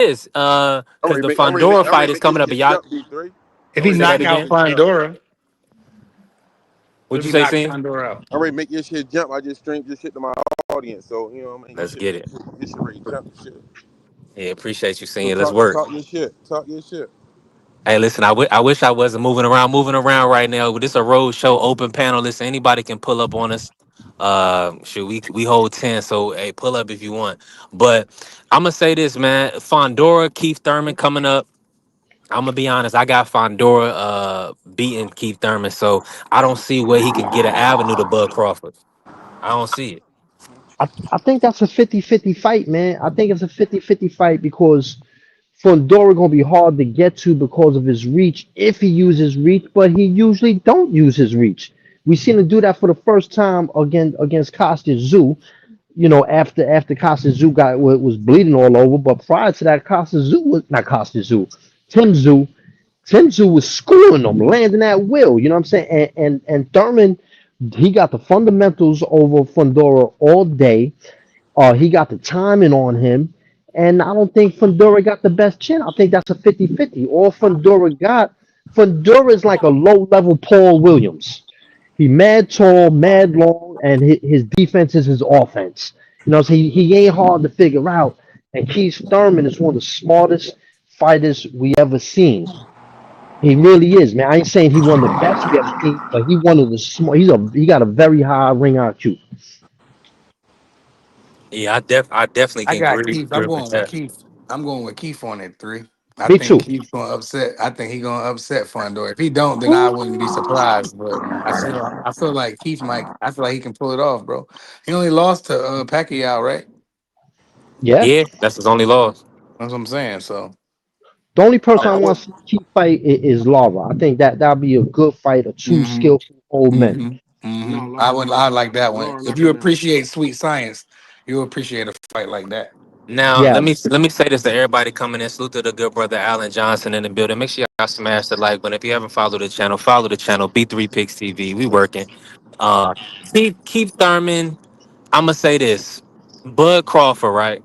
is. I'm Because ready to the make. I'm ready to make. Fondora I'm ready fight to is make this coming up. And shit y'all jump, D3. If I'm he ready to say make that knock this out again. shit jump. Fondora, What'd if you he say, knock Sin? Fondora out. I'm ready to make this shit jump. I just streamed this shit to my audience. So you know what I mean. Let's get it. This shit ready to jump. This shit. Yeah, appreciate you So seeing. Let's work. talk your shit. Talk your shit. Hey, listen, I wish I wasn't moving around right now. But this a road show, open panel. Listen, anybody can pull up on us. Shoot, we hold 10, so hey, pull up if you want. But I'm gonna say this, man. Fondora, Keith Thurman coming up. I'm gonna be honest. I got Fondora beating Keith Thurman, so I don't see where he can get an avenue to Bud Crawford. I don't see it. I think that's a 50-50 fight, man. I think it's a 50-50 fight because Fundora gonna be hard to get to because of his reach if he uses reach, but he usually don't use his reach. We seen him do that for the first time against Costa Zoo. After Costa Zoo was bleeding all over, but prior to that, Costa Zoo was not Costa Zoo, Tim Zoo. Tim Zoo was schooling him, landing at will. You know what I'm saying? And Thurman, he got the fundamentals over Fundora all day. He got the timing on him. And I don't think Fundora got the best chin. I think that's a 50-50. All Fundora is like a low level Paul Williams. He mad tall, mad long, and his defense is his offense. So he ain't hard to figure out. And Keith Thurman is one of the smartest fighters we ever seen. He really is, man. I ain't saying he one of the best we ever seen, but he one of the smart. He got a very high ring IQ. Yeah, I definitely I can got agree, Keith. I'm agree with going with that. Keith. I'm going with Keith on it 3. I Me think too. Keith's gonna upset. I think he gonna upset Fondor. If he don't, then I wouldn't be surprised. But I feel like Keith might. I feel like he can pull it off, bro. He only lost to Pacquiao, right? Yeah. Yeah, that's his only loss. That's what I'm saying. So The only person I I want would. to see Keith fight is Lara. I think that'll be a good fight of two hmm skillful old men. No, I Laura would. knocking I him like out. that one. Laura If you knocking him out. appreciate sweet science, you appreciate a fight like that. Now, Yeah. let me say this to everybody coming in. Salute to the good brother Alan Johnson in the building. Make sure y'all smash the like button. If you haven't followed the channel, follow the channel. B3 Picks TV. We working. Uh, keep Thurman. I'm gonna say this. Bud Crawford, right?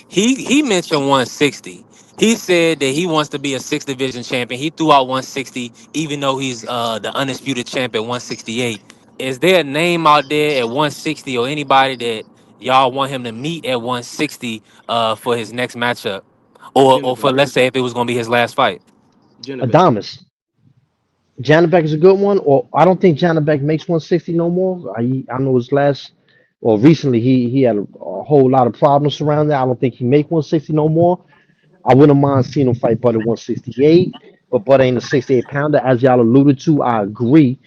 He mentioned 160. He said that he wants to be a six division champion. He threw out 160, even though he's the undisputed champ at 168. Is there a name out there at 160 or anybody that y'all want him to meet at 160 for his next matchup? Or Janabek. for, let's say, if it was gonna be his last fight? Janabek. Adamas. Janabek is a good one. Or I don't think Janabek makes 160 no more. I know his last or recently he had a whole lot of problems around that. I don't think he make 160 no more. I wouldn't mind seeing him fight Bud at 168, but Bud ain't a 68 pounder. As y'all alluded to, I agree.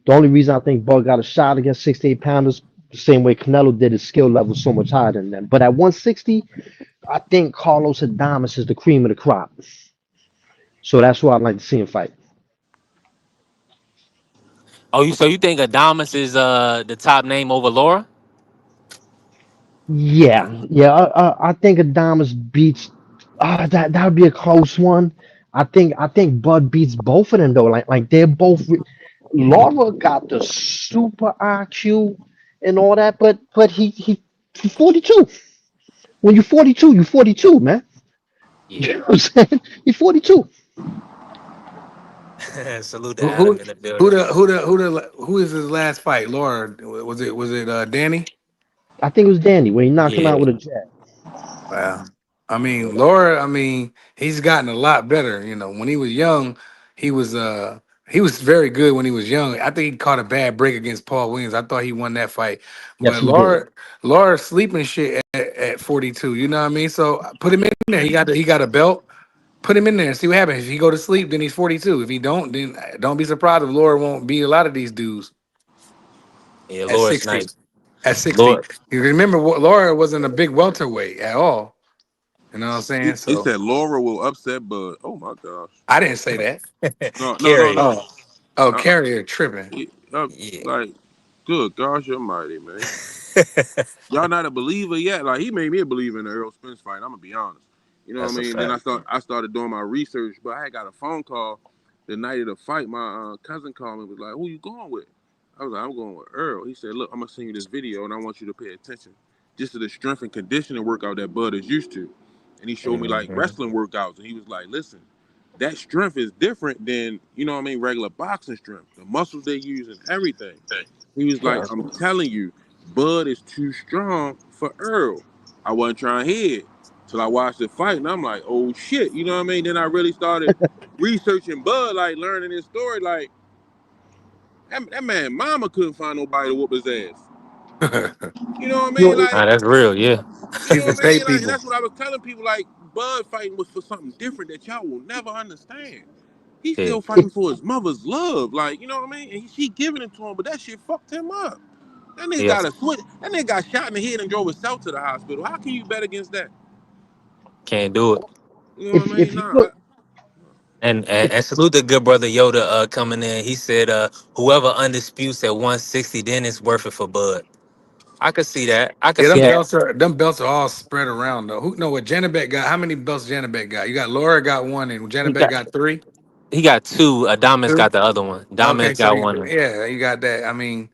The only reason I think Bud got a shot against 68 pounders, the same way Canelo did, his skill level so much higher than them. But at 160, I think Carlos Adames is the cream of the crop. So that's why I'd like to see him fight. Oh, you think Adamas is the top name over Laura? Yeah. I think Adames beats. That would be a close one. I think Bud beats both of them though. Like they're both. Laura got the super IQ and all that, but he's 42. When you're 42, man. You Yeah. know what I'm saying? He's 42. Salute to Who Adam who in the building. who is his last fight? Laura, was it Danny? I think it was Danny when he knocked him out Yeah. with a jab. Wow. I mean, Laura, I mean, he's gotten a lot better. When he was young, he was he was very good when he was young. I think he caught a bad break against Paul Williams. I thought he won that fight. Yes, But he did. Laura sleeping shit at 42. You know what I mean? So put him in there. He got a belt. Put him in there and see what happens. If he go to sleep, then he's 42. If he don't, then don't be surprised if Laura won't beat a lot of these dudes Yeah, at Laura's 60. nice. At 60. Laura. You remember Laura wasn't a big welterweight at all. You know what I'm saying? He So said Laura will upset Bud. Oh my gosh. I didn't say that. No, no, no, Carry. no. Oh, oh, Uh, Carrier tripping. he- Yeah. like, good gosh almighty, man. Y'all not a believer yet. Like he made me a believer in the Earl Spence fight. I'm gonna be honest. You know what I That's a mean? Then fact. I started doing my research, but I had got a phone call the night of the fight. My cousin called me and was like, "Who you going with?" I was like, "I'm going with Earl." He said, "Look, I'm gonna send you this video, and I want you to pay attention just to the strength and conditioning workout that Bud is used to." and he showed me like Mhm. wrestling workouts, and he was like, "Listen, that strength is different than regular boxing strength. The muscles they use and everything." He was like, Yeah. "I'm telling you, Bud is too strong for Earl." I wasn't trying to hear it till I watched the fight, and I'm like, "Oh shit," you know what I mean? Then I really started researching Bud, like learning his story. Like that man, mama couldn't find nobody to whoop his ass. You know what I Yo, mean? Like, Nah, that's real. Yeah. you He's know the what I mean? state Like, and people. that's what I was telling people. Like, Bud fighting was for something different that y'all will never understand. He's Yeah. still fighting for his mother's love. Like, you know what I mean? And she giving it to him, but that shit fucked him up. That nigga Yeah. got a switch. That nigga got shot in the head and drove himself to the hospital. How can you bet against that? Can't do it. You know what I if mean? you Nah. look, And salute the good brother Yoda coming in. He said, whoever undisputes at 160, then it's worth it for Bud. I could see that. I could Yeah, see them yeah, that. belts are all spread around though. Who know what Janabek got? How many belts Janabek got? You got Laura got one and He Janabek got got three. he got two. Adamas Two. got the other one. Okay, Damas so got you, one. yeah, you got that. I mean,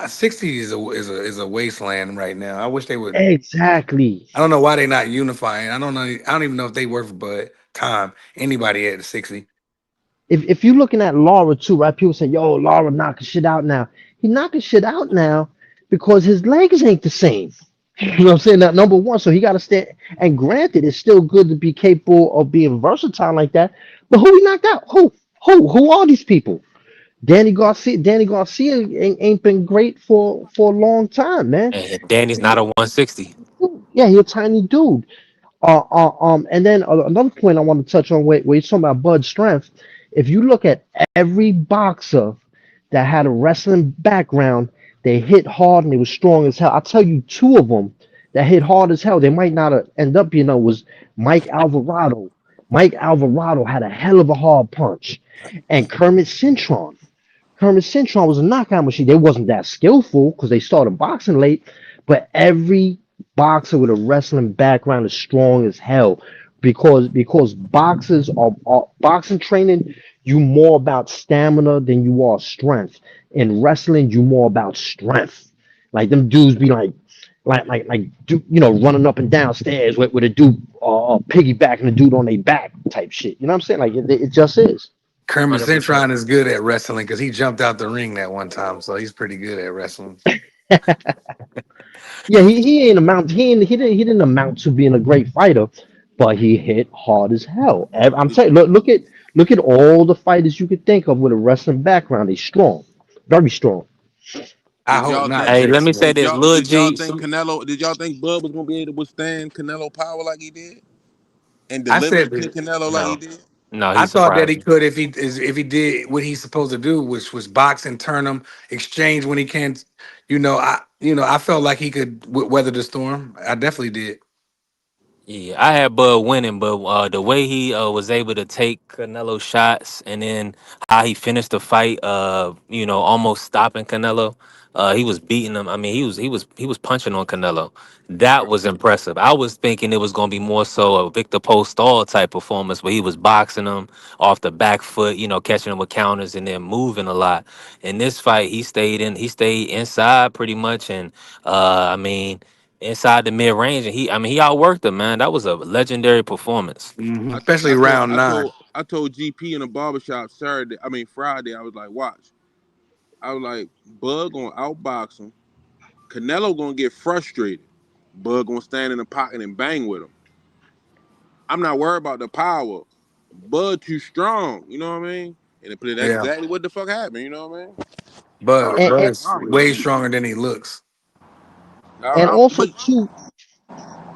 60 is a wasteland right now. I wish they would. exactly. I don't know why they not unifying. I don't know. I don't even know if they work for Bud Time. Anybody at 60. If you're looking at Laura too, right? People say, "Yo, Laura knocking shit out now." He knocking shit out now because his legs ain't the same. You know what I'm saying? That number one, so he got to stand. And granted, it's still good to be capable of being versatile like that. But who he knocked out? Who are these people? Danny Garcia. Danny Garcia ain't been great for a long time, man. And Danny's not a 160. Yeah, he a tiny dude. And then another point I want to touch on where you're talking about Bud's strength. If you look at every boxer that had a wrestling background, they hit hard and they were strong as hell. I'll tell you two of them that hit hard as hell. They might not end up, was Mike Alvarado. Mike Alvarado had a hell of a hard punch, and Kermit Cintron. Kermit Cintron was a knockout machine. They wasn't that skillful because they started boxing late, but every boxer with a wrestling background is strong as hell because boxers are boxing training. You more about stamina than you are strength. In wrestling, you more about strength. Like them dudes be running up and down stairs with a dude piggybacking the dude on their back type shit. You know what I'm saying? Like it just is. Kermit 100%. Cintron is good at wrestling because he jumped out the ring that one time, so he's pretty good at wrestling. Yeah, he ain't amount he didn't amount to being a great fighter, but he hit hard as hell. I'm Did, telling you, look at all the fighters you could think of with a wrestling background. They strong, very strong. I did hope y'all not, think? Hey, let me Jason. say Did this. y'all Lil did y'all G, think Canelo? Did y'all think Bud was gonna be able to withstand Canelo power like he did, and I deliver said to that. Canelo like he no. did? No, he I thought that surprised he me. could if he did what he's supposed to do, which was box and turn him, exchange when he can't. I felt like he could weather the storm. I definitely did. Yeah, I had Bud winning, but the way he was able to take Canelo shots and then how he finished the fight, almost stopping Canelo, he was beating him. I mean, he was punching on Canelo. That was impressive. I was thinking it was going to be more so a Victor Postol type performance where he was boxing him off the back foot, catching him with counters and then moving a lot. In this fight, he stayed inside pretty much, and I mean inside the mid range, and he outworked him, man. That was a legendary performance. I, Especially I told round I nine. told I told GP in the barbershop Friday. I was like, watch. I was like, Bud gonna outbox him. Canelo gonna get frustrated. Bud gonna stand in the pocket and bang with him. I'm not worried about the power. Bud too strong. You know what I mean? And that's Yeah, exactly what the fuck happened. You know what I mean? but And, but and, it's way stronger than he looks. and also But too,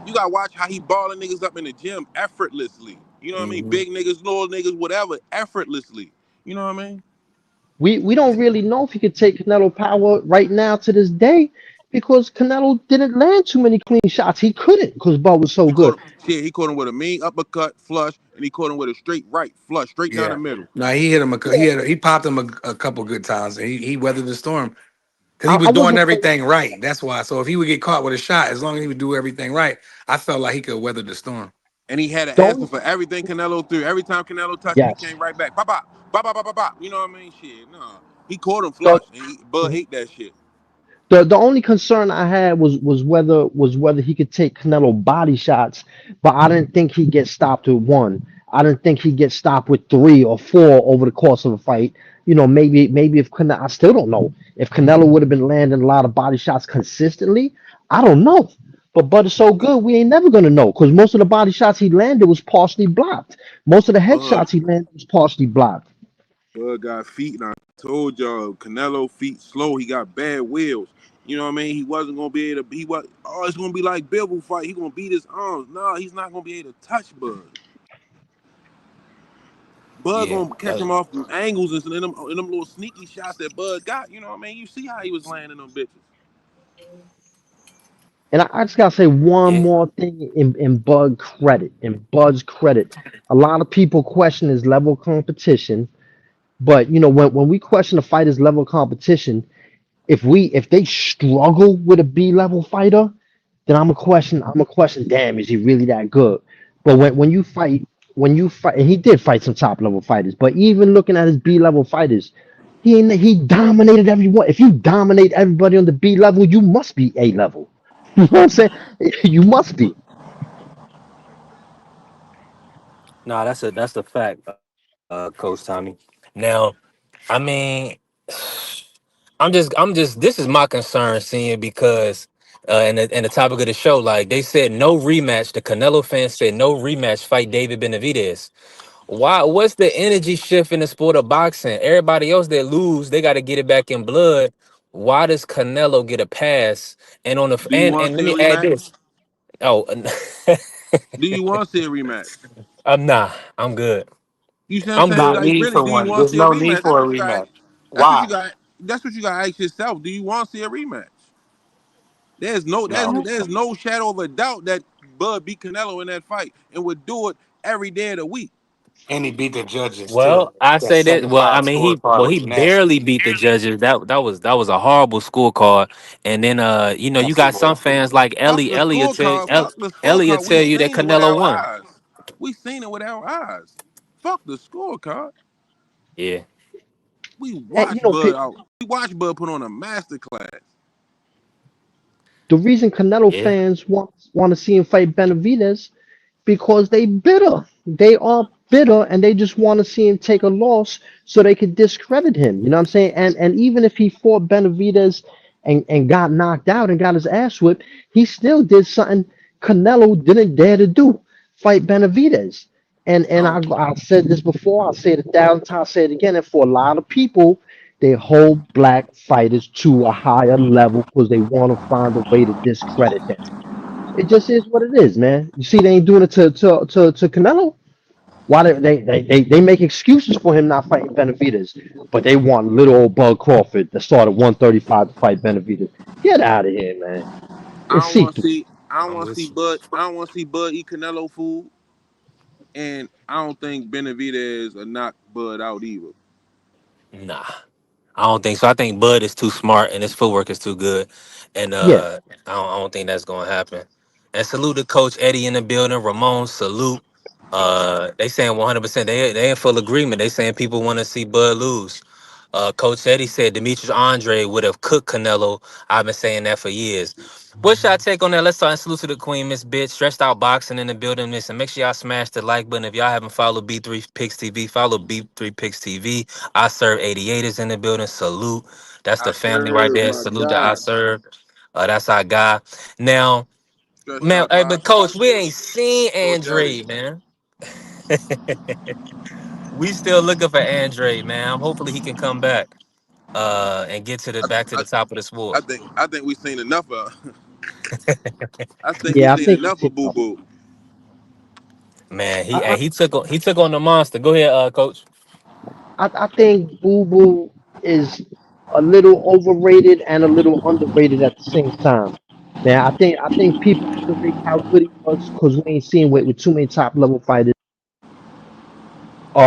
you gotta watch how he balling niggas up in the gym effortlessly. You know what I mean? hmm Big niggas, little niggas, whatever, effortlessly. You know what I mean? we don't really know if he could take Canelo power right now to this day because Canelo didn't land too many clean shots. He couldn't because Bud was so He good. caught him. Shit, he caught him with a mean uppercut flush, and he caught him with a straight right flush, straight down the Yeah. middle. No, he hit him. Yeah, He popped him a couple good times, and he weathered the storm because he I was doing wasn't quite everything right. That's why. So if he would get caught with a shot, as long as he would do everything right, I felt like he could weather the storm. And he had an answer don't. for everything Canelo threw. Every time Canelo touched him, he Yes. came right back. Bop, bop, bop, bop, bop, bop, bop. You know what I mean? Shit, nah. He caught him The, flush, and Bud ate that shit. The only concern I had was whether he could take Canelo body shots, but I didn't think he'd get stopped with one. I didn't think he'd get stopped with three or four over the course of a fight. Maybe if Canelo, I still don't know if Canelo would have been landing a lot of body shots consistently. I don't know. But Bud is so good, we ain't never gonna know because most of the body shots he landed was partially blocked. Most of the Bud, headshots he landed was partially blocked. Bud got feet, and I told y'all, Canelo feet slow. He got bad wheels. You know what I mean? He wasn't gonna be able to. He was. Oh, it's gonna be like Bivol fight. He gonna beat his arms. No, he's not gonna be able to touch Bud. Bud Yeah. gonna catch him off from angles and in them little sneaky shots that Bud got. You know what I mean? You see how he was landing them bitches. And I just gotta say one Yeah. more thing in Bud credit. In Bud's credit, a lot of people question his level of competition, but when we question a fighter's level of competition, if they struggle with a B level fighter, then I'm a question. Damn, is he really that good? But when you fight, and he did fight some top level fighters. But even looking at his B level fighters, he dominated everyone. If you dominate everybody on the B level, you must be A level. You know what I'm saying? You must be. Nah, that's a fact, Coach Tommy. Now, I mean, I'm just this is my concern seeing because and the topic of the show, like they said no rematch. The Canelo fans said no rematch fight David Benavidez. Why what's the energy shift in the sport of boxing? Everybody else that lose, they gotta get it back in blood. Why does Canelo get a pass? And on the Do you want and to let see a me add rematch? this. Oh, Do you want to see a rematch? nah, I'm good. You see what I'm I'm saying? Not good. Like need really, for do you one. want to There's see a no need rematch? That's for a what you got. rematch. That's what you Why? got. That's what you got to ask yourself. Do you want to see a rematch? There's no there's No. there's no shadow of a doubt that Bud beat Canelo in that fight and would do it every day of the week. And he beat the judges too. Well, I That say that. Well, I 7-5 mean, scorecard he was nasty. barely beat the judges. That was a horrible scorecard. And then you Yes, it got some was. fans like Fuck Ellie. the Ellie will tell scorecard. Fuck the Ellie will scorecard. We tell you that seen it with Canelo our won. eyes. We seen it with our eyes. Fuck the scorecard. Yeah, We And watched Bud out. We watched Bud put on a master class. the reason Canelo yeah. fans want to see him fight Benavidez because they bitter. They are bitter and they just want to see him take a loss so they could discredit him. You know what I'm saying? And even if he fought Benavidez and got knocked out and got his ass whipped, he still did something Canelo didn't dare to do. Fight Benavidez. And No, I said this before, I'll say it 1,000 times, I'll say it again. And for a lot of people, they hold black fighters to a higher level because they want to find a way to discredit him. It just is what it is, man. You see, they ain't doing it to Canelo. Why they make excuses for him not fighting Benavidez, but they want little old Bud Crawford that started 135 to fight Benavidez. Get out of here, man. I It's don't see want to through. see. I don't I'm want to see with you. Bud. I don't want to see Bud eat Canelo food, and I don't think Benavidez will knock Bud out either. Nah. I don't think so. I think Bud is too smart and his footwork is too good, and Yeah, I don't think that's gonna happen. And salute to Coach Eddie in the building. Ramon, salute. They saying 100%. They in full agreement. They saying people want to see Bud lose. Coach Eddie said Demetrius Andre would have cooked Canelo. I've been saying that for years. What's y'all take on that? Let's start and salute to the Queen, Miss Bitch. Stretched out boxing in the building. Miss, and make sure y'all smash the like button. If y'all haven't followed B3 Picks TV, follow B3 Picks TV. I serve 88 is in the building. Salute. That's I the family right serve there. my Salute to I guy. serve. That's our guy. Now, Stretched man, out hey, but boxing. coach, we ain't seen Coach Eddie. Andre, man. We still looking for Andre, man. Hopefully he can come back and get to the I, back to I, the top of the sport. I think we seen enough of. I think we yeah. I seen think we enough see of Boo enough. Boo. Man, I, he took on the monster. Go ahead, coach. I think Boo Boo is a little overrated and a little underrated at the same time. Man, I think people underrate how good he was because we ain't seen with too many top level fighters.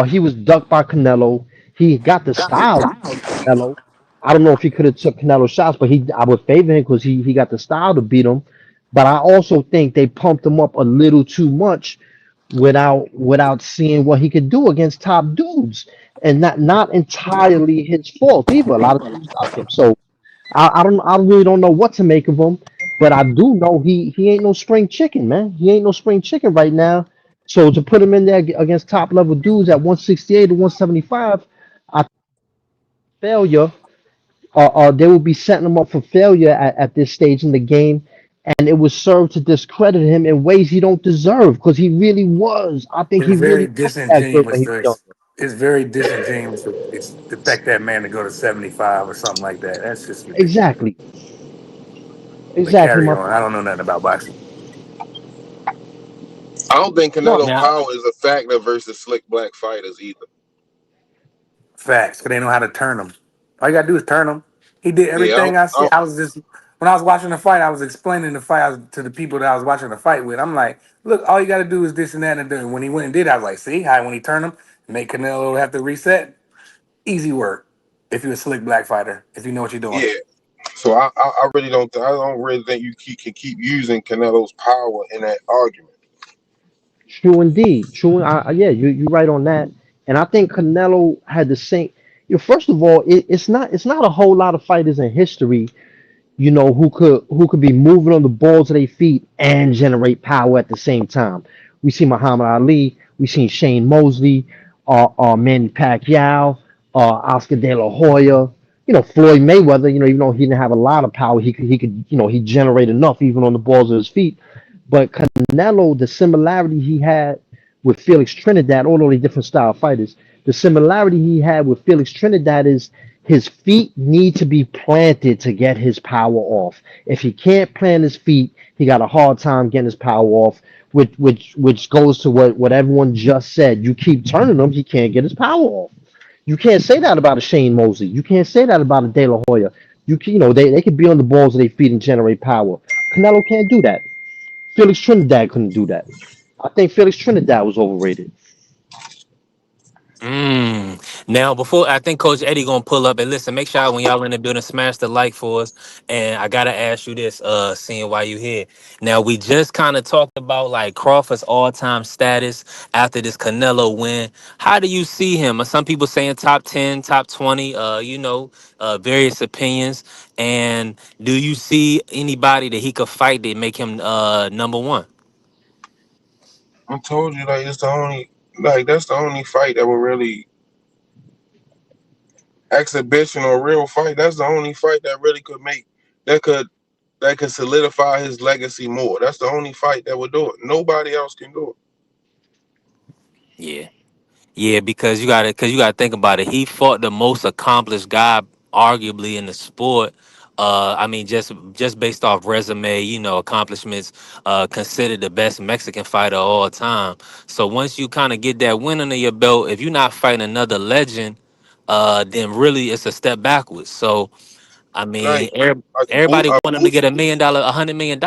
He was ducked by Canelo. He got the style to beat Canelo. I don't know if he could have took Canelo shots, but I would favor him because he got the style to beat him. But I also think they pumped him up a little too much without seeing what he could do against top dudes, and not entirely his fault either. A lot of dudes duck him, so I really don't know what to make of him, but I do know he ain't no spring chicken, man. He ain't no spring chicken right now. So to put him in there against top level dudes at 168 to 175, I failure. They will be setting him up for failure at this stage in the game, and it would serve to discredit him in ways he don't deserve because he really was. I think It's he very really was that good when disingenuous. he was young. It's very disingenuous to expect that man to go to 75 or something like that. That's just ridiculous. Exactly, But exactly, carry my on. I don't know nothing about boxing. I don't think no. Canelo Now, power is a factor versus slick black fighters either. Facts, because they know how to turn them. All you gotta do is turn them. He did Yeah, everything I I, said. I was just when I was watching the fight, I was explaining the fight to the people that I was watching the fight with. I'm like, look, all you gotta do is this and that, and then when he went and did, I was like, see how when he turned him, make Canelo have to reset. Easy work. If you're a slick black fighter, if you know what you're doing. yeah. So I really don't. I don't really think you can keep using Canelo's power in that argument. True indeed. True. Yeah, you're right on that. And I think Canelo had the same. First of all, it's not a whole lot of fighters in history, who could be moving on the balls of their feet and generate power at the same time. We see Muhammad Ali. We seen Shane Mosley, Manny Pacquiao, Oscar De La Hoya. Floyd Mayweather. Even though he didn't have a lot of power, he generate enough even on the balls of his feet. But Canelo, the similarity he had with Felix Trinidad, although they different style fighters, the similarity he had with Felix Trinidad is his feet need to be planted to get his power off. If he can't plant his feet, he got a hard time getting his power off. Which goes to what everyone just said. You keep turning him, he can't get his power off. You can't say that about a Shane Mosley. You can't say that about a De La Hoya. They could be on the balls of their feet and generate power. Canelo can't do that. Felix Trinidad couldn't do that. I think Felix Trinidad was overrated. now before I think Coach Eddie gonna pull up and listen. Make sure when y'all in the building, smash the like for us. And I gotta ask you this, seeing why you here. Now we just kind of talked about like Crawford's all-time status after this Canelo win. How do you see him? Some people saying top 10, top 20. Various opinions. And do you see anybody that he could fight that make him number one? I told you like it's the only like that's the only fight that will really exhibition or real fight. That's the only fight that really could make that could that could solidify his legacy more. That's the only fight that would do it. Nobody else can do it. Yeah. Yeah, because you gotta think about it. He fought the most accomplished guy, arguably in the sport. I mean, just based off resume, accomplishments. Considered the best Mexican fighter of all time. So once you kind of get that win under your belt, if you're not fighting another legend, then really it's a step backwards. So I mean, Like everybody a want him to get $1 million, $100 million,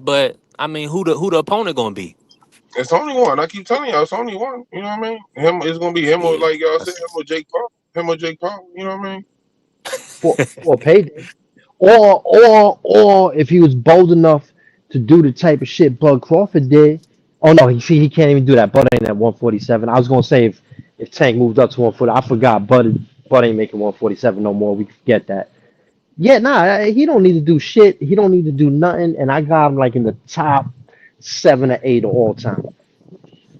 but I mean, who the opponent gonna be? it's only one. I keep telling y'all, it's only one. You know what I mean? Him, it's gonna be him or Yeah. like y'all said, him or Jake Paul. Him or Jake Paul. You know what I mean? For a payday. Or if he was bold enough to do the type of shit Bud Crawford did. Oh no, he can't even do that. Bud ain't at 147. I was gonna say if Tank moved up to 140, I forgot Bud ain't making 147 no more. We can forget that. Yeah, nah, he don't need to do shit. He don't need to do nothing. And I got him like in the top 7 or 8 of all time.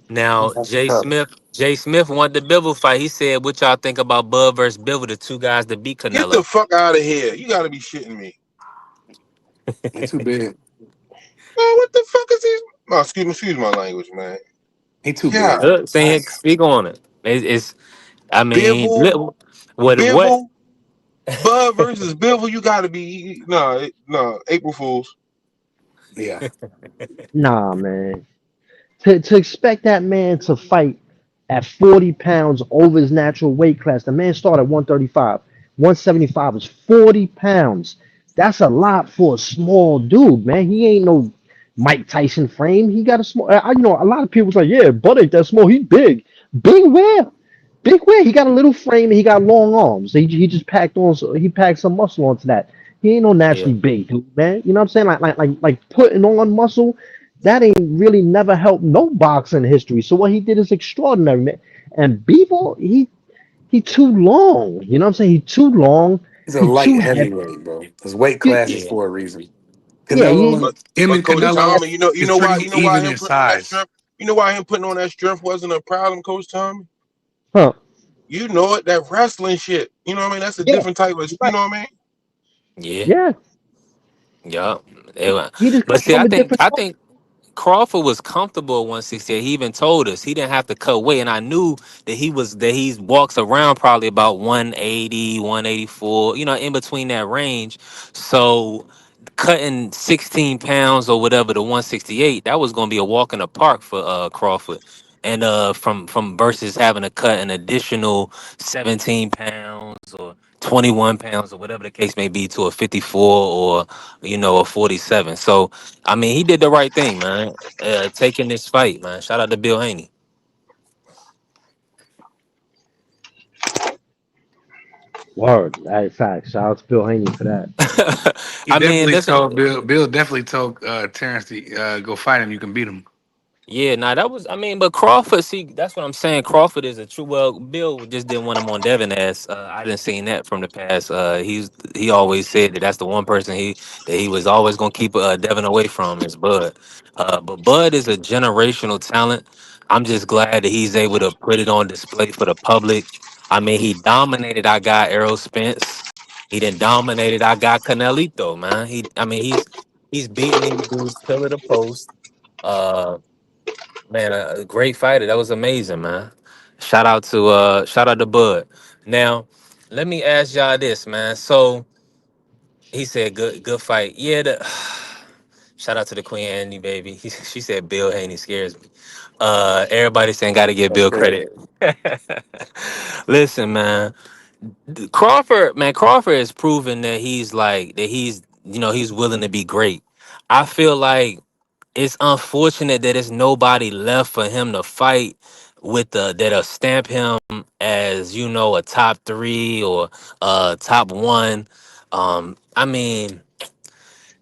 Now, That's Jay tough. Smith, Jay Smith wanted the Bivol fight. He said, "What y'all think about Bud versus Bivol, the two guys that beat Get the Canelo?" fuck out of here. You gotta be shitting me. He too big. Man, what the fuck is he? No, excuse my language, man. He too big. Yeah. Saying, speak on it. It's I mean, Bivol, what? Bivol, Bud versus Bivol, you gotta be no, April Fools. Yeah. Nah, man. To expect that man to fight at 40 pounds over his natural weight class. The man started at 135. 175 is 40 pounds. That's a lot for a small dude, man. He ain't no Mike Tyson frame. He got a small. A lot of people say, yeah, Bud ain't that small. He big. Big where? Big where? He got a little frame and he got long arms. He just packed on. He packed some muscle onto that. He ain't no Yeah, naturally big dude, man. You know what I'm saying? Like putting on muscle. That ain't really never helped no boxer in history. So what he did is extraordinary, man. And Bebo, he too long. You know what I'm saying? He too long. He's a He light too heavy. heavyweight, bro. His weight You, class is Yeah. for a reason. yeah, Canelo, But him and Coach he's Canelo Tommy, heavy. is pretty you know why even him in putting on that size. strength, you know why him putting on that strength wasn't a problem, Coach Tommy. Huh? You know it, that wrestling shit. You know what I mean? That's a Yeah, different type of. You right. know what I mean? Yeah. Yeah, Yeah. he just But come see, from I a think different. I think Crawford was comfortable at 168. He even told us he didn't have to cut weight, and I knew that he walks around probably about 180, 184, in between that range. So cutting 16 pounds or whatever to 168, that was going to be a walk in the park for Crawford. And from versus having to cut an additional 17 pounds or 21 pounds or whatever the case may be to a 54 or a 47. So I mean, he did the right thing, man. Taking this fight, man. Shout out to Bill Haney. Word, that fact. Shout out to Bill Haney for that. He I mean, definitely listen. told Bill. Bill definitely told Terrence to go fight him. You can beat him. Yeah, nah, that was. I mean, but Crawford. See, that's what I'm saying. Crawford is a true. Well, Bill just didn't want him on Devin ass. I didn't seen that from the past. He always said that that's the one person he was always gonna keep Devin away from is Bud. But Bud is a generational talent. I'm just glad that he's able to put it on display for the public. I mean, he dominated our guy Errol Spence. He didn't dominated our guy Canelito, man. I mean, he's beating these dudes pillar to post. Uh, Man, a great fighter. That was amazing, man. Shout out to Bud. Now, let me ask y'all this, man. So he said good fight. Yeah, shout out to the Queen Annie, baby. She said Bill Haney scares me. Everybody saying gotta give That's Bill crazy. credit. Listen, man. Crawford has proven that he's willing to be great. I feel like it's unfortunate that there's nobody left for him to fight with that'll stamp him as a top three or top one. I mean,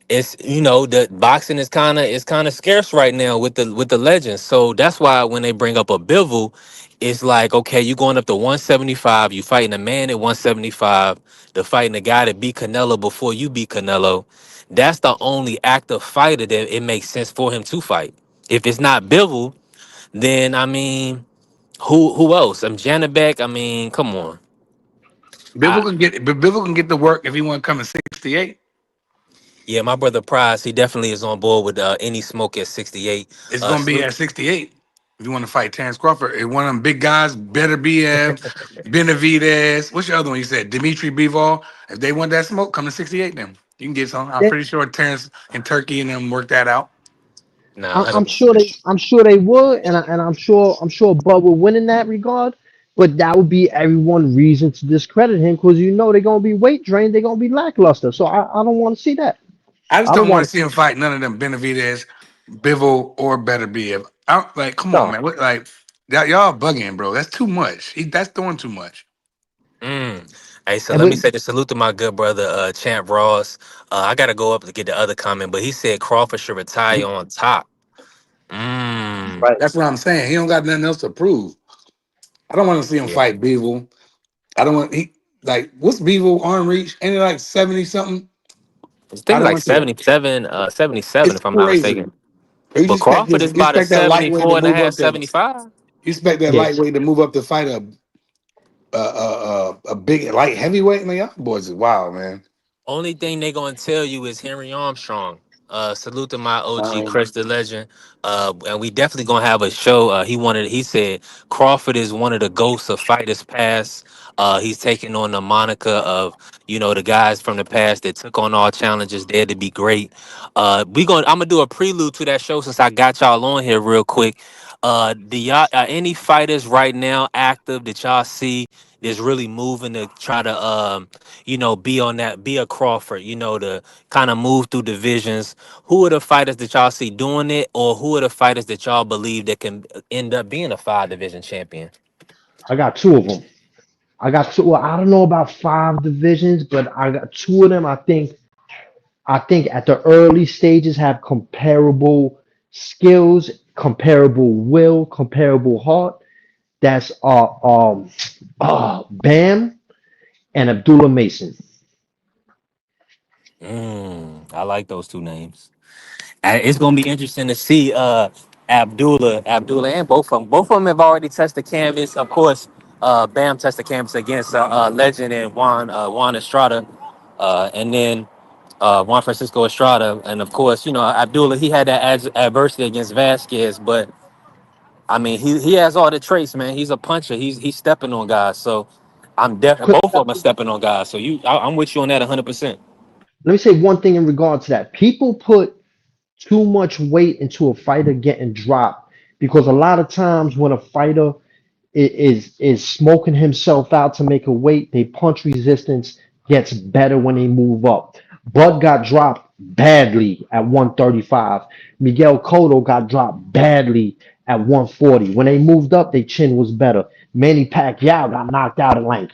it's the boxing is kind of scarce right now with the legends. So that's why when they bring up a Bivol, it's like, okay, you going up to 175, you fighting a man at 175, the fighting a guy that beat Canelo before you beat Canelo. That's the only active fighter that it makes sense for him to fight. If it's not Bivol, then I mean, who else? I'm Janabek. I mean, come on. Bivol can get the work if he want to come in 68. Yeah, my brother Prize, he definitely is on board with any smoke at 68. It's gonna be Salute. at 68. If you want to fight Terrence Crawford, and one of them big guys, better be Benavidez. What's your other one? You said Dimitri Bivol. If they want that smoke, come to 68. Then you can get some. I'm Yeah, pretty sure Terrence and Turkey and them work that out. Nah, I, I'm 100%. sure they, I'm sure they would, and I'm sure Bud will win in that regard. But that would be everyone reason to discredit him because they're gonna be weight drained, they're gonna be lackluster. So I don't want to see that. I just I don't don't want want to to see him fight none of them Benavidez, Bivol, or Better Be. I'm like, come on, stop. man. What, like, y'all bugging, bro. That's too much. That's doing too much. Mm. Hey, so And let me with say the salute to my good brother, Champ Ross. I got to go up to get the other comment, but he said Crawford should retire on top. Mm. right, That's what I'm saying. He don't got nothing else to prove. I don't want to see him Yeah. fight Bivol. I don't want like what's Bivol arm reach? Ain't it like 70 something? I I think don't like want to see that. 77, 77, It's if I'm not mistaken. crazy. You But expect Crawford this? is You about a expect that lightweight to 74 and a move half, up to? 75. You expect that yeah. lightweight to move up to fight a big light heavyweight? Man, y'all boys is wild, man. Only thing they gonna tell you is Henry Armstrong. Salute to my OG Um, Chris the Legend. And we definitely gonna have a show. He said Crawford is one of the ghosts of fighters past. He's taking on the moniker of, the guys from the past that took on all challenges, dared to be great. I'm gonna do a prelude to that show since I got y'all on here real quick. Do y'all any fighters right now active that y'all see that's really moving to try to be a Crawford, to kind of move through divisions? Who are the fighters that y'all see doing it, or who are the fighters that y'all believe that can end up being a 5 division champion? I got two of them. I got two. Well, I don't know about five divisions, but I got two of them. I think at the early stages have comparable skills, comparable will, comparable heart. That's Bam and Abdullah Mason. I like those two names. It's gonna be interesting to see Abdullah, and both of them. Both of them have already touched the canvas. Of course, Bam touched the canvas against Legend and Juan Estrada, and then Juan Francisco Estrada, and of course, Abdullah. He had that adversity against Vasquez, but I mean, he has all the traits, man. He's a puncher. He's stepping on guys. So I'm definitely Quick, both of them are stepping on guys. So I'm with you on that 100%. let me say one thing in regard to that. People put too much weight into a fighter getting dropped because a lot of times when a fighter is smoking himself out to make a weight, they punch resistance gets better when they move up. Bud got dropped badly at 135. Miguel Cotto got dropped badly at 140. When they moved up, their chin was better. Manny Pacquiao got knocked out at like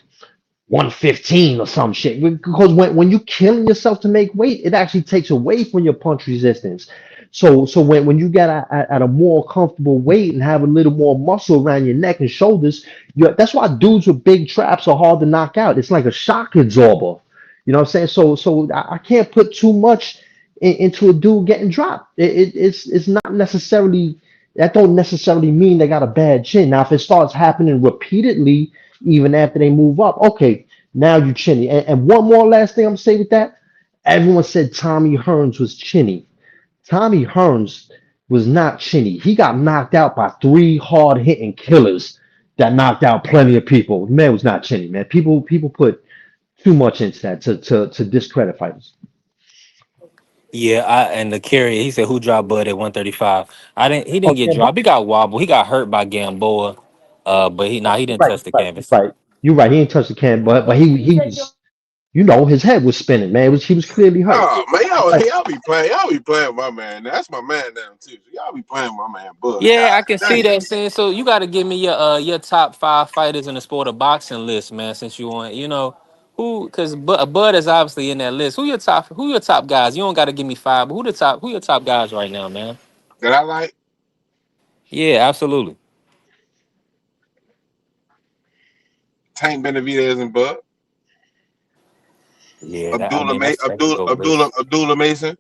115 or some shit. Because when you killing yourself to make weight, it actually takes away from your punch resistance. So when you get at a more comfortable weight and have a little more muscle around your neck and shoulders, that's why dudes with big traps are hard to knock out. It's like a shock absorber. You know what I'm saying? So I can't put too much into a dude getting dropped. It's not necessarily that don't necessarily mean they got a bad chin. Now, if it starts happening repeatedly, even after they move up, okay, now you chinny. And one more last thing I'm gonna say with that, everyone said Tommy Hearns was chinny. Tommy Hearns was not chinny. He got knocked out by three hard hitting killers that knocked out plenty of people. The man was not chinny, man. People put too much into that to discredit fighters. Yeah, and the carrier, he said who dropped Bud at 135. He Oh didn't get yeah, but dropped. He got wobbled. He got hurt by Gamboa. But he didn't right, touch the right, canvas. right. You're right. He didn't touch the can, but he was, his head was spinning, man. He was clearly hurt. Oh man, Right. y'all be playing with my man. That's my man now too. So y'all be playing with my man, Bud. Yeah, God I can see dang. that, saying. So you got to give me your top five fighters in the sport of boxing list, man. Since you want, who, because Bud is obviously in that list. Who your top guys? You don't got to give me five, but who your top guys right now, man? That I like Yeah, absolutely. Tank Benavidez and Bud. Yeah, I mean that's a good list. Abdullah Mason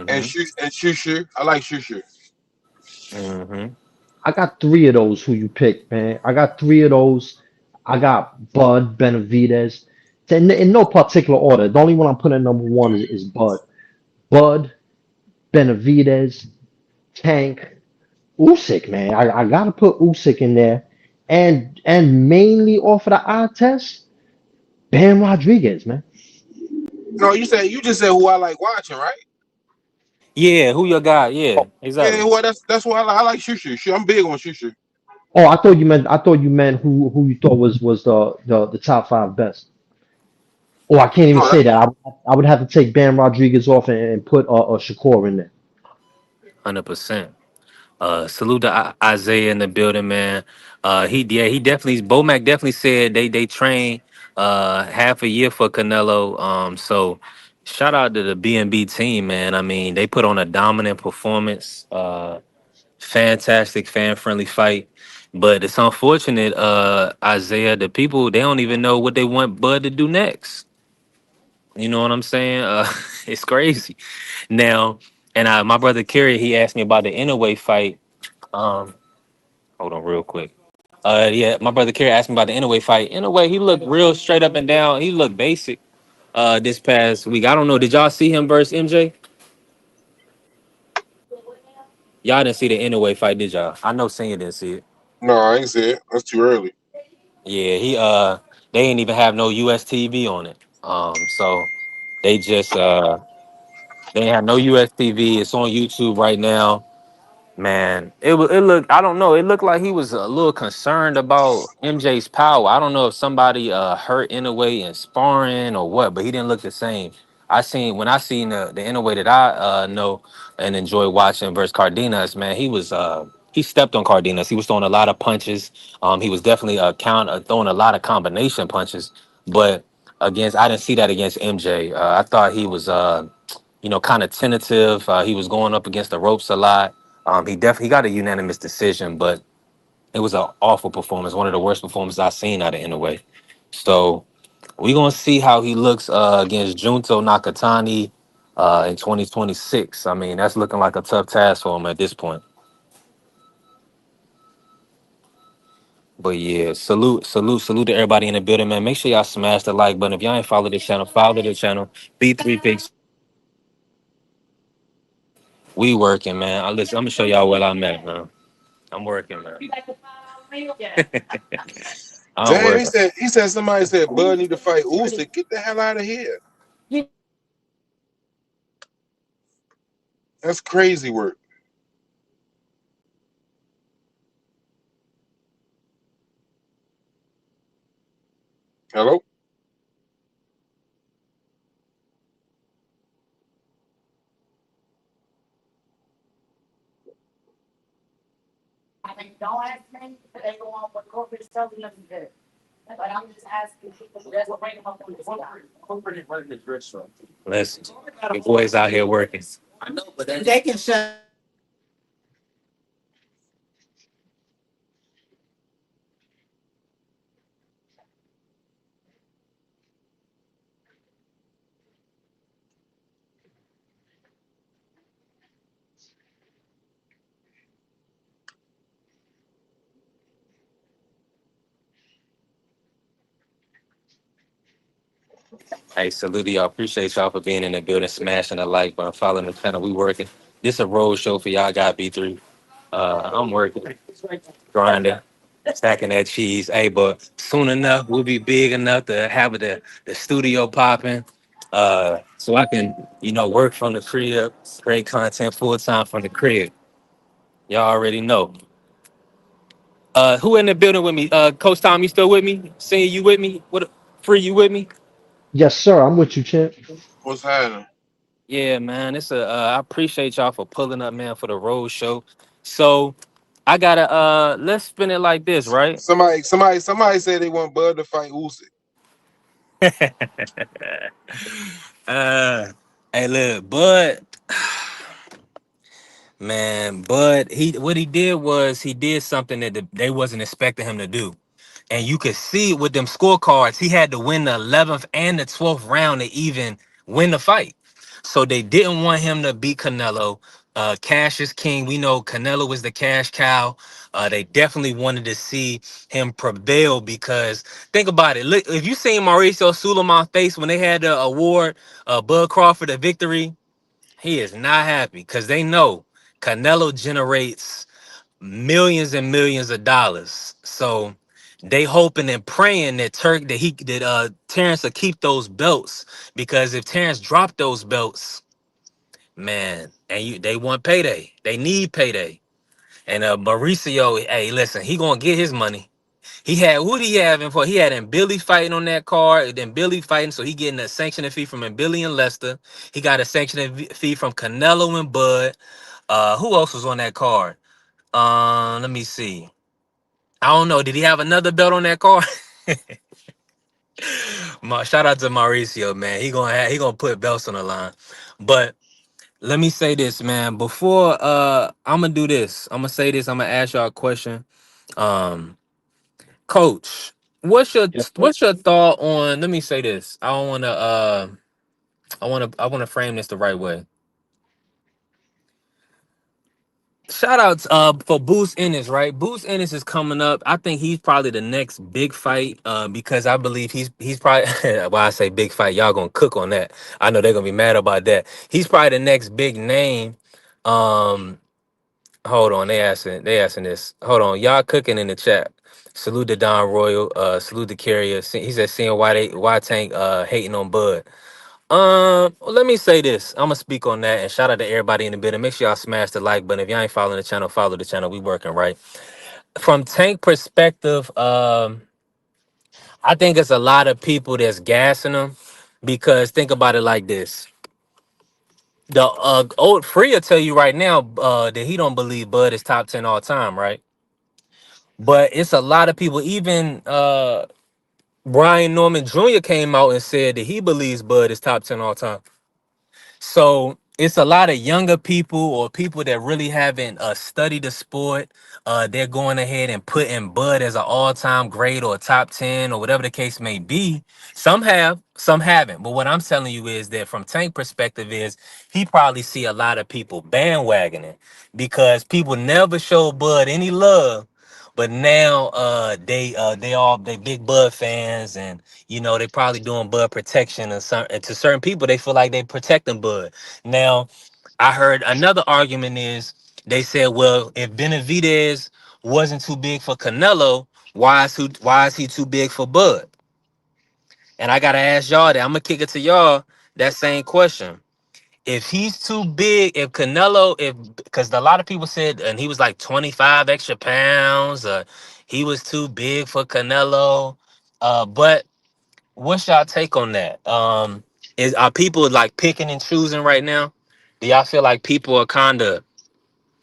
and Mm-hmm. Shusher. I like Shusher. Mm-hmm. I got three of those who you picked, man. I got three of those. I got Bud, Benavidez. In no particular order. The only one I'm putting at number one is Bud. Bud, Benavidez, Tank, Usyk, man. I gotta put Usyk in there. And mainly off of the eye test, Bam Rodriguez, man. No, you just said who I like watching, right? Yeah, who your guy? Yeah, Yeah, exactly. well that's why I like Shusher. I'm big on Shusher. Oh, I thought you meant who you thought was the top five best. Oh, I can't even No, say that. I would have to take Bam Rodriguez off and put Shakur in there. 100%. Salute to Isaiah in the building, man. He definitely Bomac definitely said they train half a year for Canelo. So shout out to the BNB team, man. I mean, they put on a dominant performance. Fantastic fan friendly fight. But it's unfortunate, Isaiah, the people they don't even know what they want Bud to do next. You know what I'm saying? It's crazy. Now, and my brother Kerry, he asked me about the Inouye fight. Um, Hold on, real quick. Yeah, my brother Kerry asked me about the Inouye fight. Inouye, he looked real straight up and down. He looked basic. This past week, I don't know. Did y'all see him versus MJ? Y'all didn't see the Inouye fight, did y'all? I know Senior didn't see it. no, I ain't say it. That's too early. Yeah, they ain't even have no US TV on it. So they just they ain't have no US TV. It's on YouTube right now. Man, it looked, I don't know. It looked like he was a little concerned about MJ's power. I don't know if somebody hurt Inoue in sparring or what, but he didn't look the same. I seen the Inoue that I know and enjoy watching versus Cardenas, man, he stepped on Cardenas. He was throwing a lot of punches. He was definitely throwing a lot of combination punches, but I didn't see that against MJ. I thought he was kind of tentative. He was going up against the ropes a lot. He got a unanimous decision, but it was an awful performance, one of the worst performances I've seen out of Inoue. So We're gonna see how he looks against Junto Nakatani in 2026. I mean, that's looking like a tough task for him at this point. But yeah, salute to everybody in the building, man. Make sure y'all smash the like button. If y'all ain't follow the channel, follow the channel. B3 Picks. We working, man. Listen, I'm gonna show y'all what I'm at, man. I'm working, man. I'm Damn, working. he said somebody said Bud need to fight Usyk. Get the hell out of here. That's crazy work. Hello? Listen, the boys out here working. Hey, salute to y'all. Appreciate y'all for being in the building, smashing the like button, following the channel. We working. This a road show for y'all. Got B3. I'm working, grinding, stacking that cheese. Hey, but soon enough, we'll be big enough to have the studio popping. So I can, work from the crib, create content full time from the crib. Y'all already know. Who in the building with me? Coach Tom, you still with me? Seeing you with me? What? Free, you with me? Yes, sir. I'm with you, champ. What's happening? Yeah, man. It's a. I appreciate y'all for pulling up, man, for the road show. So I gotta. Let's spin it like this, right? Somebody said they want Bud to fight Usyk. uh, hey, look, Bud, man, Bud. What he did was he did something that they wasn't expecting him to do. And you could see with them scorecards, he had to win the 11th and the 12th round to even win the fight. So they didn't want him to beat Canelo. Cash is king. We know Canelo was the cash cow. They definitely wanted to see him prevail because think about it. Look, if you seen Mauricio Sulaiman face when they had the award, Bud Crawford a victory, he is not happy because they know Canelo generates millions and millions of dollars. So they hoping and praying that Terrence will keep those belts because if Terrence dropped those belts, man, and they want payday. They need payday. And Mauricio, hey, listen, he gonna get his money. He had who did he have him for? He had him Billy fighting on that card, then Billy fighting, so he getting a sanctioning fee from Billy and Lester. He got a sanctioning fee from Canelo and Bud. Who else was on that card? Let me see. I don't know. Did he have another belt on that card? Shout out to Mauricio, man. He gonna put belts on the line. But let me say this, man. Before I'm gonna do this. I'm gonna say this. I'm gonna ask y'all a question. Um, Coach, Yes, sir. what's your thought on? Let me say this. I don't wanna. I wanna frame this the right way. Shout outs for Boost Ennis, right? Boost Ennis is coming up. I think he's probably the next big fight because I believe he's probably well, I say big fight, y'all gonna cook on that. I know they're gonna be mad about that. He's probably the next big name. Um hold on, they asking this. Hold on, y'all cooking in the chat. Salute to Don Royal, salute to Carrier. He said seeing why Tank hating on Bud. Well, let me say this. I'm gonna speak on that and shout out to everybody in the building. Make sure y'all smash the like button. If y'all ain't following the channel, follow the channel. We working right. From Tank perspective, I think it's a lot of people that's gassing him because think about it like this. The old Free will tell you right now that he don't believe Bud is top 10 all time, right? But it's a lot of people, even Brian Norman Jr. came out and said that he believes Bud is top 10 all time. So it's a lot of younger people or people that really haven't studied the sport. They're going ahead and putting Bud as an all-time great or a top 10 or whatever the case may be. Some have, some haven't. But what I'm telling you is that from Tank perspective is he probably see a lot of people bandwagoning because people never show Bud any love. But now they big Bud fans, and they probably doing Bud protection, and to certain people they feel like they protecting Bud. Now, I heard another argument is they said, well, if Benavidez wasn't too big for Canelo, why is he too big for Bud? And I gotta ask y'all that. I'm gonna kick it to y'all that same question. If he's too big, if Canelo, if because a lot of people said, and he was like 25 extra pounds, he was too big for Canelo. But what's y'all take on that? Are people like picking and choosing right now? Do y'all feel like people are kind of,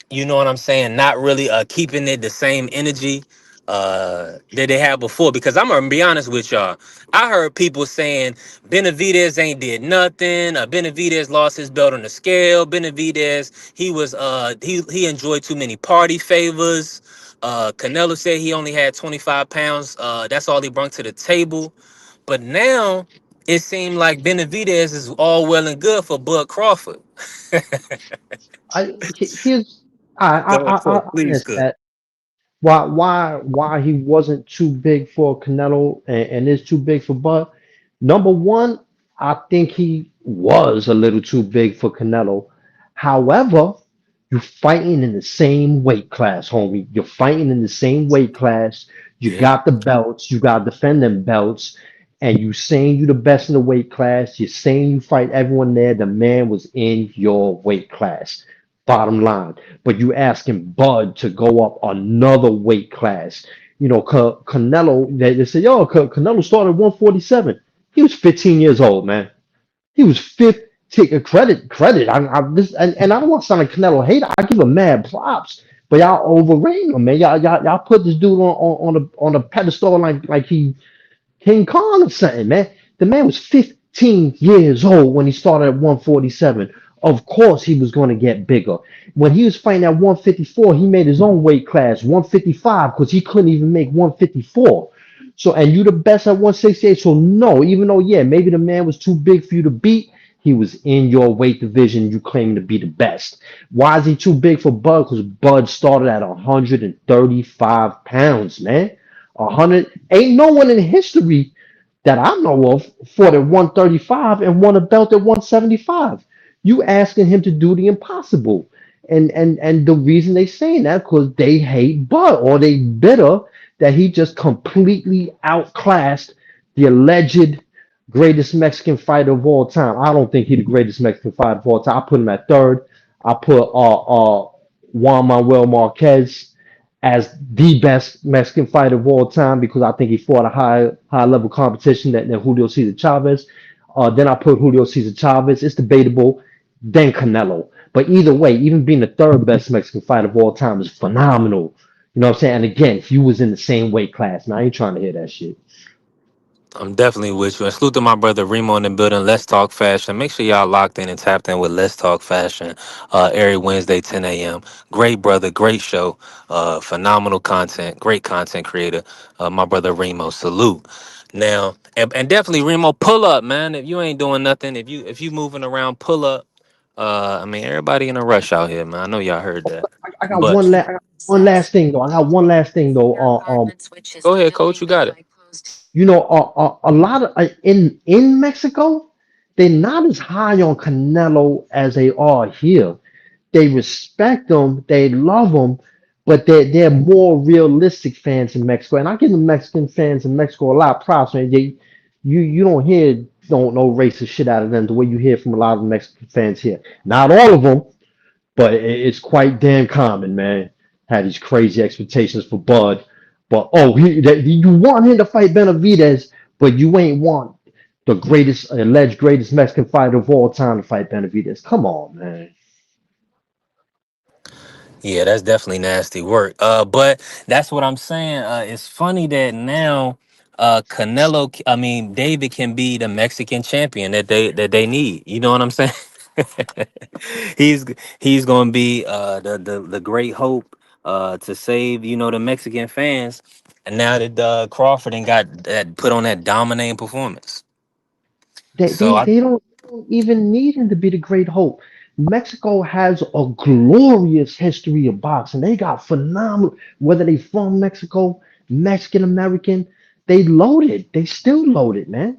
you know what I'm saying, not really keeping it the same energy that they had before? Because I'm gonna be honest with y'all. I heard people saying Benavidez ain't did nothing. Benavidez lost his belt on the scale. Benavidez, he enjoyed too many party favors. Canelo said he only had 25 pounds. That's all he brought to the table. But now it seemed like Benavidez is all well and good for Bud Crawford. Here's Go ahead, I please, answer good. that. Why he wasn't too big for Canelo and is too big for Bud? Number one, I think he was a little too big for Canelo. However, you're fighting in the same weight class, homie. You're fighting in the same weight class. You Yeah. got the belts. You got to defend them belts. And you saying you the best in the weight class. You're saying you fight everyone there. The man was in your weight class. Bottom line. But you asking Bud to go up another weight class. Canelo, they say, yo, Canelo started at 147. He was 15 years old, man. He was 15. Credit. And I don't want to sound like Canelo hater. I give him mad props. But y'all overrating him, man. Y'all put this dude on a pedestal like he King Kong or something, man. The man was 15 years old when he started at 147. Of course, he was going to get bigger. When he was fighting at 154, he made his own weight class, 155, because he couldn't even make 154. So, and you the best at 168. So, no, even though, yeah, maybe the man was too big for you to beat, he was in your weight division. You claim to be the best. Why is he too big for Bud? Because Bud started at 135 pounds, man. 100. Ain't no one in history that I know of fought at 135 and won a belt at 175. You asking him to do the impossible. And the reason they saying that because they hate Bud or they bitter that he just completely outclassed the alleged greatest Mexican fighter of all time. I don't think he's the greatest Mexican fighter of all time. I put him at third. I put Juan Manuel Marquez as the best Mexican fighter of all time because I think he fought a high level competition than Julio Cesar Chavez. Then I put Julio Cesar Chavez. It's debatable. Then Canelo. But either way, even being the third best Mexican fighter of all time is phenomenal. You know what I'm saying? And again, he was in the same weight class. Now I ain't trying to hear that shit. I'm definitely with you. And salute to my brother Remo in the building. Let's Talk Fashion. Make sure y'all locked in and tapped in with Let's Talk Fashion every Wednesday, 10 a.m. Great brother, great show, phenomenal content, great content creator. My brother Remo, salute. Now, and definitely Remo, pull up, man. If you ain't doing nothing, if you moving around, pull up. I mean, everybody in a rush out here, man. I know y'all heard that, but I got one last thing though. I got one last thing though. go ahead, coach. You got it. A lot of in Mexico, they're not as high on Canelo as they are here. They respect him, they love him, but they're more realistic fans in Mexico. And I give the Mexican fans in Mexico a lot of props, man. You don't hear no racist shit out of them the way you hear from a lot of the Mexican fans here. Not all of them, but it's quite damn common, man. Had these crazy expectations for Bud, but you want him to fight Benavidez, but you ain't want the greatest alleged greatest Mexican fighter of all time to fight Benavidez. Come on, man. Yeah, that's definitely nasty work. But that's what I'm saying. It's funny that now Canelo, I mean David can be the Mexican champion that they need. You know what I'm saying? he's he's gonna be the great hope to save the Mexican fans. And now that Crawford and got that put on that dominating performance, They, so they, I they don't even need him to be the great hope. Mexico has a glorious history of boxing. They got phenomenal, whether they from Mexico, Mexican American, they loaded. They still loaded, man.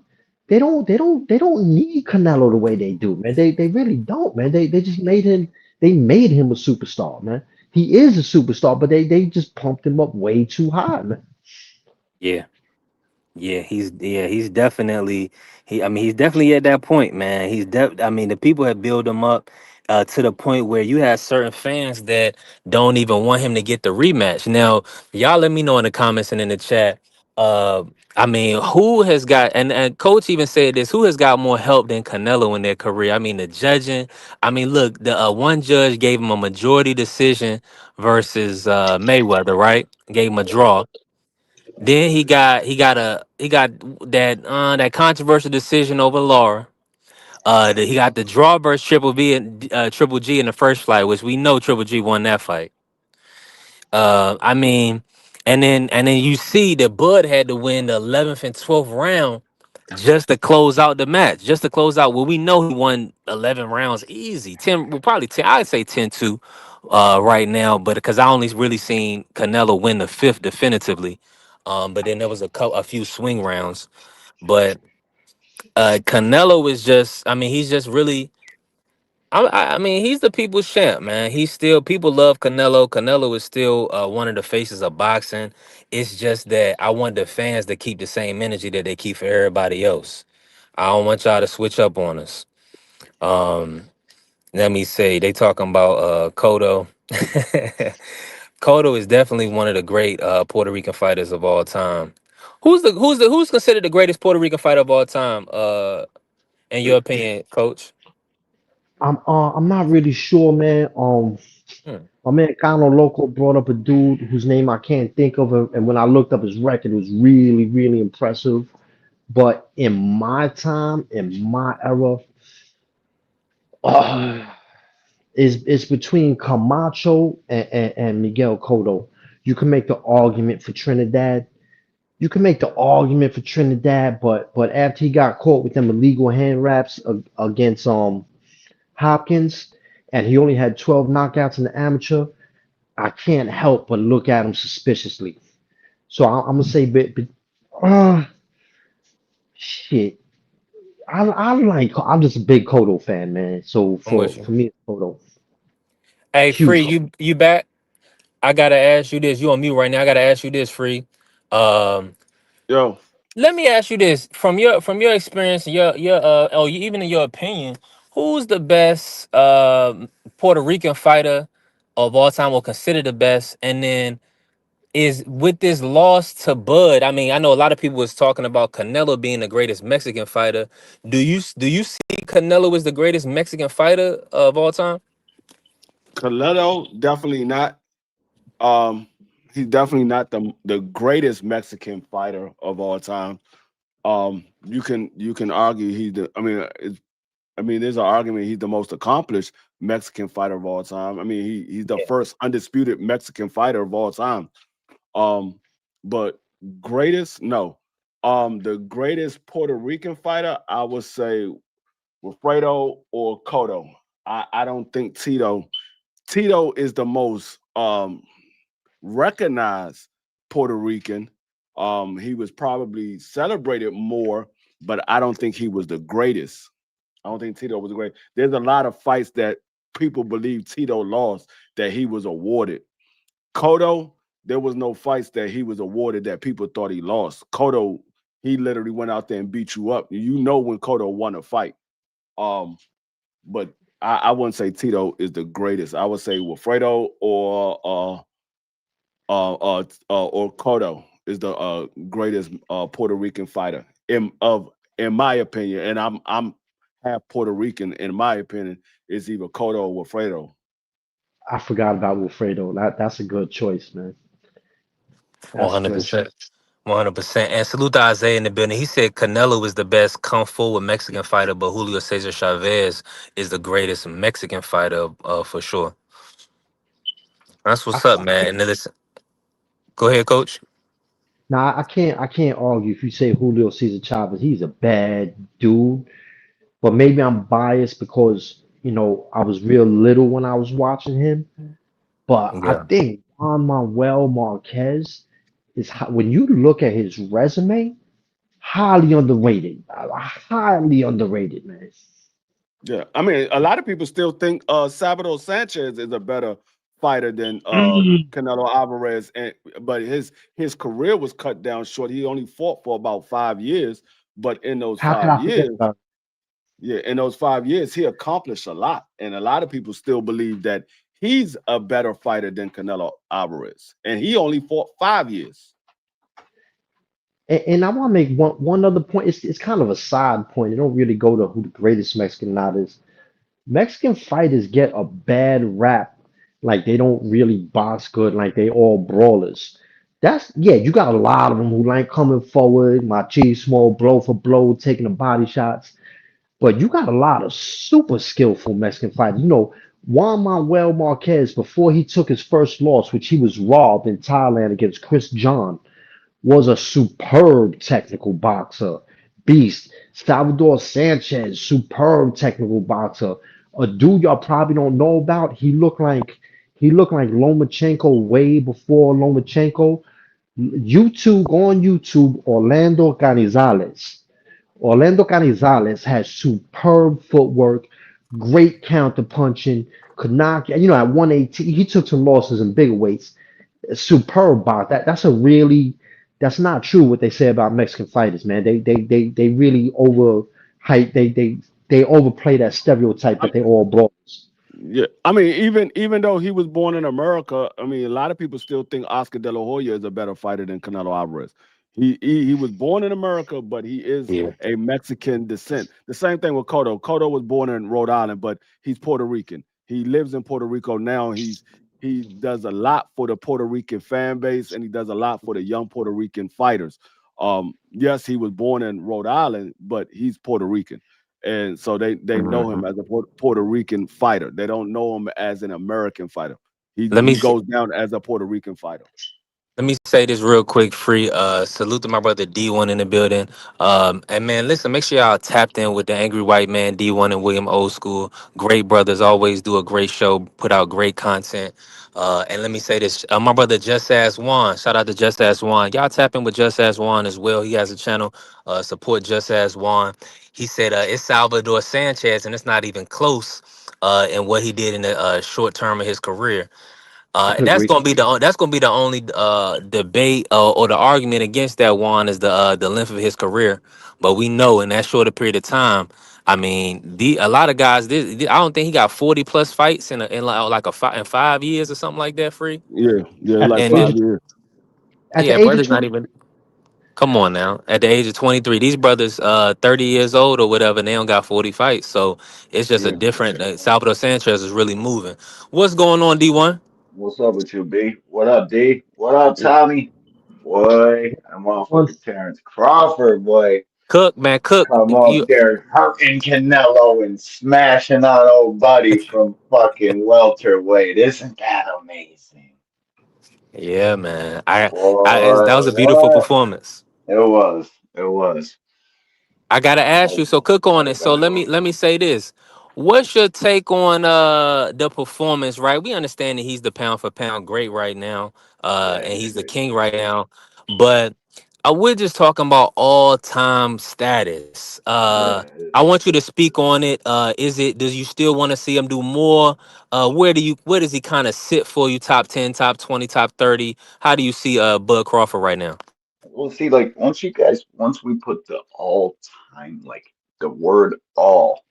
They don't need Canelo the way they do, man. They really don't, man. They just made him a superstar, man. He is a superstar, but they just pumped him up way too high, man. yeah. He's definitely he's definitely at that point, man. I mean, the people have built him up to the point where you have certain fans that don't even want him to get the rematch. Now, y'all let me know in the comments and in the chat. Uh, I mean, who has got and coach even said this, who has got more help than Canelo in their career? I mean, the judging. I mean, look, the one judge gave him a majority decision versus Mayweather, right? Gave him a draw. Then he got that controversial decision over Laura. He got the draw versus Triple G in the first fight, which we know Triple G won that fight. I mean, and then you see that Bud had to win the 11th and 12th round just to close out the match, just to close out. Well, we know he won 11 rounds easy. 10, well, probably 10. I'd say 10-2 right now, but because I only really seen Canelo win the fifth definitively. But then there was a few swing rounds. But Canelo is just, I mean, he's just really. I mean, he's the people's champ, man. He's still people love Canelo. Canelo is still one of the faces of boxing. It's just that I want the fans to keep the same energy that they keep for everybody else. I don't want y'all to switch up on us. Um, Let me say they talking about Cotto. Cotto is definitely one of the great Puerto Rican fighters of all time. Who's considered the greatest Puerto Rican fighter of all time? In your opinion, Coach? I'm not really sure, man. Hmm. My man Cano Loco brought up a dude whose name I can't think of, and when I looked up his record, it was really, really impressive. But in my time, in my era, uh, is between Camacho and Miguel Cotto. You can make the argument for Trinidad. You can make the argument for Trinidad, but after he got caught with them illegal hand wraps against Hopkins, and he only had 12 knockouts in the amateur, I can't help but look at him suspiciously. So I'm gonna say, uh, shit. I'm just a big Kodo fan, man. So I'm with for you. me, it's Kodo, Hey, Free, huge. you back? I gotta ask you this. You on mute right now? I gotta ask you this, Free. Um, Yo, Let me ask you this from your experience, even in your opinion, who's the best Puerto Rican fighter of all time, or considered the best? And then is with this loss to Bud. I mean, I know a lot of people was talking about Canelo being the greatest Mexican fighter. Do you see Canelo as the greatest Mexican fighter of all time? Canelo definitely not. Um, he's definitely not the greatest Mexican fighter of all time. You can argue he's the. I mean, there's an argument he's the most accomplished Mexican fighter of all time. I mean, he's the Yeah. first undisputed Mexican fighter of all time. Um, but greatest, no. The greatest Puerto Rican fighter, I would say Wilfredo or Cotto. I don't think Tito. Tito is the most recognized Puerto Rican. He was probably celebrated more, but I don't think he was the greatest. I don't think Tito was great. There's a lot of fights that people believe Tito lost that he was awarded. Cotto, there was no fights that he was awarded that people thought he lost. Cotto, he literally went out there and beat you up. You know when Cotto won a fight. Um, but I wouldn't say Tito is the greatest. I would say Wilfredo or Cotto is the greatest Puerto Rican fighter in my opinion. And I'm half Puerto Rican. In my opinion, is either Cotto or Wilfredo. I forgot about Wilfredo. That's a good choice, man. That's good. 100%. 100%. And salute to Isaiah in the building. He said Canelo is the best kung fu with Mexican fighter, but Julio Cesar Chavez is the greatest Mexican fighter, for sure. That's I, what's up, I man. can't. And then listen, go ahead, coach. Nah, I can't argue if you say Julio Cesar Chavez. He's a bad dude, but maybe I'm biased because I was real little when I was watching him. But I Yeah. think Juan Manuel Marquez when you look at his resume, highly underrated. Highly underrated, man. Yeah, I mean, a lot of people still think Salvador Sanchez is a better fighter than Mm. Canelo Alvarez, but his career was cut down short. He only fought for about 5 years, but in those How could five I forget years, about yeah, in those 5 years, he accomplished a lot, and a lot of people still believe that he's a better fighter than Canelo Alvarez, and he only fought 5 years. And I want to make one other point. It's kind of a side point. It don't really go to who the greatest Mexican not is. Mexican fighters get a bad rap, like they don't really box good, like they all brawlers. That's yeah, you got a lot of them who like coming forward, machismo, blow for blow, taking the body shots. But you got a lot of super skillful Mexican fighters. Juan Manuel Marquez, before he took his first loss, which he was robbed in Thailand against Chris John, was a superb technical boxer. Beast. Salvador Sanchez, superb technical boxer. A dude y'all probably don't know about. He looked like Lomachenko way before Lomachenko. YouTube, go on YouTube, Orlando Canizales. Orlando Canizales has superb footwork, great counter punching, could knock. At 118, he took some losses in bigger weights. Superb box. That's not true what they say about Mexican fighters, man. They really overhype. They overplay that stereotype that they all brawlers. Yeah, I mean, even though he was born in America, I mean, a lot of people still think Oscar De La Hoya is a better fighter than Canelo Alvarez. He was born in America, but he is Yeah. a Mexican descent. The same thing with Cotto. Cotto was born in Rhode Island, but he's Puerto Rican. He lives in Puerto Rico now. He does a lot for the Puerto Rican fan base, and he does a lot for the young Puerto Rican fighters. Yes, he was born in Rhode Island, but he's Puerto Rican, and so they know him Mhm. as a Puerto Rican fighter. They don't know him as an American fighter. He Let me he goes down as a Puerto Rican fighter. Let me say this real quick, free. Salute to my brother D1 in the building. And man, listen, make sure y'all tapped in with the Angry White Man, D1 and William Old School. Great brothers, always do a great show, put out great content. And let me say this, my brother Just Ask Juan. Shout out to Just Ask Juan. Y'all tap in with Just Ask Juan as well. He has a channel. Support Just Ask Juan. He said it's Salvador Sanchez, and it's not even close. In what he did in the short term of his career. That's Agree. gonna be the only debate or the argument against that one is the length of his career. But we know in that shorter period of time, I mean, a lot of guys. I don't think he got 40 plus fights in 5 years or something like that. Free Yeah, At like the and age of, 5 years. at the yeah, age of brothers not 20, even. Come on now, at the age of 23, these brothers 30 years old or whatever, and they don't got 40 fights. So it's just a Yeah, different. Salvador Sanchez is really moving. What's going on, D1? What's up with you, B? What up, D? What up, yeah, Tommy? Boy, that motherfucker Terrence Crawford, boy, Cook, man, Cook. come You up there hurting Canelo and smashing on old buddy from fucking welterweight. Isn't that amazing? Yeah, man. That was Boy, a beautiful what? performance. It was. It was. I gotta ask No, you. So cook on no it. So doubt. let me say this. What's your take on the performance? Right, we understand that he's the pound for pound great right now, Yeah, and he he's the is. king right now. But we're just talking about all time status. Yeah, I want you to speak on it. Is it? Does you still want to see him do more? Where does he kind of sit for you? Top 10, top 20, top 30? How do you see Bud Crawford right now? we'll see. Like, once we put the all time, like the word all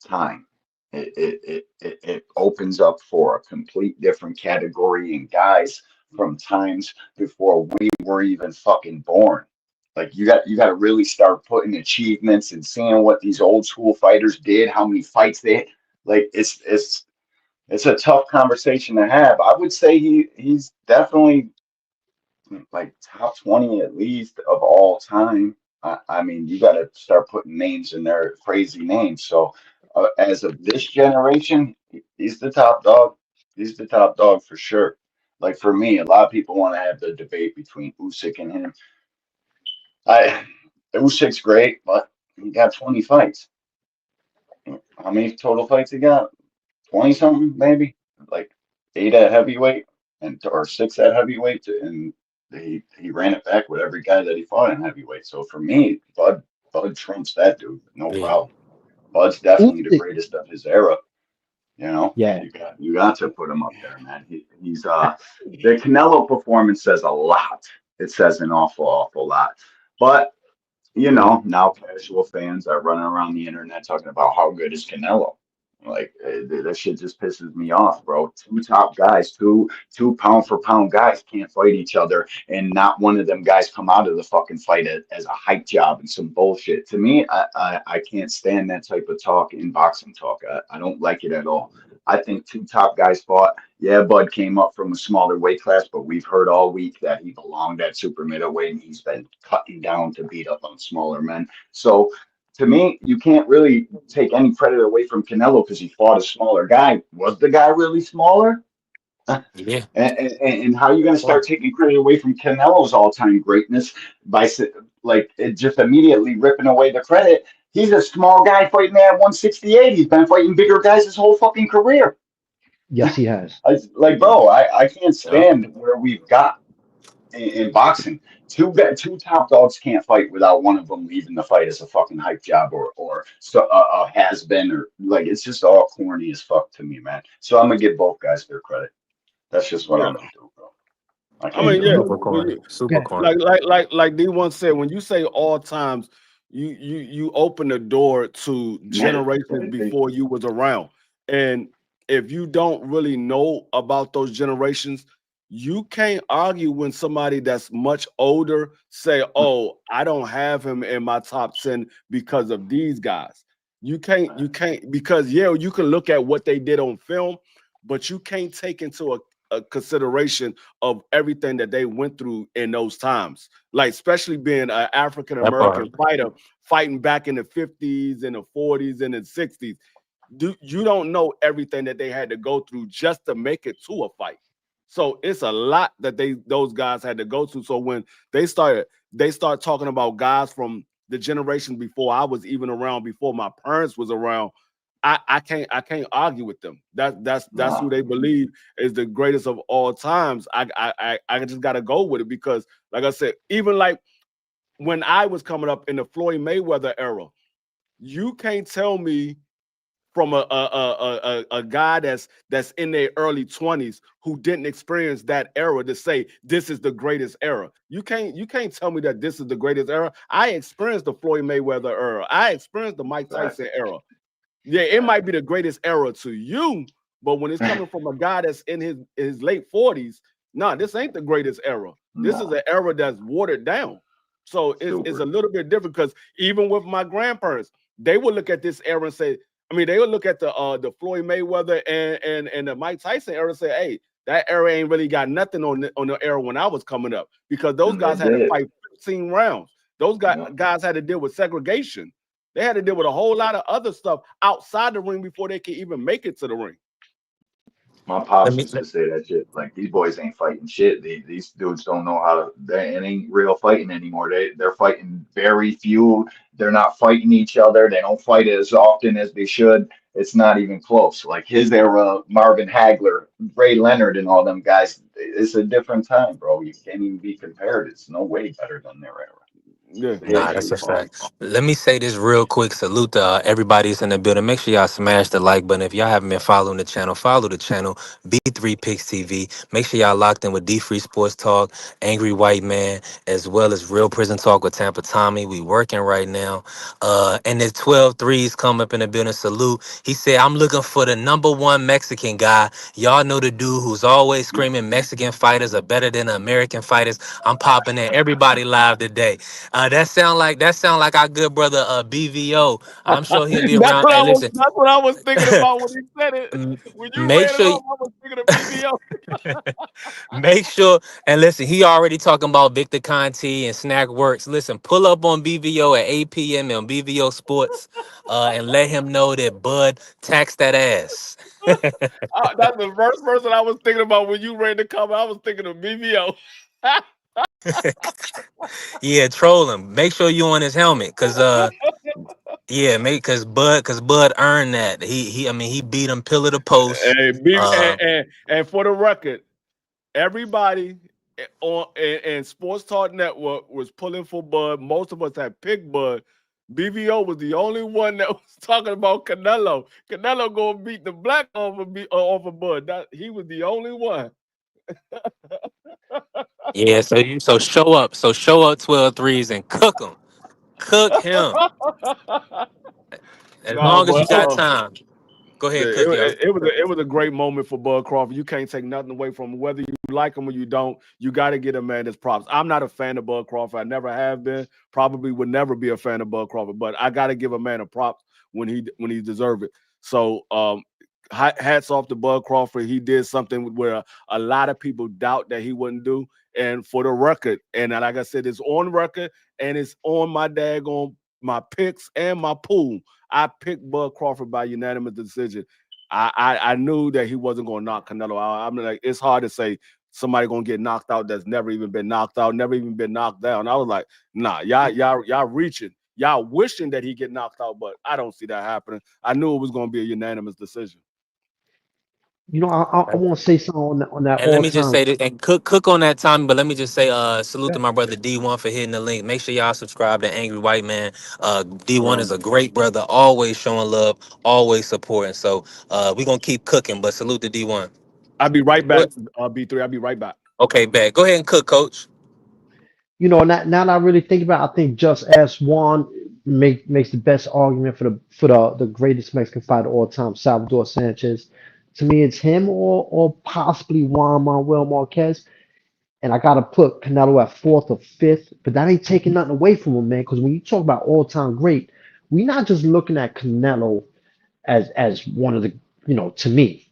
time. It opens up for a complete different category and guys from times before we were even fucking born. Like you got to really start putting achievements and seeing what these old school fighters did, how many fights they like. It's a tough conversation to have. I would say he's definitely like top 20 at least of all time. I mean, you got to start putting names in there, crazy names. So, as of this generation, he's the top dog. He's the top dog for sure. Like for me, a lot of people want to have the debate between Usyk and him. I Usyk's great, but he got 20 fights. How many total fights he got? 20 something, maybe? Like eight at heavyweight and or six at heavyweight, and he ran it back with every guy that he fought in heavyweight. So for me, Bud trumps that dude, no Yeah. problem. Bud's definitely the Usyk, greatest of his era. You know, yeah. you got to put him up there, man. He's the Canelo performance says a lot. It says an awful lot. But now casual fans are running around the internet talking about how good is Canelo. Like that shit just pisses me off, bro. Two top guys, two pound for pound guys can't fight each other, and not one of them guys come out of the fucking fight as a hype job and some bullshit. To me, I can't stand that type of talk in boxing talk. I don't like it at all. I think two top guys fought. Yeah, Bud came up from a smaller weight class, but we've heard all week that he belonged at super middleweight and he's been cutting down to beat up on smaller men. So to me, you can't really take any credit away from Canelo because he fought a smaller guy. Was the guy really smaller? Yeah. And how are you going to start Well, taking credit away from Canelo's all-time greatness by like it just immediately ripping away the credit? He's a small guy fighting at 168. He's been fighting bigger guys his whole fucking career. Yes, he has. Like, yeah. bro, I can't Yeah. stand where we've got in boxing. Two top dogs can't fight without one of them leaving the fight as a fucking hype job or so, a has been or like it's just all corny as fuck to me, man. So I'm gonna give both guys their credit. That's just what Yeah. I'm gonna do, bro. I I can't mean, do yeah. it. Super corny. Super Okay. corny. Like D one said, when you say all times, you open the door to Yeah. generations before you was around, and if you don't really know about those generations, you can't argue when somebody that's much older say, "Oh, I don't have him in my top 10 because of these guys." You can't because yeah, you can look at what they did on film, but you can't take into a consideration of everything that they went through in those times. Like especially being an African That American part. fighter fighting back in the 50s and the 40s and the 60s. You don't know everything that they had to go through just to make it to a fight. So it's a lot that those guys had to go through. So when they start talking about guys from the generation before I was even around, before my parents was around, I can't argue with them. That's who No. they believe is the greatest of all times. I just gotta go with it because, like I said, even like when I was coming up in the Floyd Mayweather era, you can't tell me from a guy that's in their early 20s who didn't experience that era to say this is the greatest era. You can't tell me that this is the greatest era. I experienced the Floyd Mayweather era. I experienced the Mike Tyson Facts. era. Yeah, it might be the greatest era to you, but when it's coming from a guy that's in his late 40s, nah, this ain't the greatest era. This is No. an era that's watered down. So it's a Super. little bit different because even with my grandparents, they would look at this era and say, I mean, they would look at the Floyd Mayweather and the Mike Tyson era and say, hey, that era ain't really got nothing on the era when I was coming up because those And they guys had to did. fight 15 rounds. Those Yeah. guys had to deal with segregation. They had to deal with a whole lot of other stuff outside the ring before they could even make it to the ring. My Let pops me. used to say that shit. Like these boys ain't fighting shit. These dudes don't know how to. It ain't real fighting anymore. They're fighting very few. They're not fighting each other. They don't fight as often as they should. It's not even close. Like his era, Marvin Hagler, Ray Leonard, and all them guys. It's a different time, bro. You can't even be compared. It's no way better than their era. Yeah. They Nah, had that's great a fun. fact. Let me say this real quick. Salute to everybody that's in the building. Make sure y'all smash the like button. If y'all haven't been following the channel, follow the channel. B3 Picks TV. Make sure y'all locked in with D Free Sports Talk, Angry White Man, as well as Real Prison Talk with Tampa Tommy. We working right now. And there's 12 threes come up in the building. Salute. He said, I'm looking for the number one Mexican guy. Y'all know the dude who's always screaming Mexican fighters are better than American fighters. I'm popping in everybody live today. that sound like our good brother BVO. I'm sure he'll be That's around. what Hey, I was. listen, That's what I was thinking about when he said it. m- When you make read it sure, off, I was thinking of BBO. make sure, and listen. He already talking about Victor Conti and Snack Works. Listen, pull up on BVO at 8 p.m. on BVO Sports, and let him know that Bud taxed that ass. That's the first person I was thinking about when you read the comment. I was thinking of BBO. Yeah, troll him. Make sure you on his helmet, yeah, cause Bud earned that. I mean, he beat him pillar to post. and, B, Uh, and for the record, everybody in Sports Talk Network was pulling for Bud. Most of us had picked Bud. BVO was the only one that was talking about Canelo. Canelo gonna beat the black off of Bud. He was the only one. yeah, so show up 12 threes and cook him. As No, long as you but got time, go ahead and cook, yo. it was a great moment for Bud Crawford. You can't take nothing away from him, whether you like him or you don't. You got to get a man his props. I'm not a fan of Bud Crawford. I never have been. Probably would never be a fan of Bud Crawford. But I got to give a man a props when he deserve it. So hats off to Bud Crawford. He did something where a lot of people doubt that he wouldn't do. And for the record, and like I said, it's on record and it's on my daggone my picks and my pool. I picked Bud Crawford by unanimous decision. I knew that he wasn't going to knock Canelo out. I'm like, it's hard to say somebody going to get knocked out that's never even been knocked out, never even been knocked down. I was like, nah, y'all reaching. Y'all wishing that he get knocked out, but I don't see that happening. I knew it was going to be a unanimous decision. You know, I want to say something on that And let all me just time. say this, and cook on that time. But let me just say, salute to my brother D1 for hitting the link. Make sure y'all subscribe to Angry White Man. D1 is Well, a great brother, always showing love, always supporting. So we gonna keep cooking. But salute to D1. I'll be right back, What? B3. I'll be right back. Okay, bet. Go ahead and cook, Coach. You know, now that I really think about it, I think Just Ask Juan makes the best argument for the greatest Mexican fighter of all time, Salvador Sanchez. To me, it's him or possibly Juan Manuel Marquez. And I gotta put Canelo at fourth or fifth, but that ain't taking nothing away from him, man. Because when you talk about all time great, we're not just looking at Canelo as one of the, to me,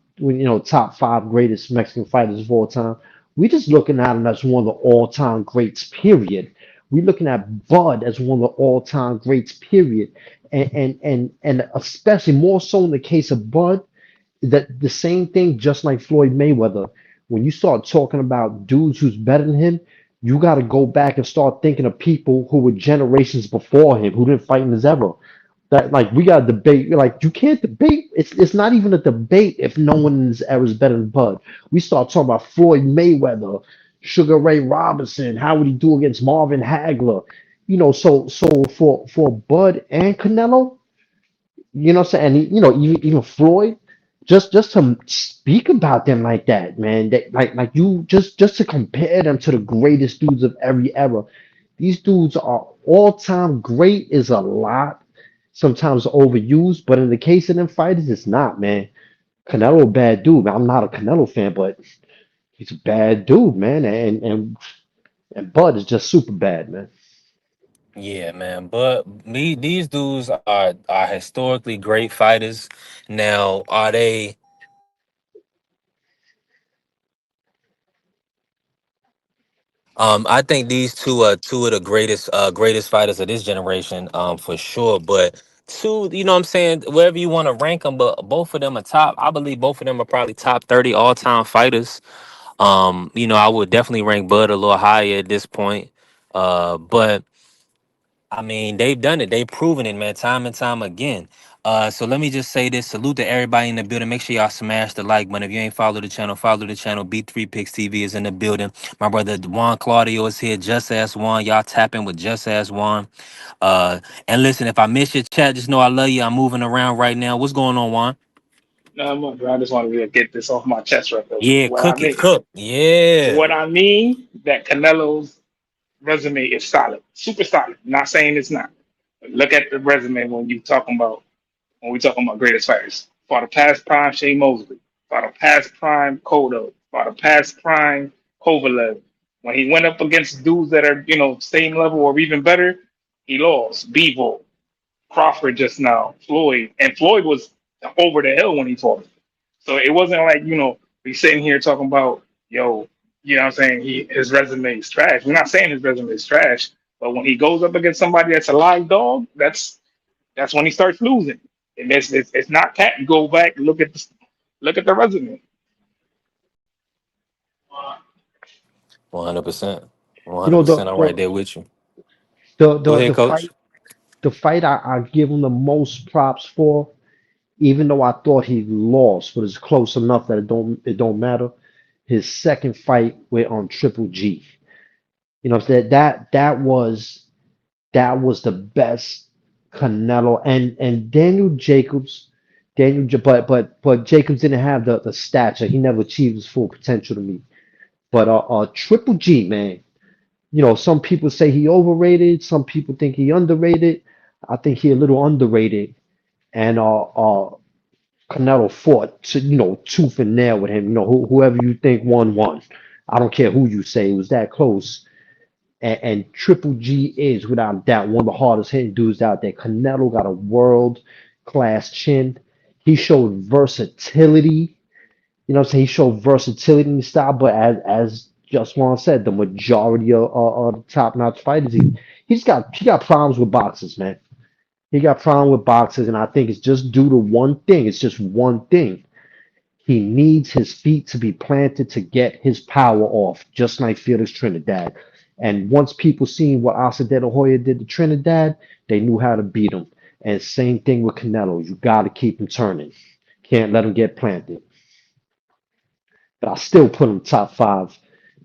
top five greatest Mexican fighters of all time. We just looking at him as one of the all time greats. Period. We looking at Bud as one of the all time greats. Period. And especially more so in the case of Bud, that the same thing, just like Floyd Mayweather. When you start talking about dudes who's better than him, you got to go back and start thinking of people who were generations before him who didn't fight in his era. That like we got to debate. Like you can't debate. It's not even a debate if no one in his era is better than Bud. We start talking about Floyd Mayweather, Sugar Ray Robinson. How would he do against Marvin Hagler? So for Bud and Canelo, what I'm saying? And even Floyd, just to speak about them like that, man. That like you just to compare them to the greatest dudes of every era. These dudes are all time great is a lot, sometimes overused, but in the case of them fighters, it's not, man. Canelo a bad dude. I'm not a Canelo fan, but he's a bad dude, man. And Bud is just super bad, man. Yeah, man. But these dudes are historically great fighters. Now, are they? I think these two are two of the greatest fighters of this generation, for sure. But two, you know what I'm saying, wherever you want to rank them, but both of them are top. I believe both of them are probably top 30 all time fighters. I would definitely rank Bud a little higher at this point. But I mean, they've done it. They've proven it, man, time and time again. So let me just say this. Salute to everybody in the building. Make sure y'all smash the like button. If you ain't followed the channel, follow the channel. B3 Picks TV is in the building. My brother Juan Claudio is here. Just Ask Juan. Y'all tap in with Just Ask Juan. And listen, if I miss your chat, just know I love you. I'm moving around right now. What's going on, Juan? No, I just wanted to get this off my chest right there. Yeah, What I cook it, mean, cook. Yeah. what I mean that Canelo's resume is solid, super solid. Not saying it's not. But look at the resume when we talking about greatest fighters. For the past prime, Shea Mosley. For the past prime, Cotto. For the past prime, Kovalev. When he went up against dudes that are, same level or even better, he lost. Bevo, Crawford just now, Floyd. And Floyd was over the hill when he fought. So it wasn't like, we sitting here talking about, yo, you know what I'm saying? His resume is trash. We're not saying his resume is trash, but when he goes up against somebody that's a live dog, that's when he starts losing. And it's not cat. You go back, look at the resume. 100%. You know 100%. I'm right there with you. the Go the ahead, the coach. fight the fight I give him the most props for, even though I thought he lost, but it's close enough that it don't matter. His second fight with on Triple G. You know what I'm saying? That was the best Canelo and Daniel Jacobs. But Jacobs didn't have the stature. He never achieved his full potential to me. But Triple G, man. Some people say he overrated. Some people think he underrated. I think he a little underrated. And Canelo fought to, tooth and nail with him. Whoever you think won. I don't care who you say. It was that close. And Triple G is without doubt one of the hardest hitting dudes out there. Canelo got a world class chin. He showed versatility. You know what I'm saying? He showed versatility in his style, but as just Juan said, the majority of the top notch fighters, he got problems with boxers, man. He got problems with boxers, and I think it's just due to one thing. It's just one thing. He needs his feet to be planted to get his power off, just like Felix Trinidad. And once people seen what Asa De La Hoya did to Trinidad, they knew how to beat him. And same thing with Canelo. You got to keep him turning. Can't let him get planted. But I still put him top five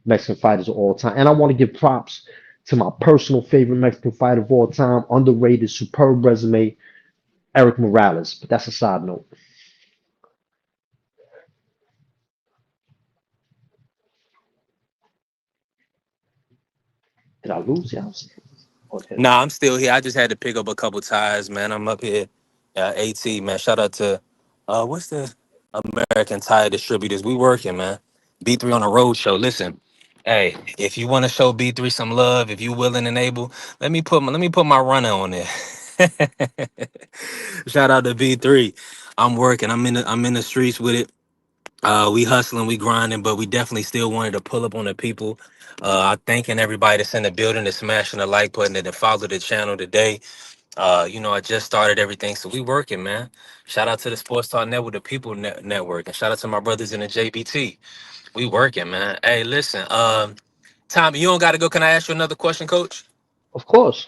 Mexican fighters of all time. And I want to give props to my personal favorite Mexican fighter of all time, underrated, superb resume, Eric Morales. But that's a side note. Did I lose y'all? Okay. Nah, I'm still here. I just had to pick up a couple ties, man. I'm up here. AT, man. Shout out to what's the American Tire Distributors. We working, man. B3 on the road show. Listen, hey, if you want to show B3 some love, if you willing and able, let me put my runner on there. Shout out to B3. I'm working. I'm in the streets with it. We hustling, we grinding, but we definitely still wanted to pull up on the people. I thanking everybody that's in the building, that's smashing the like button, and that follow the channel today. I just started everything, so we working, man. Shout out to the Sports Talk Network, the People Network, and shout out to my brothers in the JBT. We working, man. Hey, listen, Tommy, you don't got to go. Can I ask you another question, Coach? Of course.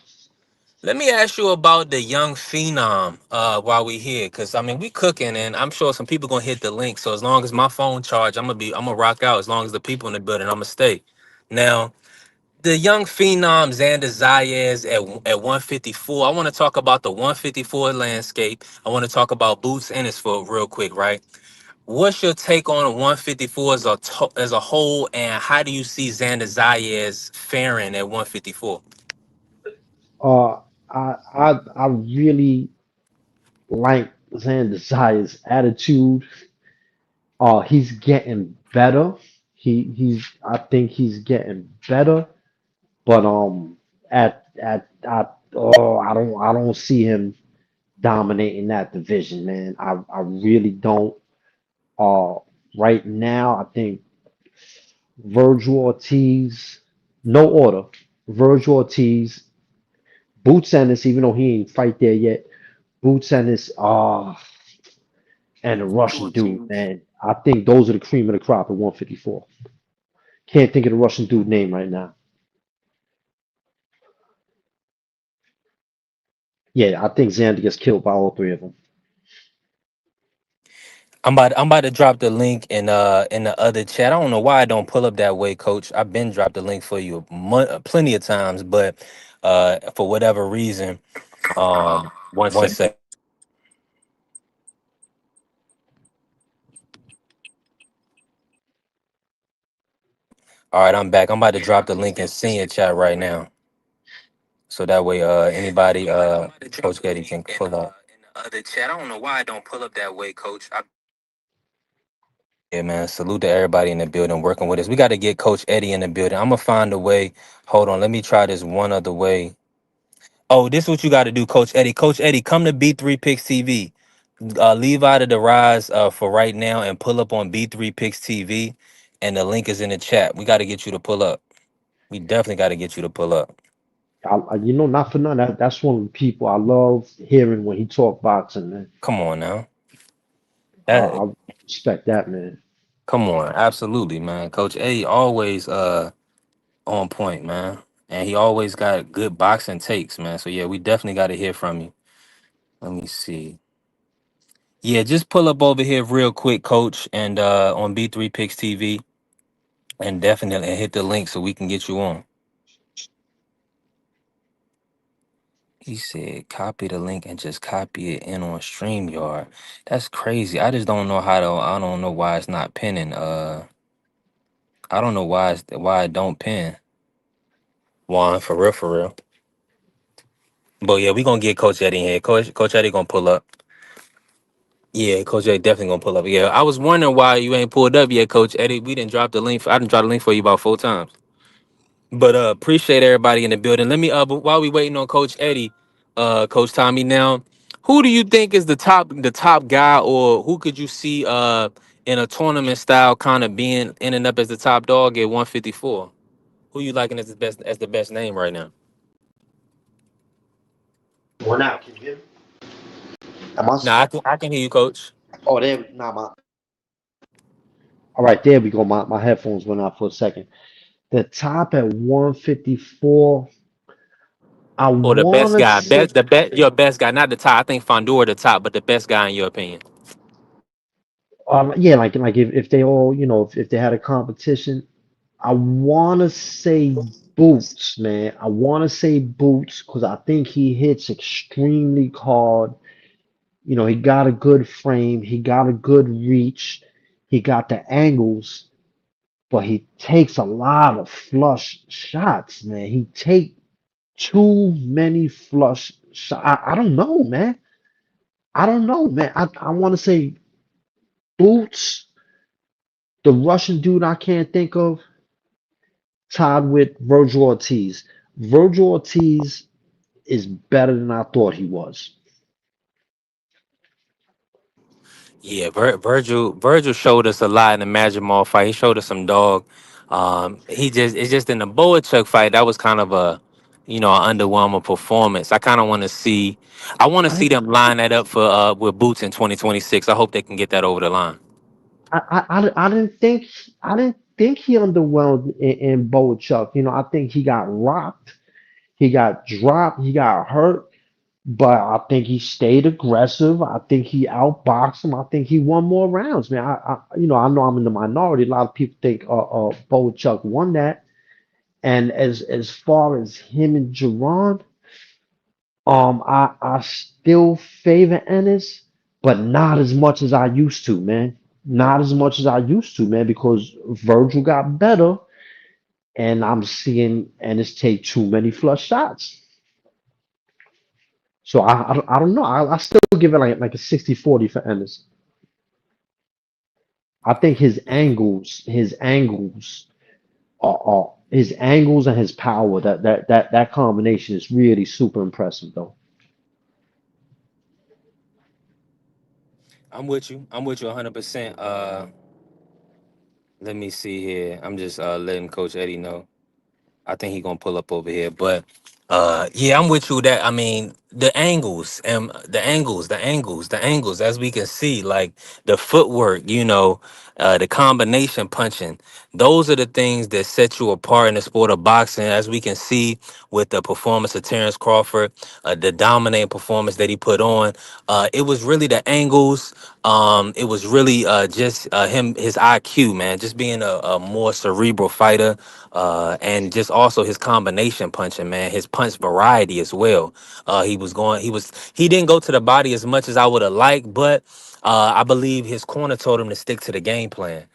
Let me ask you about the young phenom while we here, cause I mean we cooking, and I'm sure some people gonna hit the link. So as long as my phone charge, I'm gonna rock out. As long as the people in the building, I'm gonna stay. Now the young phenom Xander Zayas at 154. I want to talk about the 154 landscape. I want to talk about Boots Ennisford real quick, right? What's your take on 154 as a whole, and how do you see Xander Zayas faring at 154? Uh, I really like Xander Zaya's attitude. He's getting better. I think he's getting better. But I don't see him dominating that division, man. I really don't. Uh, right now, I think Virgil Ortiz, no order. Virgil Ortiz, Boots Ennis, even though he ain't fight there yet. Boots Ennis, and the Russian dude, man. I think those are the cream of the crop at 154. Can't think of the Russian dude name right now. Yeah, I think Xander gets killed by all three of them. I'm about to drop the link in the other chat. I don't know why I don't pull up that way, Coach. I've been dropped the link for you plenty of times, but for whatever reason, One one second. sec. All right, I'm back. I'm about to drop the link in senior chat right now, so that way anybody Coach Getty can pull up. In the other chat, I don't know why I don't pull up that way, Coach. Yeah, man. Salute to everybody in the building working with us. We got to get Coach Eddie in the building. I'm gonna find a way. Hold on, let me try this one other way. Oh, this is what you got to do, Coach Eddie. Coach Eddie, come to B3 Picks TV. Leave out of the Rise for right now and pull up on B3 Picks TV, and the link is in the chat. We got to get you to pull up. We definitely got to get you to pull up. Not for nothing. That's one of the people I love hearing when he talk boxing, man. Come on now. That I respect that, man. come on, absolutely, man. Coach Eddie always on point, man. And he always got good boxing takes, man. So yeah, we definitely got to hear from you. Let me see. Yeah, just pull up over here real quick, Coach, and on B3 Picks TV, and definitely hit the link so we can get you on. He said, copy the link and just copy it in on StreamYard. That's crazy. I just don't know how to. I don't know why it's not pinning. I don't know why it don't pin. Juan, for real, for real. But yeah, we gonna get Coach Eddie in here. Coach Eddie gonna pull up. Yeah, Coach Eddie definitely gonna pull up. Yeah, I was wondering why you ain't pulled up yet, Coach Eddie. We didn't drop the link. I didn't drop the link for you about 4 times. But appreciate everybody in the building. Let me but while we waiting on Coach Eddie, Coach Tommy now, who do you think is the top guy, or who could you see in a tournament style kind of being ending up as the top dog at 154? Who you liking as the best name right now? One out. Can you hear me? Am I? Nah, I can hear you, Coach. Oh, there. Nah, my. All right, there we go. My headphones went out for a second. The top at 154. I Or the best wanna guy, say, your best guy, not the top. I think Fondor the top, but the best guy in your opinion. yeah, like if they all, if they had a competition, I wanna say Boots, man. I wanna say Boots because I think he hits extremely hard. He got a good frame, he got a good reach, he got the angles, but he takes a lot of flush shots, man. He take too many flush shots. I don't know, man. I don't know, man. I want to say Boots, the Russian dude I can't think of, tied with Virgil Ortiz. Virgil Ortiz is better than I thought he was. Yeah, Virgil showed us a lot in the Magic Mall fight. He showed us some dog. It's just in the Boachuk fight that was kind of an underwhelming performance. I want to I see them line that up for with Boots in 2026. I hope they can get that over the line. I didn't think he underwhelmed in Boachuk. I think he got rocked, he got dropped, he got hurt. But I think he stayed aggressive. I think he outboxed him. I think he won more rounds, man. I know I'm in the minority. A lot of people think Chuck won that. And as far as him and Jerron, I still favor Ennis, but not as much as I used to, man. Not as much as I used to, man, because Virgil got better, and I'm seeing Ennis take too many flush shots. So I don't know. I still give it like a 60-40 for Ennis. I think his angles and his power, that combination is really super impressive though. I'm with you. I'm with you 100%. Let me see here. I'm just letting Coach Eddie know. I think he gonna pull up over here. But yeah, I'm with you that I mean the angles and the angles, as we can see, like the footwork, the combination punching. Those are the things that set you apart in the sport of boxing, as we can see with the performance of Terrence Crawford, the dominating performance that he put on. It was really the angles. It was really just his IQ, man, just being a more cerebral fighter, and just also his combination punching, man, his punch variety as well. He didn't go to the body as much as I would have liked, but I believe his corner told him to stick to the game plan.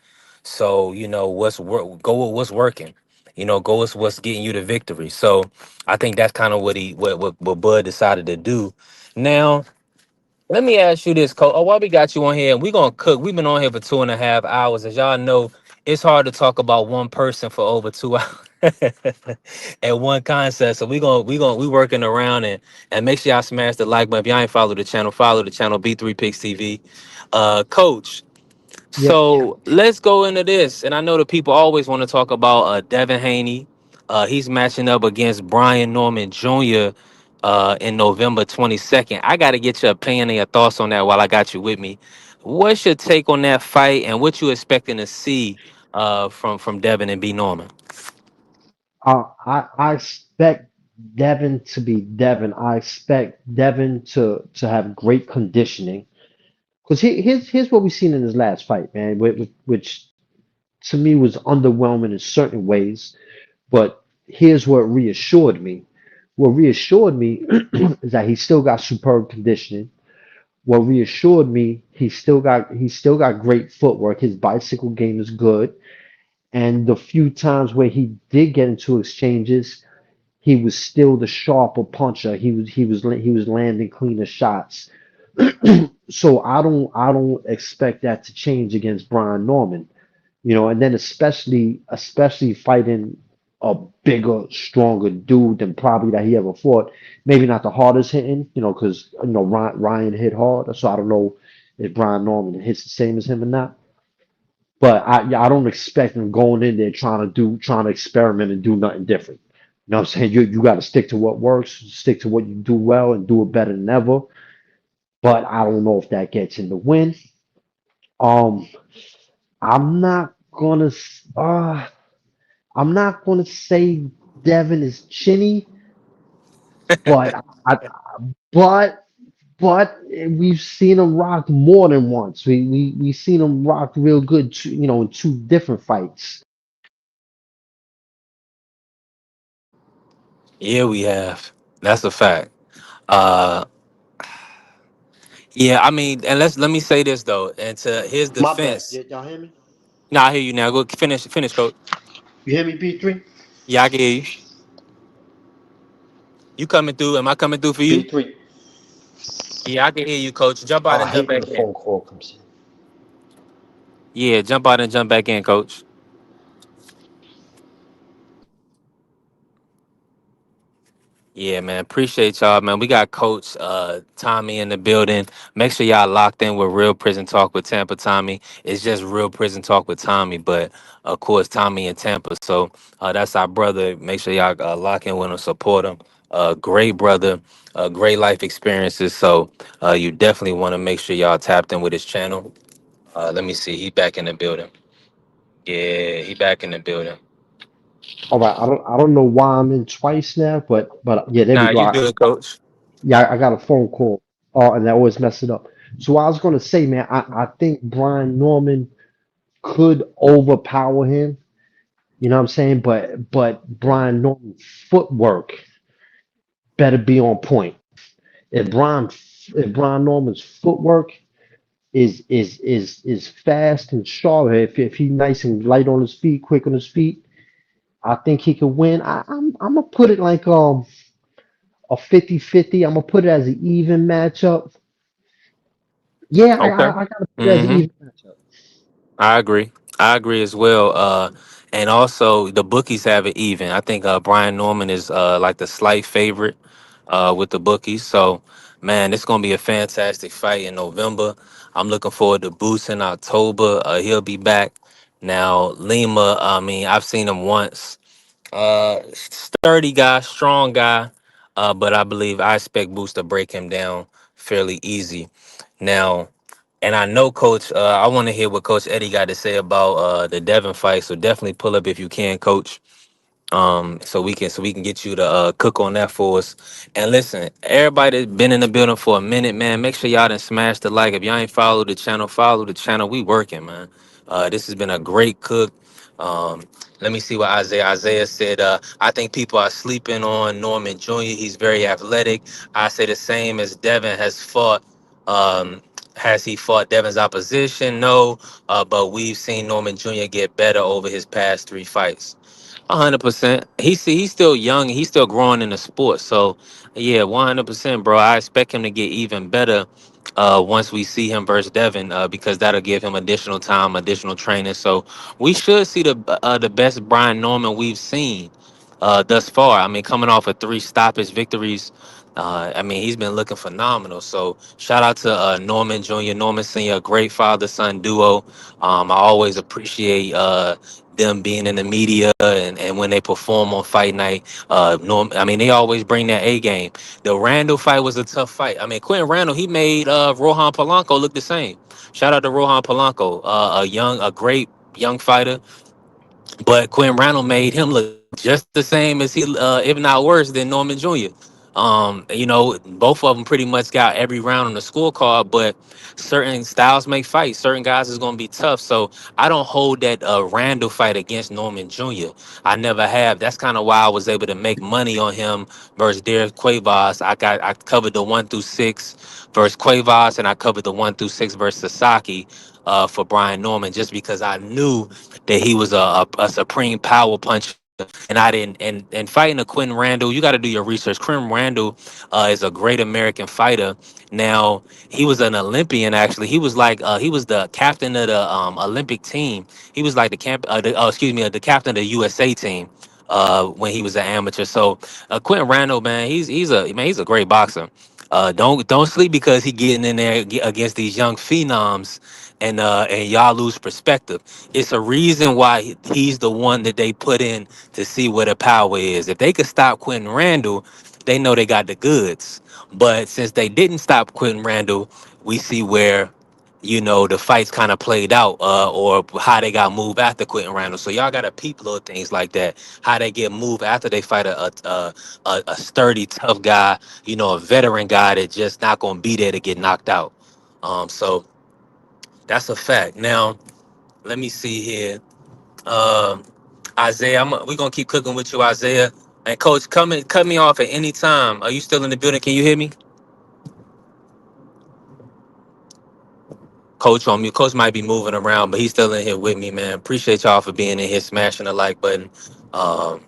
So go with what's working. Go with what's getting you the victory. So I think that's kind of what Bud decided to do. Now Let me ask you this, Cole. Oh, while we got you on here, we gonna cook. We've been on here for 2.5 hours. As y'all know, it's hard to talk about one person for over 2 hours at one concept. So we working around and make sure y'all smash the like button. If y'all ain't follow the channel B3 Picks TV. Coach. Yep. So let's go into this. And I know the people always want to talk about Devin Haney. He's matching up against Brian Norman Jr. In November 22nd. I got to get your opinion and your thoughts on that while I got you with me. What's your take on that fight and what you expecting to see from Devin and B Norman? I expect Devin to be Devin. I expect Devin to have great conditioning. Because here's what we've seen in his last fight, man, which to me was underwhelming in certain ways. But here's what reassured me. What reassured me is that he still got superb conditioning. What reassured me, he still got great footwork. His bicycle game is good. And the few times where he did get into exchanges, he was still the sharper puncher. He was landing cleaner shots. So I don't expect that to change against Brian Norman. And then especially fighting a bigger, stronger dude than probably that he ever fought. Maybe not the hardest hitting, because Ryan hit hard. So I don't know if Brian Norman hits the same as him or not. But yeah, I don't expect him going in there trying to experiment and do nothing different. You know what I'm saying? You got to stick to what works, stick to what you do well, and do it better than ever. But I don't know if that gets in the win. Um, I'm not gonna I'm not gonna say Devin is chinny, but but we've seen him rock more than once. We seen him rock real good, in two different fights. Yeah, we have. That's a fact. Uh, yeah, I mean, and let me say this though, and to his My bad. defense. Y'all hear me? Nah, I hear you now. Go finish, coach. You hear me, B3? Yeah, I can hear you. You coming through? Am I coming through for you? B3. Yeah, I can hear you, coach. Jump Oh, out I and jump hate when back a in. phone call comes in. Yeah, jump out and jump back in, coach. Yeah, man. Appreciate y'all, man. We got Coach Tommy in the building. Make sure y'all locked in with Real Prison Talk with Tampa Tommy. It's just Real Prison Talk with Tommy, but of course Tommy in Tampa. So that's our brother. Make sure y'all lock in with him, support him. Great brother, great life experiences. So you definitely want to make sure y'all tapped in with his channel. Let me see. He back in the building. Yeah, he back in the building. All right, I don't know why I'm in twice now, but yeah, there we Nah, go. you good, Coach. Yeah, I got a phone call. Oh, and I always mess it up. So I was gonna say, man, I think Brian Norman could overpower him. You know what I'm saying? But Brian Norman's footwork better be on point. If Brian if Brian Norman's footwork is fast and sharp, if he nice and light on his feet, quick on his feet, I think he could win. I'm gonna put it like a 50-50. I'm gonna put it as an even matchup. Yeah, Okay. I gotta put it as an Mm-hmm. even matchup. I agree. I agree as well. And also the bookies have it even. I think Brian Norman is like the slight favorite with the bookies. So, man, it's gonna be a fantastic fight in November. I'm looking forward to Boots in October. He'll be back. Now, Lima, I mean, I've seen him once. Sturdy guy, strong guy. But I expect Boots to break him down fairly easy. Now, and I know, Coach. I want to hear what Coach Eddie got to say about the Devon fight. So definitely pull up if you can, Coach. So we can get you to cook on that for us. And listen, everybody that's been in the building for a minute, man. Make sure y'all done smash the like. If y'all ain't follow the channel, follow the channel. We working, man. This has been a great cook. Um, let me see what Isaiah said. I think people are sleeping on Norman Jr. He's very athletic. I say the same as Devin has fought. Um, has he fought Devin's opposition? No, but we've seen Norman Jr. get better over his past three fights. 100%. He's still young. He's still growing in the sport. So, yeah, 100%, bro. I expect him to get even better once we see him versus Devin, because that'll give him additional time, additional training. So we should see the best Brian Norman we've seen thus far. I mean, coming off of 3 stoppage victories. I mean, he's been looking phenomenal. So shout out to Norman Jr., Norman Sr., great father son duo. I always appreciate them being in the media and when they perform on fight night. I mean, they always bring that A game. The Randall fight was a tough fight. I mean, Quentin Randall, he made Rohan Polanco look the same. Shout out to Rohan Polanco, a great young fighter, but Quinn Randall made him look just the same as if not worse than Norman Jr. Both of them pretty much got every round on the scorecard, but certain styles make fights. Certain guys is going to be tough. So I don't hold that Randall fight against Norman Jr. I never have. That's kind of why I was able to make money on him versus Derek Cuevas. I covered the 1 through 6 versus Cuevas, and I covered the 1 through 6 versus Sasaki for Brian Norman, just because I knew that he was a supreme power puncher. And I didn't and fighting a Quentin Randall, you got to do your research. Quentin Randall is a great American fighter. Now he was an Olympian. Actually, he was the captain of the Olympic team. He was like the captain of the USA team when he was an amateur. So Quentin Randall, man, he's a great boxer. Don't sleep because he getting in there against these young phenoms, and y'all lose perspective. It's a reason why he's the one that they put in to see where the power is. If they could stop Quentin Randall, they know they got the goods. But since they didn't stop Quentin Randall, we see where the fights kind of played out, or how they got moved after Quentin Randall. So y'all got to peep little things like that. How they get moved after they fight a sturdy, tough guy, a veteran guy that just not gonna be there to get knocked out. So that's a fact. Now let me see here. Um, Isaiah, we're gonna keep cooking with you, Isaiah. And Coach, cut me off at any time. Are you still in the building? Can you hear me? Coach on me. Coach might be moving around, but he's still in here with me, man. Appreciate y'all for being in here, smashing the like button. Um,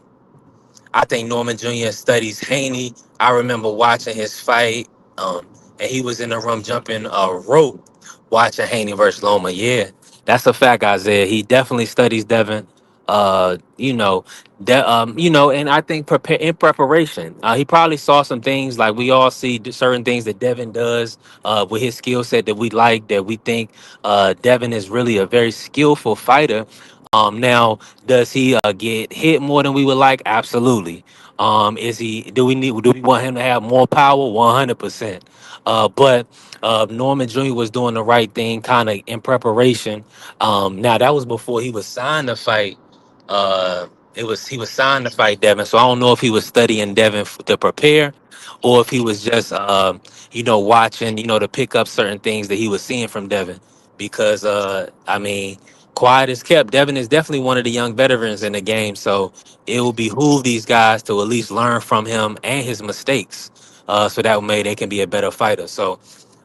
I think Norman Jr. studies Haney. I remember watching his fight, and he was in the room jumping a rope watching Haney versus Loma. Yeah, that's a fact, Isaiah. He definitely studies Devin. And I think in preparation, he probably saw some things like we all see certain things that Devin does with his skill set that we like, that we think Devin is really a very skillful fighter. Now, does he get hit more than we would like? Absolutely. Is he? Do we want him to have more power? 100%. But Norman Jr. was doing the right thing, kind of in preparation. Now that was before he was signed to fight. Uh, he was signed to fight Devin, so I don't know if he was studying Devin to prepare, or if he was just watching, to pick up certain things that he was seeing from Devin. Because I mean, quiet is kept. Devin is definitely one of the young veterans in the game, so it will behoove these guys to at least learn from him and his mistakes, so that way they can be a better fighter. So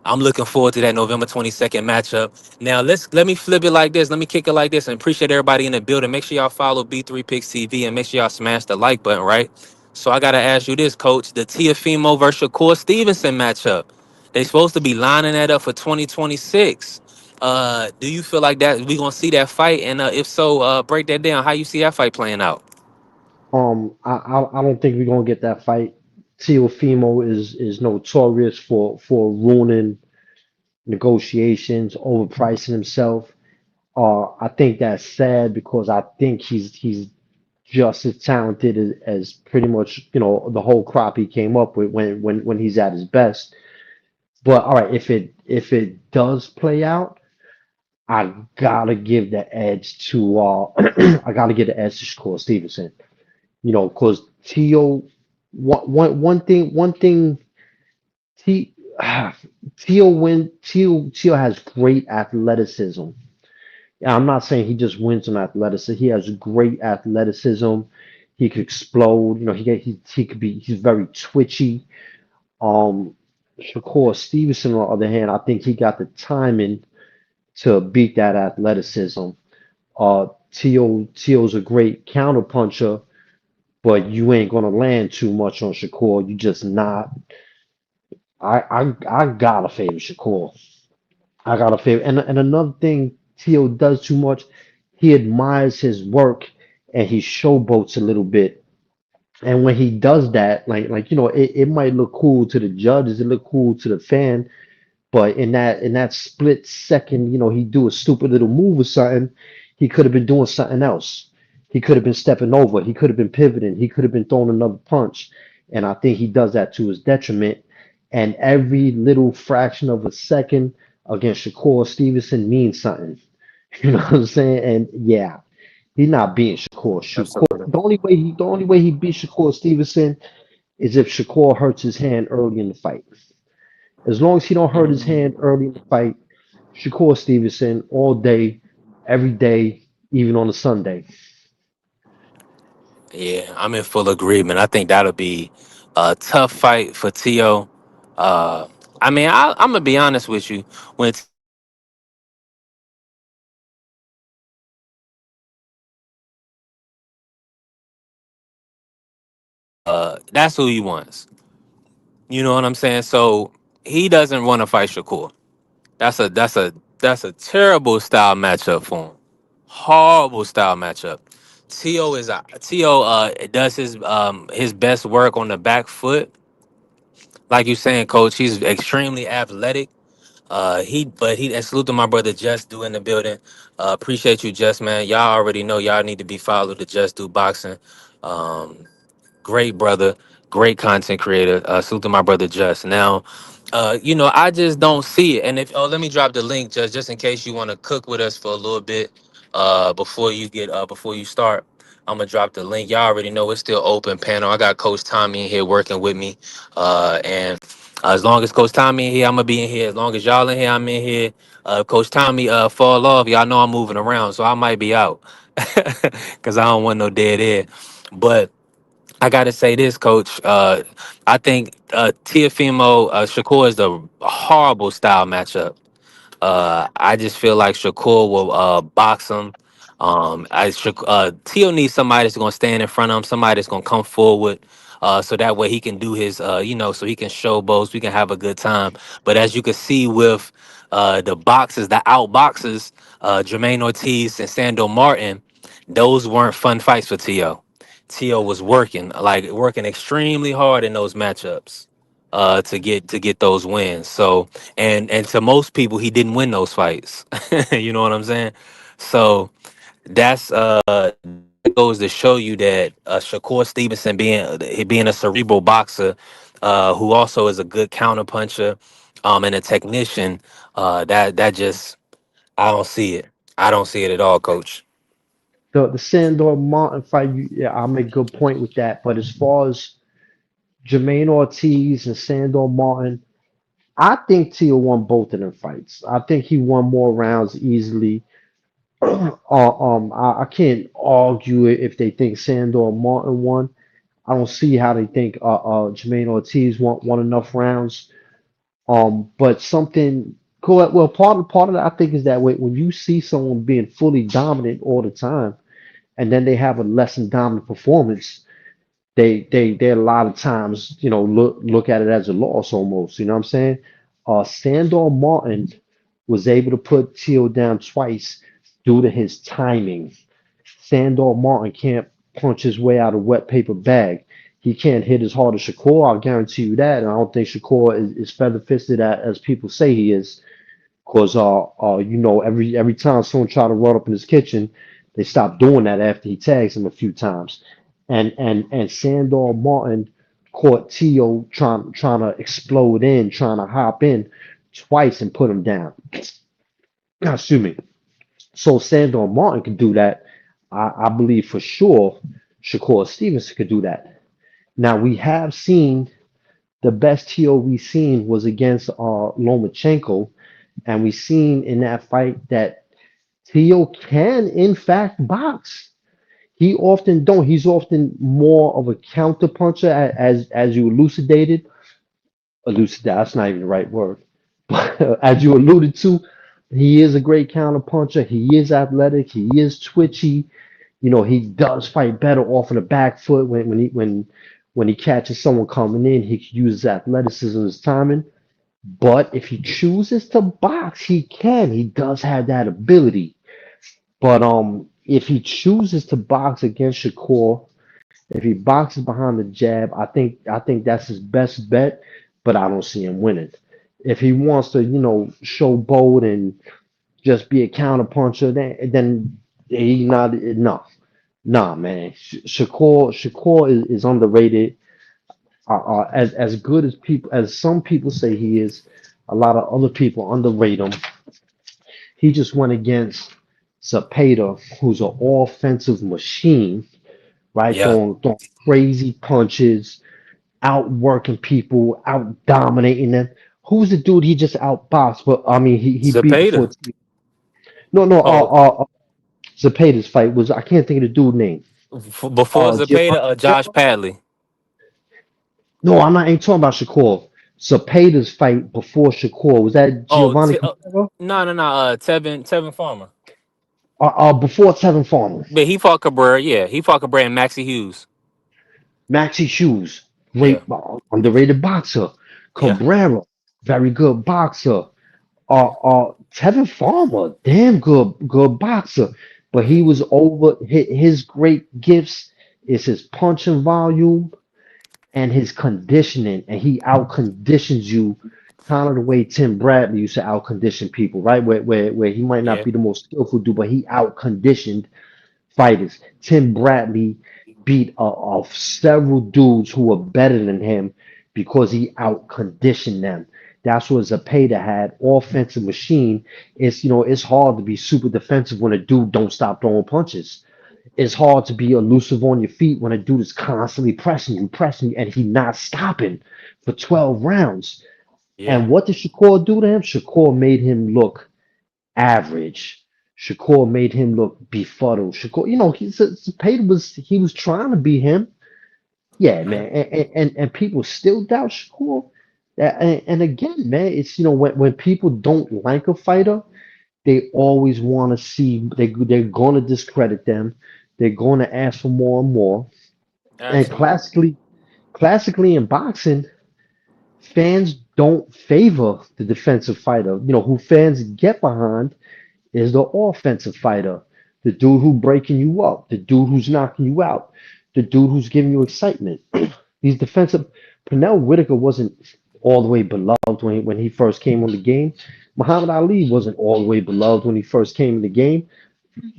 I'm looking forward to that November 22nd matchup. Now let me flip it like this. Let me kick it like this, and appreciate everybody in the building. Make sure y'all follow B3 Picks TV and make sure y'all smash the like button, right? So I gotta ask you this, Coach: the Tiafimo versus Shakur Stevenson matchup. They supposed to be lining that up for 2026. Do you feel like that we gonna see that fight? And if so, break that down. How you see that fight playing out? I don't think we're gonna get that fight. Teofimo is notorious for ruining negotiations, overpricing himself. I think that's sad because I think he's just as talented as pretty much the whole crop he came up with when he's at his best. But all right, if it does play out, I gotta give the edge to I gotta give the edge to Shakur Stevenson. Because Tio, one thing T, Tio has great athleticism. Yeah, I'm not saying he just wins on athleticism. He has great athleticism. He could explode. He could be. He's very twitchy. Um, Shakur Stevenson, on the other hand, I think he got the timing to beat that athleticism. Uh, Tio's a great counterpuncher, but you ain't gonna land too much on Shakur. You just not. I gotta favor Shakur. I gotta favor. And another thing Tio does too much, he admires his work and he showboats a little bit. And when he does that, it might look cool to the judges, it look cool to the fan, but in that split second, he do a stupid little move or something, he could have been doing something else. He could have been stepping over, he could have been pivoting, he could have been throwing another punch. And I think he does that to his detriment. And every little fraction of a second against Shakur Stevenson means something. You know what I'm saying? And yeah, he's not beating Shakur. Shakur, Absolutely. the only way he beat Shakur Stevenson is if Shakur hurts his hand early in the fight. As long as he don't hurt his hand early in the fight, Shakur Stevenson all day, every day, even on a Sunday. Yeah, I'm in full agreement. I think that'll be a tough fight for Tio. Uh, I mean, I'm gonna be honest with you. When Tio wants to fight, that's who he wants. You know what I'm saying? So he doesn't want to fight Shakur. That's a terrible style matchup for him. Horrible style matchup. Tio does his best work on the back foot. Like you saying, coach, he's extremely athletic. And salute to my brother Just Do in the building. Appreciate you, Just, man. Y'all already know y'all need to be followed to Just Do Boxing. Um, Great brother, great content creator. Salute to my brother Just. Now, I just don't see it. And if let me drop the link just in case you want to cook with us for a little bit before you start. I'm gonna drop the link. Y'all already know it's still open panel. I got Coach Tommy in here working with me. And as long as Coach Tommy in here, I'm gonna be in here. As long as y'all in here, I'm in here. Coach Tommy fall off. Y'all know I'm moving around, so I might be out. Cause I don't want no dead air. But I gotta say this, Coach. I think Tiafimo Shakur is a horrible style matchup. I just feel like Shakur will box him. Tio needs somebody that's gonna stand in front of him, somebody that's gonna come forward, so that way he can do his, so he can show bows, we can have a good time. But as you can see with the out boxes, Jermaine Ortiz and Sando Martin, those weren't fun fights for Tio. Tio was working extremely hard in those matchups to get those wins. So and to most people, he didn't win those fights. You know what I'm saying? So that's that goes to show you that Shakur Stevenson being a cerebral boxer, who also is a good counter puncher, and a technician. That just I don't see it. I don't see it at all, Coach. The Sandor Martin fight, yeah, I make a good point with that. But as far as Jermaine Ortiz and Sandor Martin, I think Tio won both of them fights. I think he won more rounds easily. I can't argue it if they think Sandor Martin won. I don't see how they think Jermaine Ortiz won enough rounds. But something cool. Well, part of that I think is that when you see someone being fully dominant all the time, and then they have a less than dominant performance, they a lot of times look at it as a loss almost. You know what I'm saying? Sandor Martin was able to put Teal down twice due to his timing. Sandor Martin can't punch his way out of wet paper bag. He can't hit as hard as Shakur. I'll guarantee you that. And I don't think Shakur is feather fisted as people say he is. Cause every time someone try to run up in his kitchen, they stop doing that after he tags him a few times. And Sandor Martin caught Tio trying to explode in, trying to hop in twice and put him down. Excuse me. So Sandor Martin could do that. I believe for sure Shakur Stevenson could do that. Now we have seen the best TO we seen was against Lomachenko, and we seen in that fight that Tio can in fact box. He often don't. He's often more of a counter puncher, as you elucidated. Elucidate. That's not even the right word, but as you alluded to. He is a great counter puncher. He is athletic. He is twitchy. He does fight better off of the back foot when he catches someone coming in. He can use his athleticism, his timing. But if he chooses to box, he can. He does have that ability. But if he chooses to box against Shakur, if he boxes behind the jab, I think that's his best bet. But I don't see him winning. If he wants to, show bold and just be a counter puncher, then he not no. Nah, man. Shakur is underrated. As good as people as some people say he is, a lot of other people underrate him. He just went against Zapata, who's an offensive machine, right? Yeah, Throwing crazy punches, outworking people, out dominating them. Who's the dude he just outboxed? But I mean, he beat before. Zapata. No, no. Oh, Zapata's fight was I can't think of the dude name. before Zapata, Giovanni. Josh Padley. No, I'm not ain't talking about Shakur. Cepeda's fight before Shakur was that Oh, Giovanni Cabrera? no, no, no. Tevin Farmer. Before Tevin Farmer. But he fought Cabrera. Yeah, he fought Cabrera and Maxie Hughes. Maxie Shoes, Yeah, great underrated boxer. yeah, Cabrera, very good boxer. Tevin Farmer, damn good boxer. But he mm, was over his great gifts is his punching volume and his conditioning, and he out conditions you kind of the way Tim Bradley used to out condition people, right? Where he might not yeah, be the most skillful dude, but he out conditioned fighters. Tim Bradley beat several dudes who were better than him because he out conditioned them. That's what Zapata had. Offensive machine. It's hard to be super defensive when a dude don't stop throwing punches. It's hard to be elusive on your feet when a dude is constantly pressing you, and he not stopping for 12 rounds. yeah. And what did Shakur do to him? Shakur made him look average. Shakur made him look befuddled. Shakur, Payton he was trying to be him. Yeah, Yeah. man. And people still doubt Shakur. And again, man, it's when people don't like a fighter, they always want to see they're going to discredit them. They're going to ask for more and more. And Absolutely. classically in boxing, fans don't favor the defensive fighter. Who fans get behind is the offensive fighter, the dude who breaking you up, the dude who's knocking you out, the dude who's giving you excitement. These defensive Pernell Whitaker wasn't all the way beloved when he first came on the game. Muhammad Ali wasn't all the way beloved when he first came in the game.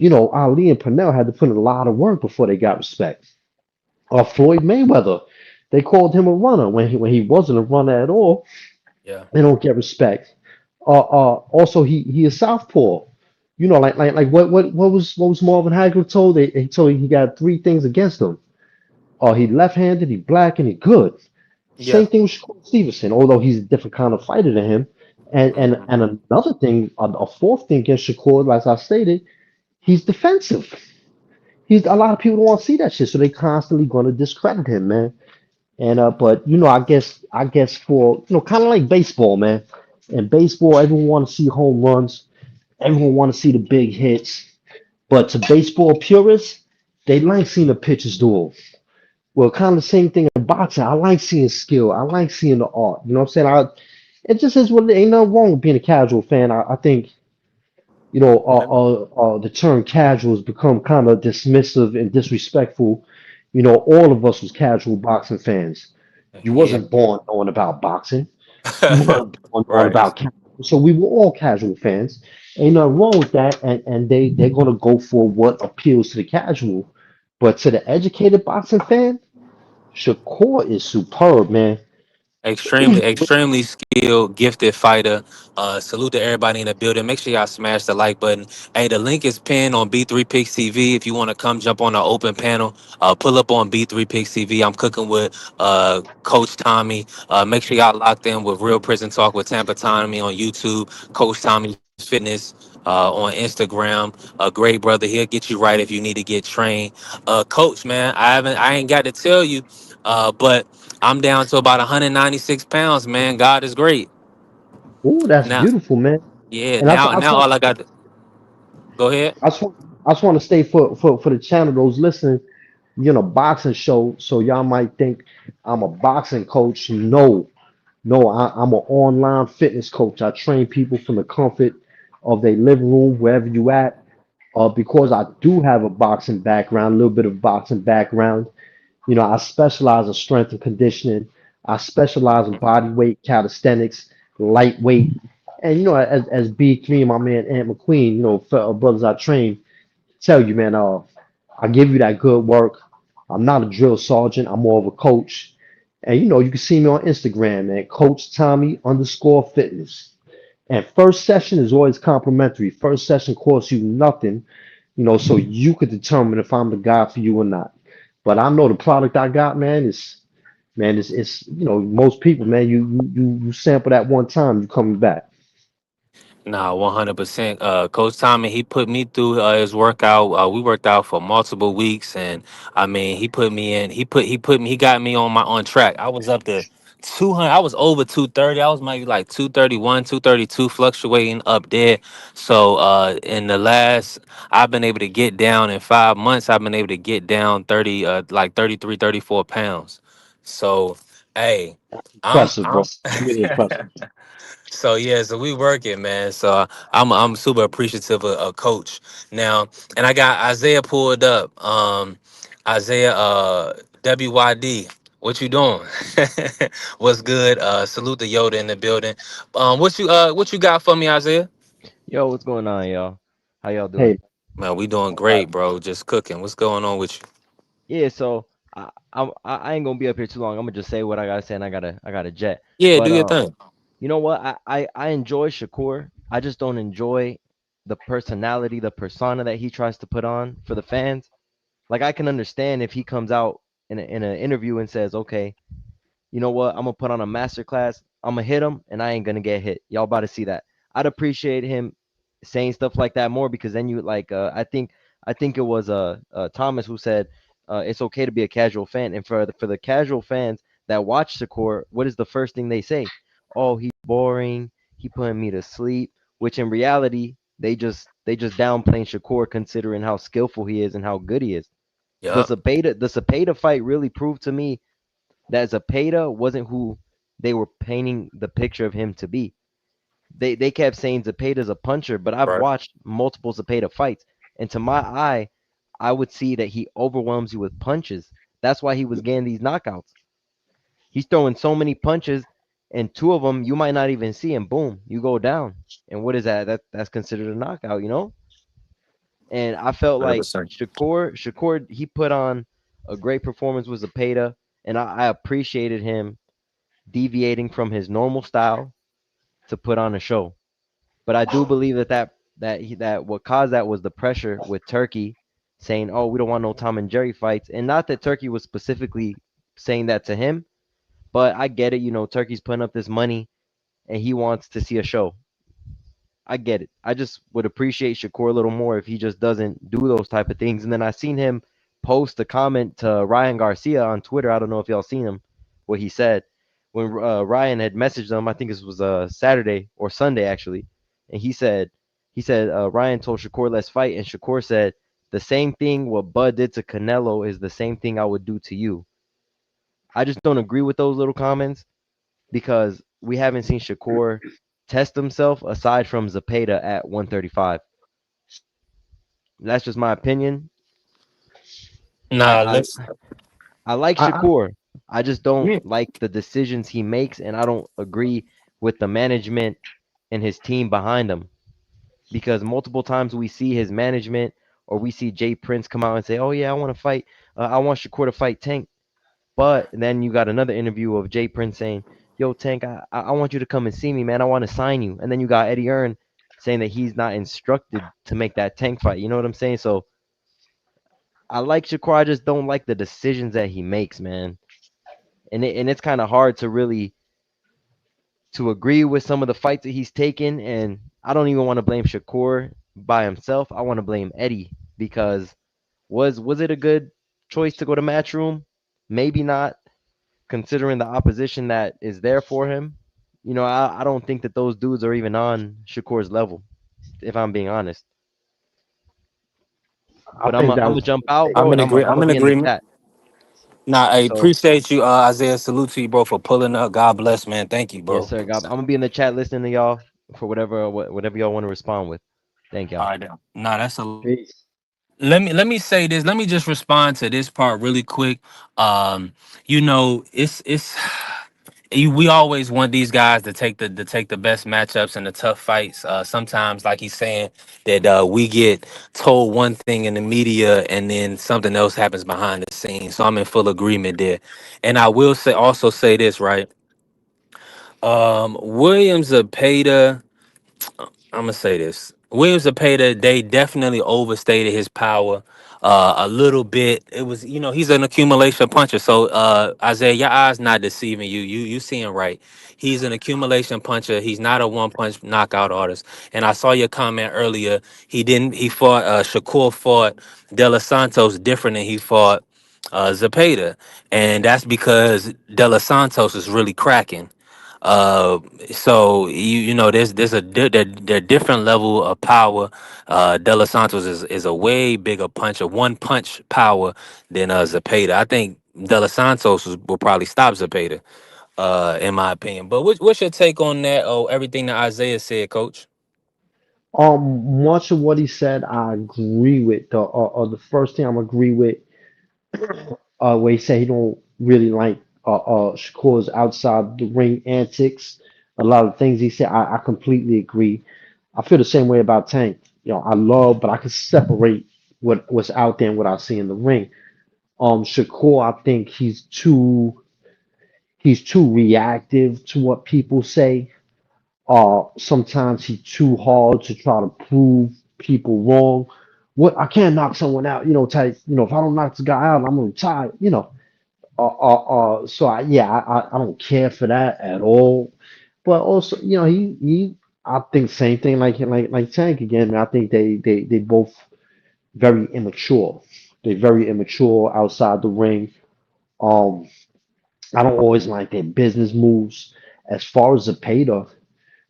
Ali and Pernell had to put in a lot of work before they got respect. Floyd Mayweather, they called him a runner when he wasn't a runner at all. Yeah. They don't get respect. Also he is southpaw. Like what was Marvin Hagler told? He told he got three things against him. He left-handed, he black, and he good. Yeah. Same thing with Shakur Stevenson, although he's a different kind of fighter than him. And Hmm. another thing, a fourth thing against Shakur, as I stated, he's defensive. He's a lot of people don't want to see that shit, so they constantly going to discredit him, man. And but I guess for kind of like baseball, man. In baseball, everyone want to see home runs. Everyone want to see the big hits. But to baseball purists, they like seeing the pitchers duel. Well, kind of the same thing in boxing. I like seeing skill. I like seeing the art. You know what I'm saying? It just is what it ain't nothing wrong with being a casual fan. I think the term casual has become kind of dismissive and disrespectful. All of us was casual boxing fans. You Yeah. wasn't born knowing about boxing. You weren't born knowing Right. about casual. So we were all casual fans. Ain't nothing wrong with that. And they're gonna go for what appeals to the casual. But to the educated boxing fan, Shakur is superb, man. Extremely skilled, gifted fighter. Salute to everybody in the building. Make sure y'all smash the like button. Hey, the link is pinned on B3 Picks TV. If you want to come jump on our open panel, pull up on B3 Picks TV. I'm cooking with Coach Tommy. Make sure y'all locked in with Real Prison Talk with Tampa Tommy on YouTube. Coach Tommy Fitness on Instagram. A great brother. He'll get you right if you need to get trained. Coach, man, I ain't got to tell you, but I'm down to about 196 pounds, man. God is great. Oh, that's Now, beautiful, man. Yeah. And Now, all I got. Go ahead. I just want, to stay for the channel, those listening, boxing show. So y'all might think I'm a boxing coach. No, no, I'm an online fitness coach. I train people from the comfort of their living room, wherever you at. Because I do have a boxing background, a little bit of boxing background. I specialize in strength and conditioning. I specialize in body weight calisthenics, lightweight, and as Big me and my man Ant McQueen, fellow brothers I train, tell you, man, I give you that good work. I'm not a drill sergeant. I'm more of a coach. And you can see me on Instagram, man, Coach Tommy underscore fitness. And first session is always complimentary. First session costs you nothing, so you could determine if I'm the guy for you or not. But I know the product I got, man, it's most people, man, you sample that one time, you coming back. Nah, 100%. Coach Tommy, he put me through his workout. We worked out for multiple weeks, and I mean, he put me in. He got me on track. I was up to 200. I was over 230. I was maybe like 231, 232, fluctuating up there. So, in the last, I've been able to get down in 5 months. I've been able to get down 30, like 33, 34 pounds. So, hey, Impressive, I'm bro. Really impressive. So yeah, so we working, man. So I'm super appreciative of Coach now, and I got Isaiah pulled up. Isaiah, WYD, what you doing? What's good? Salute the Yoda in the building. What you got for me, Isaiah? Yo, what's going on, y'all? How y'all doing? Hey, Man, we doing great, bro. Just cooking. What's going on with you? Yeah, so I ain't gonna be up here too long. I'm gonna just say what I gotta say, and I got a jet. Yeah, do But your thing. you know what? I enjoy Shakur. I just don't enjoy the personality, the persona that he tries to put on for the fans. Like I can understand if he comes out in an interview and says, "Okay, you know what? I'm gonna put on a master class. I'm gonna hit him, and I ain't gonna get hit. Y'all about to see that." I'd appreciate him saying stuff like that more because then you like. I think it was Thomas who said it's okay to be a casual fan, and for the casual fans that watch Shakur, what is the first thing they say? Oh, he's boring. He putting me to sleep. Which in reality, they just downplaying Shakur considering how skillful he is and how good he is. Yup. The Zapata fight really proved to me that Zapata wasn't who they were painting the picture of him to be. They kept saying Zapata's a puncher, but I've Right. watched multiple Zapata fights, and to my eye, I would see that he overwhelms you with punches. That's why he was getting these knockouts. He's throwing so many punches, and two of them you might not even see, and boom, you go down. And what is that? That's considered a knockout, you know? And I felt like 100%. Shakur, he put on a great performance with Zapata, and I appreciated him deviating from his normal style to put on a show. But I do believe that what caused that was the pressure with Turkey saying, "Oh, we don't want no Tom and Jerry fights," and not that Turkey was specifically saying that to him, but I get it. You know, Turkey's putting up this money and he wants to see a show. I get it. I just would appreciate Shakur a little more if he just doesn't do those type of things. And then I seen him post a comment to Ryan Garcia on Twitter. I don't know if y'all seen him, what he said when Ryan had messaged him. I think this was Saturday or Sunday actually, and he said Ryan told Shakur let's fight, and Shakur said the same thing what Bud did to Canelo is the same thing I would do to you. I just don't agree with those little comments because we haven't seen Shakur test himself aside from Zapata at 135. That's just my opinion. I Nah, I, let's. I like I Shakur. I just don't Yeah. like the decisions he makes, and I don't agree with the management and his team behind him because multiple times we see his management or we see Jay Prince come out and say, "Oh yeah, I want to fight. I want Shakur to fight Tank." But then you got another interview of Jay Prince saying, "Yo, Tank, I want you to come and see me, man. I want to sign you." And then you got Eddie Earn saying that he's not instructed to make that Tank fight. You know what I'm saying? So I like Shakur. I just don't like the decisions that he makes, man. And it's kind of hard to really to agree with some of the fights that he's taken. And I don't even want to blame Shakur by himself. I want to blame Eddie because was it a good choice to go to Matchroom? Maybe not, considering the opposition that is there for him. I don't think that those dudes are even on Shakur's level, if I'm being honest. I But I'm think i that I'm was gonna jump out, bro, I'm and in I'm gonna agree. I'm I'm gonna in be in the agreement. chat. Nah, I So appreciate you, Isaiah. Salute to you, bro, for pulling up. God bless, man. Thank you, yes, bro. sir. God, I'm gonna be in the chat listening to y'all for whatever y'all want to respond with. Thank All y'all. right, now. Nah, that's a. peace. Let me say this. Let me just respond to this part really quick. It's we always want these guys to take the best matchups and the tough fights. Sometimes, like he's saying, that we get told one thing in the media and then something else happens behind the scenes. So I'm in full agreement there. And I will say this, right? Williams Zapata. I'm gonna say this. Williams Zapata, they definitely overstated his power a little bit. It was, he's an accumulation puncher. So Isaiah, your eyes not deceiving you. You seeing right. He's an accumulation puncher. He's not a one punch knockout artist. And I saw your comment earlier. He fought Shakur fought De Los Santos different than he fought Zapata. And that's because De Los Santos is really cracking. Uh, so there's a different level of power. De Los Santos is a way bigger puncher, one punch power than Zapata. I think De Los Santos will probably stop Zapata, in my opinion. But what's your take on that? Oh, everything that Isaiah said, Coach. Much of what he said, I agree with. The first thing I'm agree with, where he said he don't really like Shakur's outside the ring antics. A lot of things he said, I completely agree. I feel the same way about Tank. I love, but I can separate what's out there and what I see in the ring. Shakur, I think he's too reactive to what people say. Sometimes he's too hard to try to prove people wrong. What I can't knock someone out, type. If I don't knock this guy out, I'm gonna retire. So I don't care for that at all. But also, I think same thing like Tank again. Man, I think they both very immature. They're very immature outside the ring. Um, I don't always like their business moves. As far as Zepeda,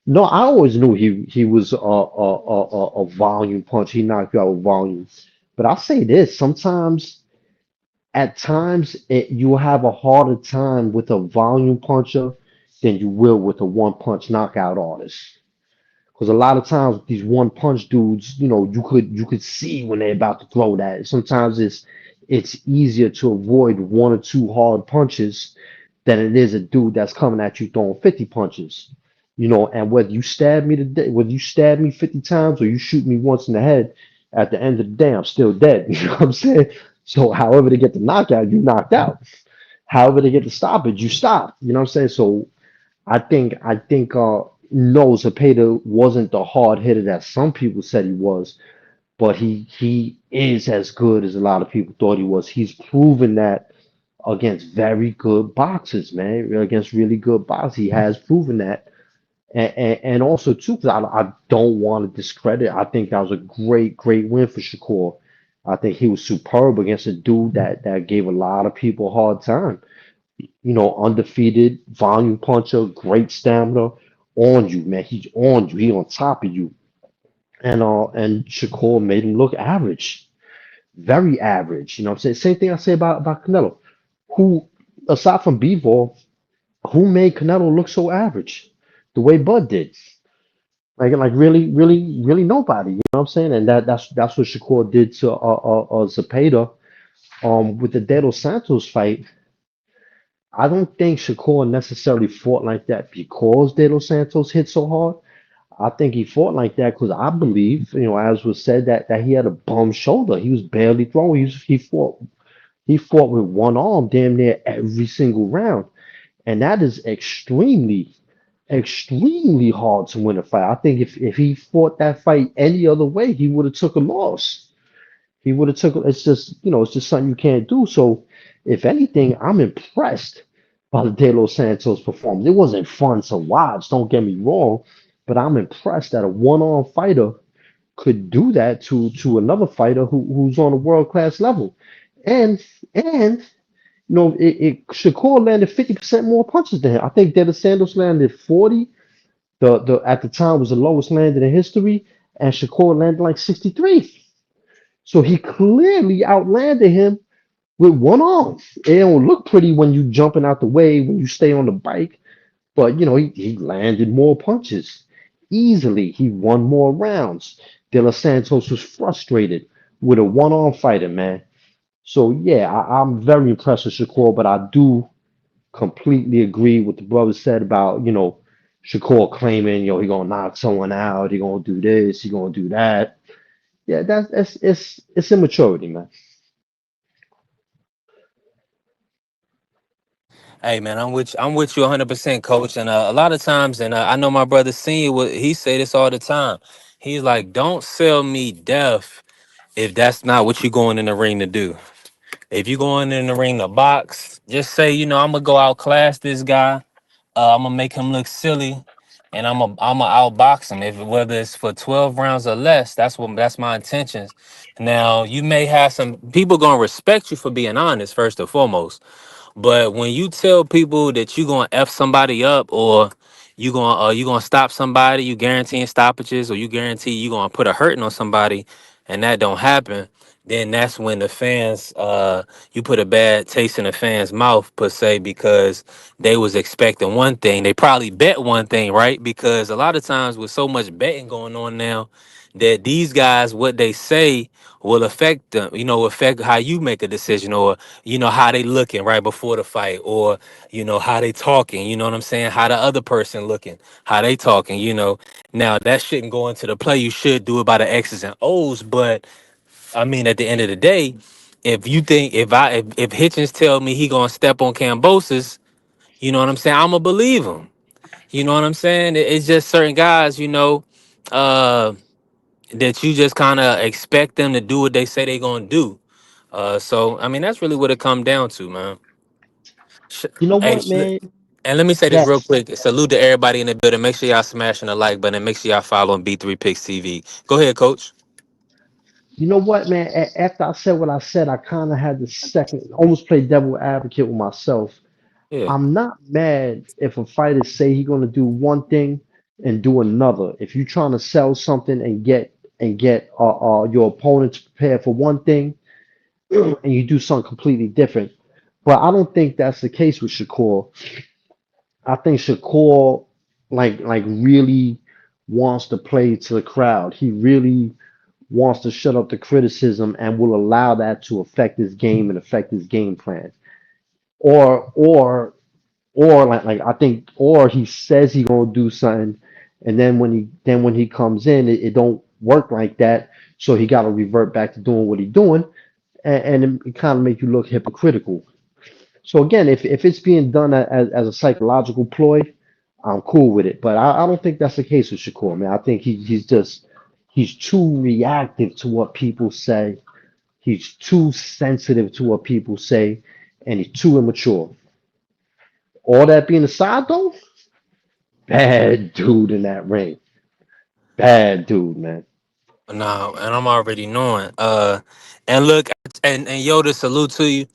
no, I always knew he was a volume punch. He knocked you out with volume. But I'll say this: sometimes, at times, you'll have a harder time with a volume puncher than you will with a one punch knockout artist. Because a lot of times with these one punch dudes, you could see when they're about to throw that. Sometimes it's easier to avoid one or two hard punches than it is a dude that's coming at you throwing 50 punches. And whether you stab me 50 times or you shoot me once in the head, at the end of the day, I'm still dead. You know what I'm saying? So however they get the knockout, you knocked out. However they get the stoppage, you stop. You know what I'm saying? So I think no, Zepeda wasn't the hard hitter that some people said he was, but he is as good as a lot of people thought he was. He's proven that against very good boxers, man. Against really good boxers, he has proven that. And also too, because I don't want to discredit. I think that was a great win for Shakur. I think he was superb against a dude that gave a lot of people a hard time. Undefeated, volume puncher, great stamina, on you, man. He's on you. He on top of you. And Shakur made him look average, very average. You know what I'm saying? Same thing I say about Canelo. Who, aside from Bivol, who made Canelo look so average? The way Bud did. Like really nobody. You know what I'm saying? And that's what Shakur did to Zepeda. With the De Los Santos fight, I don't think Shakur necessarily fought like that because De Los Santos hit so hard. I think he fought like that because I believe, as was said, that he had a bum shoulder. He was barely throwing. He fought with one arm damn near every single round, and that is extremely hard to win a fight. I think if he fought that fight any other way, he would have took a loss. He would have took. It's just something you can't do. So, if anything, I'm impressed by the De Los Santos performance. It wasn't fun to watch. Don't get me wrong, but I'm impressed that a one-on fighter could do that to another fighter who's on a world class level, and and Shakur landed 50% more punches than him. I think Dennis Sanders landed 40. The at the time was the lowest landed in history, and Shakur landed like 63. So he clearly outlanded him with one arm. It don't look pretty when you jumping out the way when you stay on the bike, but he landed more punches easily. He won more rounds. De Los Santos was frustrated with a one-arm fighter, man. So yeah, I'm very impressed with Shakur, but I do completely agree with the brother said about Shakur claiming he gonna knock someone out, he gonna do this, he gonna do that. Yeah, that's it's immaturity, man. Hey man, I'm with you 100%, coach. And a lot of times, and I know my brother Senior, he say this all the time. He's like, "Don't sell me death if that's not what you going in the ring to do. If you going in the ring to box, just say, I'm gonna go outclass this guy. I'm gonna make him look silly, and I'm gonna outbox him. If whether it's for 12 rounds or less, that's my intentions. Now you may have some people gonna respect you for being honest first and foremost, but when you tell people that you gonna f somebody up, or you gonna stop somebody, you guaranteeing stoppages, or you guarantee you gonna put a hurting on somebody, and that don't happen, then that's when the fans you put a bad taste in the fans' mouth per se, because they was expecting one thing. They probably bet one thing, right? Because a lot of times with so much betting going on now, that these guys, what they say will affect them, affect how you make a decision, or how they looking right before the fight, or how they talking, you know what I'm saying, how the other person looking, how they talking. Now that shouldn't go into the play. You should do it by the X's and O's, but I mean, at the end of the day, if you think, if Hitchens tell me he gonna step on Cambosis, you know what I'm saying, I'm gonna believe him. You know what I'm saying? It's just certain guys, uh that you just kind of expect them to do what they say they gonna do. So I mean, that's really what it come down to, man. Sh- You know Hey, what, man? and let me say this That real quick. Salute to everybody in the building. Make sure y'all smashing the like button. Make sure y'all following B3 Picks TV. Go ahead, Coach. you know what, man? After I said what I said, I kind of had the second, almost play devil advocate with myself. Yeah. I'm not mad if a fighter say he gonna do one thing and do another. If you're trying to sell something and get your opponents prepared for one thing and you do something completely different. But I don't think that's the case with Shakur. I think Shakur like really wants to play to the crowd. He really wants to shut up the criticism and will allow that to affect his game and affect his game plan. Or or or like I think or he says he gonna do something and then when he comes in it don't work like that. So he gotta revert back to doing what he's doing and it kind of make you look hypocritical. So again, if it's being done as a psychological ploy, I'm cool with it. But I don't think that's the case with Shakur, man. I think he's too reactive to what people say. He's too sensitive to what people say, and he's too immature. All that being aside, though, bad dude in that ring. Bad dude, man. No, and I'm already knowing. And look, and Yoda, salute to you.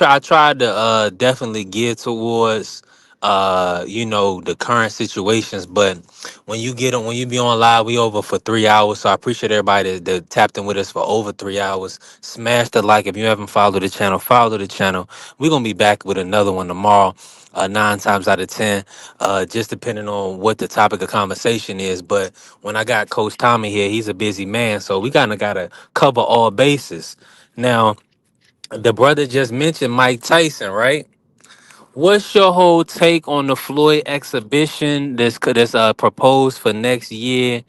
I tried to definitely gear towards the current situations, but when you be on live, we over for 3 hours. So I appreciate everybody that tapped in with us for over 3 hours. Smash the like if you haven't followed the channel. Follow the channel. We're gonna be back with another one tomorrow. 9 times out of 10, just depending on what the topic of conversation is. But when I got Coach Tommy here, he's a busy man, so we kind of gotta cover all bases. Now, the brother just mentioned Mike Tyson, right? What's your whole take on the Floyd exhibition that's proposed for next year?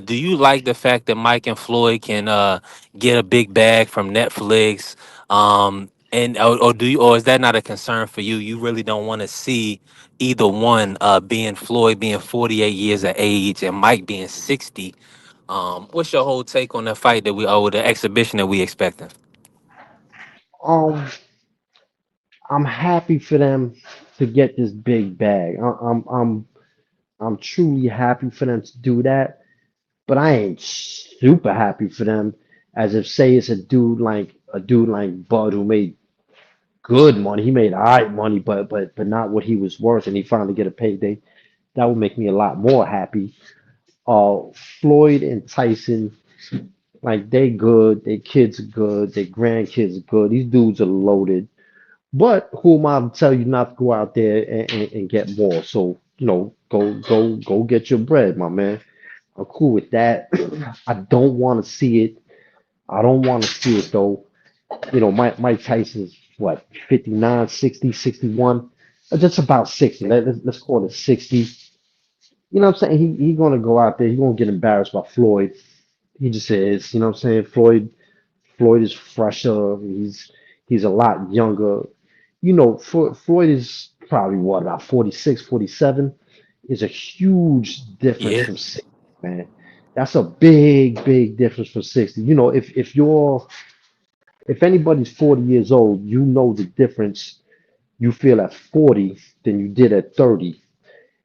Do you like the fact that Mike and Floyd can get a big bag from Netflix? And or is that not a concern for you? You really don't want to see either one, being Floyd being 48 years of age and Mike being 60. What's your whole take on the fight that or the exhibition that we expecting? Um, I'm happy for them to get this big bag. I'm truly happy for them to do that. But I ain't super happy for them. As if say it's a dude like Bud who made good money. He made all right money, but not what he was worth, and he finally get a payday. That would make me a lot more happy. Uh, Floyd and Tyson, like they good, their kids are good, their grandkids are good. These dudes are loaded. But who am I to tell you not to go out there and get more? So, go get your bread, my man. I'm cool with that. I don't want to see it. I don't want to see it though. Mike Tyson's what, 59, 60, 61? Just about 60. Let's call it 60. You know what I'm saying? He gonna go out there. He gonna get embarrassed by Floyd. He just is. You know what I'm saying? Floyd is fresher. He's a lot younger. Floyd is probably what, about 46, 47. Is a huge difference Yeah. from 60, man. That's a big, big difference from 60. If anybody's 40 years old, you know the difference you feel at 40 than you did at 30.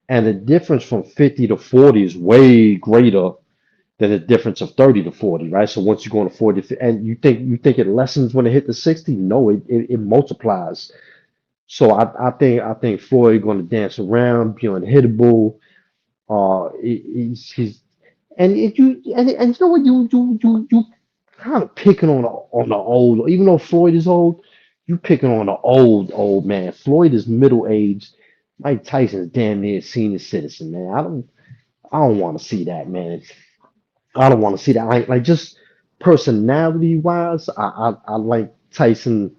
And the difference from 50 to 40 is way greater than the difference of 30 to 40, right? So once you go on to 40, and you think it lessens when it hit the 60? No, it multiplies. So I think Floyd going to dance around, be unhittable. He's and it, you and you know what, you kind of picking on the old, even though Floyd is old, you picking on the old man. Floyd is middle aged. Mike Tyson's damn near senior citizen, man. I don't want to see that, man. I don't want to see that. Like just personality wise, I like Tyson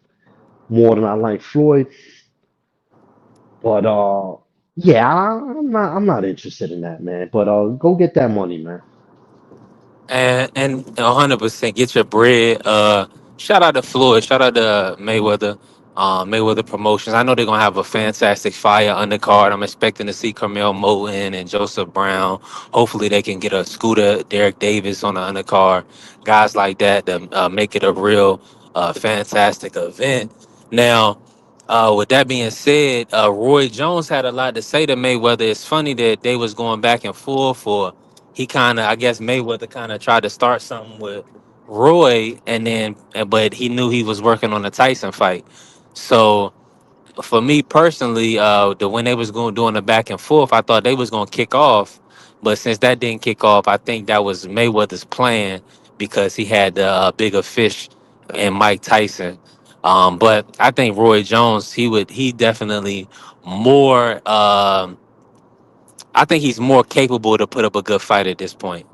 more than I like Floyd. But yeah, I'm not interested in that, man. But go get that money, man. And 100% get your bread. Shout out to Floyd. Shout out to Mayweather. Mayweather Promotions. I know they're gonna have a fantastic fire undercard. I'm expecting to see Carmel Moten and Joseph Brown. Hopefully, they can get a Scooter, Derek Davis on the undercard. Guys like that to make it a real fantastic event. Now, with that being said, Roy Jones had a lot to say to Mayweather. It's funny that they was going back and forth for he kind of, I guess Mayweather kind of tried to start something with Roy, but he knew he was working on the Tyson fight. So for me personally, when they was going doing the back and forth, I thought they was going to kick off, but since that didn't kick off, I think that was Mayweather's plan because he had the bigger fish in Mike Tyson. But I think Roy Jones, he definitely more. I think he's more capable to put up a good fight at this point.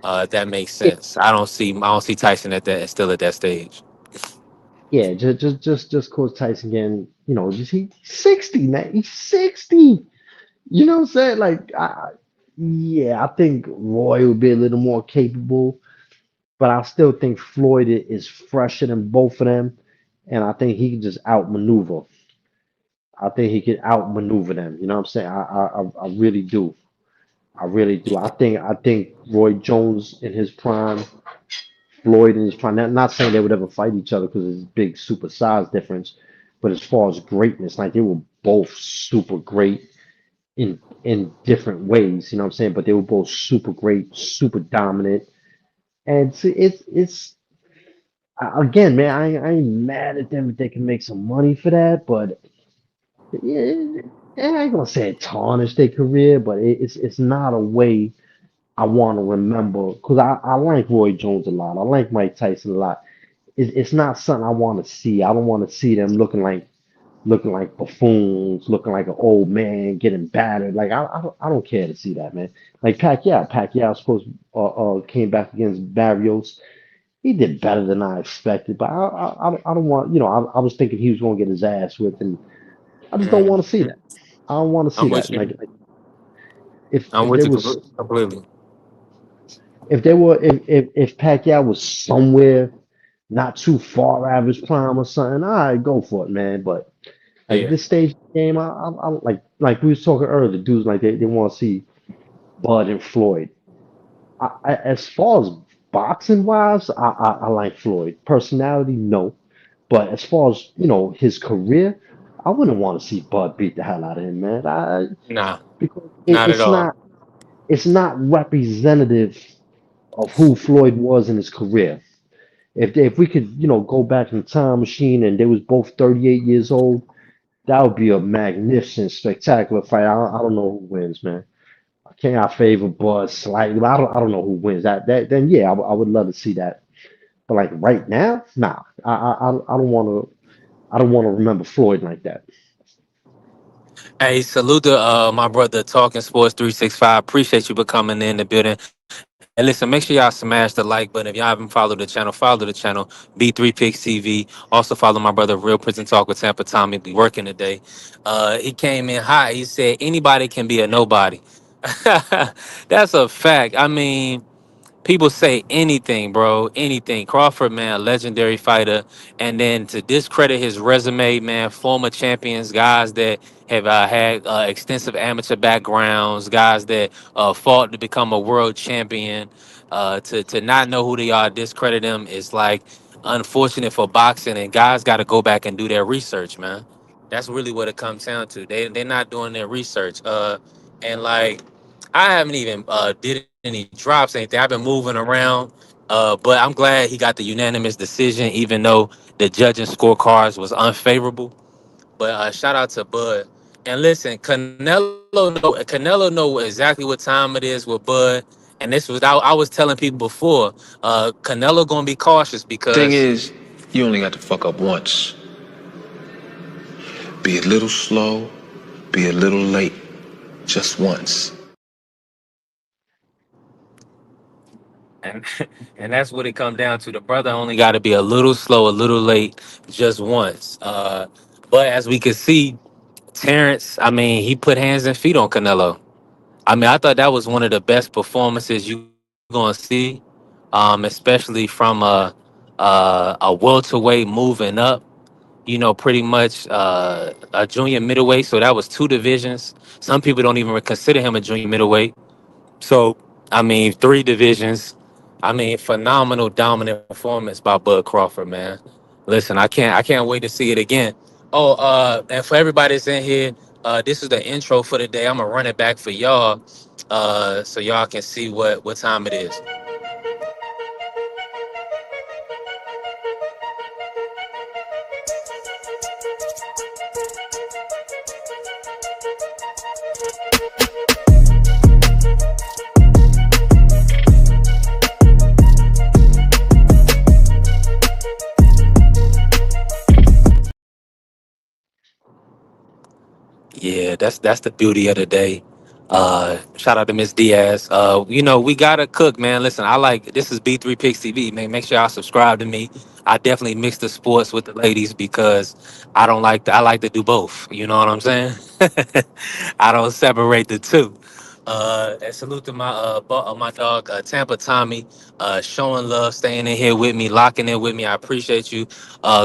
If that makes Yeah, sense. I don't see Tyson at that still at that stage. yeah. Just cause Tyson again. He's 60, man. He's 60. You know what I'm saying? Like, yeah, I think Roy would be a little more capable, but I still think Floyd is fresher than both of them, and I think he can just outmaneuver. I think he could outmaneuver them. You know what I'm saying? I really do. I really do. I think Roy Jones in his prime, Floyd in his prime. Not saying they would ever fight each other because there's a big super size difference, but as far as greatness, like they were both super great in different ways. You know what I'm saying? But they were both super great, super dominant, and again, man. I ain't mad at them if they can make some money for that, but yeah, I ain't gonna say it tarnished their career, but it's not a way I want to remember because I like Roy Jones a lot. I like Mike Tyson a lot. It's not something I want to see. I don't want to see them looking like buffoons, looking like an old man getting battered. Like I don't care to see that, man. Like Pacquiao supposed came back against Barrios. He did better than I expected, but I don't want. I was thinking he was gonna get his ass whipped, and I just don't want to see Mhm. that. I don't want to see I'm that. with Like, you. if I'm if with there you was completely. if there were if Pacquiao was somewhere not too far out of his prime or something, all right, go for it, man. But like Yeah. this stage of the game, I like we was talking earlier, dudes like they want to see Bud and Floyd. As far as boxing wise, I like Floyd. Personality, no. But as far as his career, I wouldn't want to see Bud beat the hell out of him, man. Nah, Because not at all. it's not representative of who Floyd was in his career. If we could, go back in the time machine and they was both 38 years old, that would be a magnificent, spectacular fight. I don't know who wins, man. I can't I favor Bud slightly, but I don't know who wins. That then yeah, I would love to see that. But like right now, nah. I don't want to remember Floyd like that. Hey, salute to my brother Talking Sports 365. Appreciate you for coming in the building. And listen, make sure y'all smash the like button. If y'all haven't followed the channel, follow the channel. B3 Picks TV. Also follow my brother Real Prison Talk with Tampa Tommy. Be working today. He came in hot. He said anybody can be a nobody. That's a fact. I mean, people say anything, bro, anything. Crawford, man, a legendary fighter, and then to discredit his resume, man, former champions, guys that have had extensive amateur backgrounds, guys that fought to become a world champion, to not know who they are, discredit them is like unfortunate for boxing, and guys got to go back and do their research, man. That's really what it comes down to. They're not doing their research, and like I haven't even did any drops, anything. I've been moving around, but I'm glad he got the unanimous decision, even though the judging scorecards was unfavorable. But shout out to Bud. And listen, Canelo know exactly what time it is with Bud. And this was I was telling people before, Canelo gonna be cautious Thing because is, you only got to fuck up once. Be a little slow, be a little late, just once. and and that's what it come down to. The brother only got to be a little slow, a little late, just once. But as we could see, Terrence, I mean, he put hands and feet on Canelo. I mean, I thought that was one of the best performances you gonna see, especially from a welterweight moving up. Pretty much a junior middleweight. So that was two divisions. Some people don't even consider him a junior middleweight. So I mean, three divisions. I mean, phenomenal, dominant performance by Bud Crawford, man. Listen, I can't wait to see it again. Oh, and for everybody that's in here, this is the intro for the day. I'm gonna run it back for y'all, so y'all can see what time it is. Yeah, that's the beauty of the day. Shout out to Miss Diaz. We gotta cook, man. Listen, I like this is B3 Picks TV, man. Make sure y'all subscribe to me. I definitely mix the sports with the ladies because I like to do both. You know what I'm saying? I don't separate the two. And salute to my dog Tampa Tommy, showing love, staying in here with me, locking in with me. I appreciate you,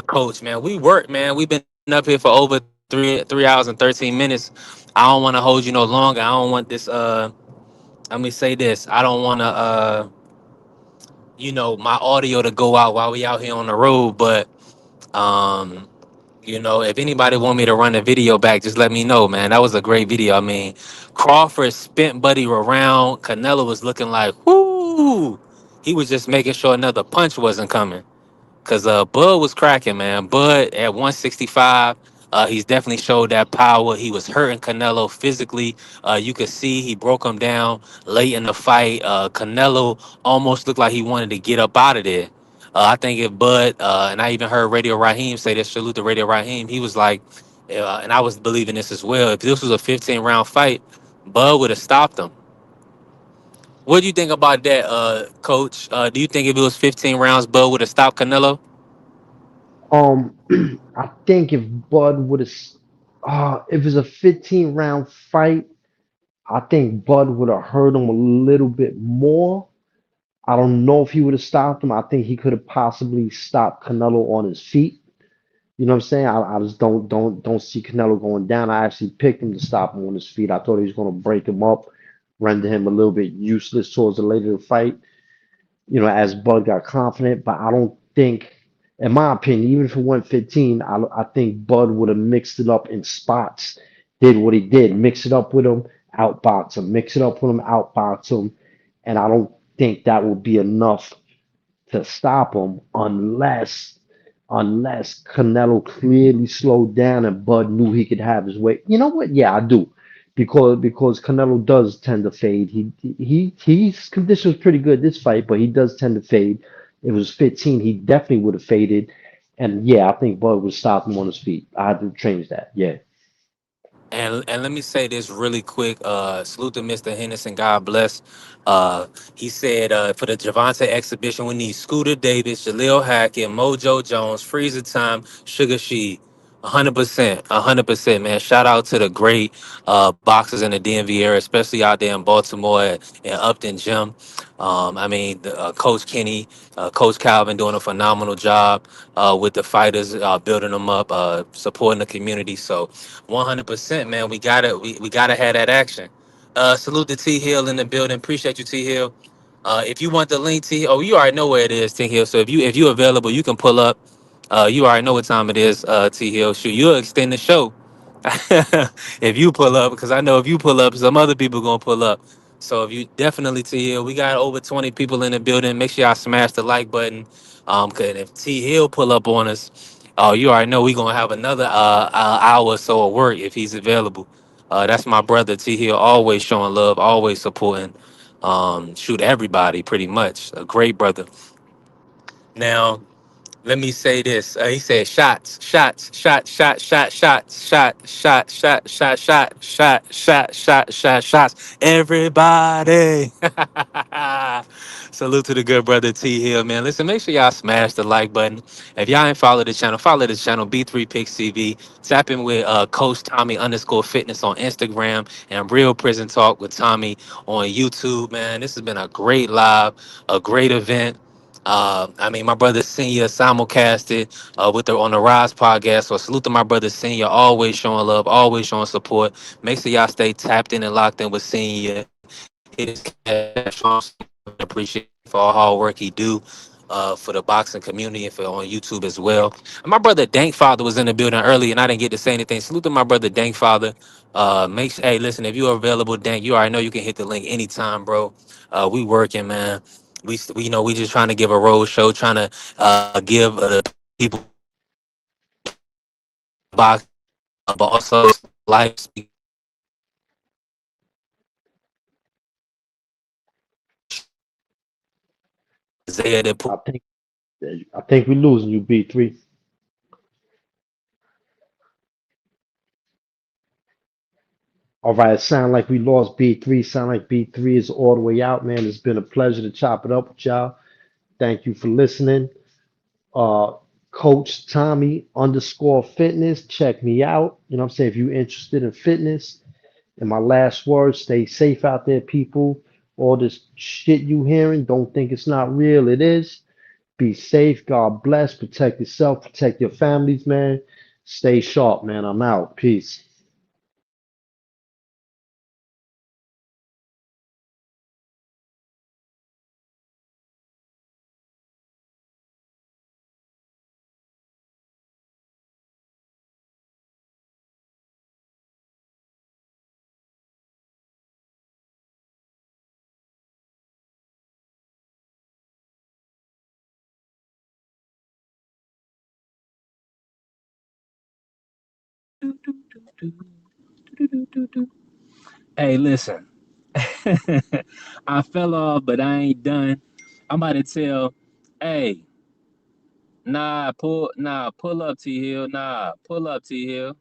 Coach. Man, we work, man. We've been up here for over three hours and 13 minutes. I don't want to hold you no longer. I don't want this. Let me say this. I don't want to. My audio to go out while we out here on the road. But um, if anybody want me to run the video back, just let me know, man. That was a great video. I mean, Crawford spent Buddy around. Canelo was looking like, whoo. He was just making sure another punch wasn't coming. Cause Bud was cracking, man. Bud at 165, he's definitely showed that power. He was hurting Canelo physically. You could see he broke him down late in the fight. Canelo almost looked like he wanted to get up out of there. I think if Bud, and I even heard Radio Raheem say this, salute to Radio Raheem, he was like, and I was believing this as well. If this was a 15-round fight, Bud would have stopped him. What do you think about that, Coach? Do you think if it was 15 rounds, Bud would have stopped Canelo? Um, I think if it's a 15-round fight, I think Bud would have hurt him a little bit more. I don't know if he would have stopped him. I think he could have possibly stopped Canelo on his feet. You know what I'm saying? I just don't see Canelo going down. I actually picked him to stop him on his feet. I thought he was going to break him up, render him a little bit useless towards the later of the fight. As Bud got confident, but I don't think, in my opinion, even if it went 15, I think Bud would have mixed it up in spots, did what he did, mix it up with him, outbox him, mix it up with him, outbox him, and I don't think that would be enough to stop him unless Canelo clearly slowed down and Bud knew he could have his way. You know what? Yeah, I do. Because Canelo does tend to fade. His condition was pretty good this fight, but he does tend to fade. It was 15, he definitely would have faded. And yeah, I think Bud would stop him on his feet. I had to change that. Yeah. And let me say this really quick. Salute to Mr. Henderson. God bless. He said for the Javante exhibition, we need Scooter Davis, Jaleel Hackett, Mojo Jones, Freezer Time, Sugar Sheet. 100%, 100%, man. Shout out to the great boxers in the DMV area, especially out there in Baltimore and Upton Gym. I mean, Coach Kenny, Coach Calvin doing a phenomenal job with the fighters, building them up, supporting the community. So 100%, man. We gotta have that action. Salute to T Hill in the building. Appreciate you, T Hill. If you want the link, T, oh, you already know where it is, T Hill. So if you available, you can pull up. You already know what time it is, T Hill. Shoot, you'll extend the show if you pull up, because I know if you pull up, some other people gonna pull up. So if you definitely T Hill, we got over 20 people in the building. Make sure y'all smash the like button. Cause if T Hill pull up on us, oh, you already know we gonna have another hour or so of work if he's available. That's my brother T Hill, always showing love, always supporting. Shoot everybody pretty much. A great brother. Now, let me say this. He said shots, shots, shot, shot, shot, shot, shot, shot, shot, shot, shot, shot, shot, shot, shot, shots. Everybody. Salute to the good brother T Hill, man. Listen, make sure y'all smash the like button. If y'all ain't follow the channel, B3 Picks TV. Tap in with Coach Tommy underscore fitness on Instagram and Real Prison Talk with Tommy on YouTube, man. This has been a great live, a great event. I mean, my brother Senior simulcasted with the on the Rise podcast. So salute to my brother Senior, always showing love, always showing support. Make sure y'all stay tapped in and locked in with Senior. Hit his cash on. Appreciate for all hard work he do for the boxing community and for on YouTube as well. And my brother Dank Father was in the building early, and I didn't get to say anything. Salute to my brother Dank Father. Hey, listen, if you're available, Dank, you already know you can hit the link anytime, bro. We working, man. We you know we just trying to give a road show, trying to give the people box, but also life. Isaiah that I think I think we're losing you, B3. All right, it sound like we lost B3. Sound like B3 is all the way out, man. It's been a pleasure to chop it up with y'all. Thank you for listening. Uh, Coach Tommy underscore fitness. Check me out. You know what I'm saying? If you're interested in fitness. And my last words, stay safe out there, people. All this shit you hearing, don't think it's not real. It is. Be safe. God bless. Protect yourself. Protect your families, man. Stay sharp, man. I'm out. Peace. Hey, listen. I fell off, but I ain't done. I'm about to tell, hey, pull up T Hill, pull up T Hill,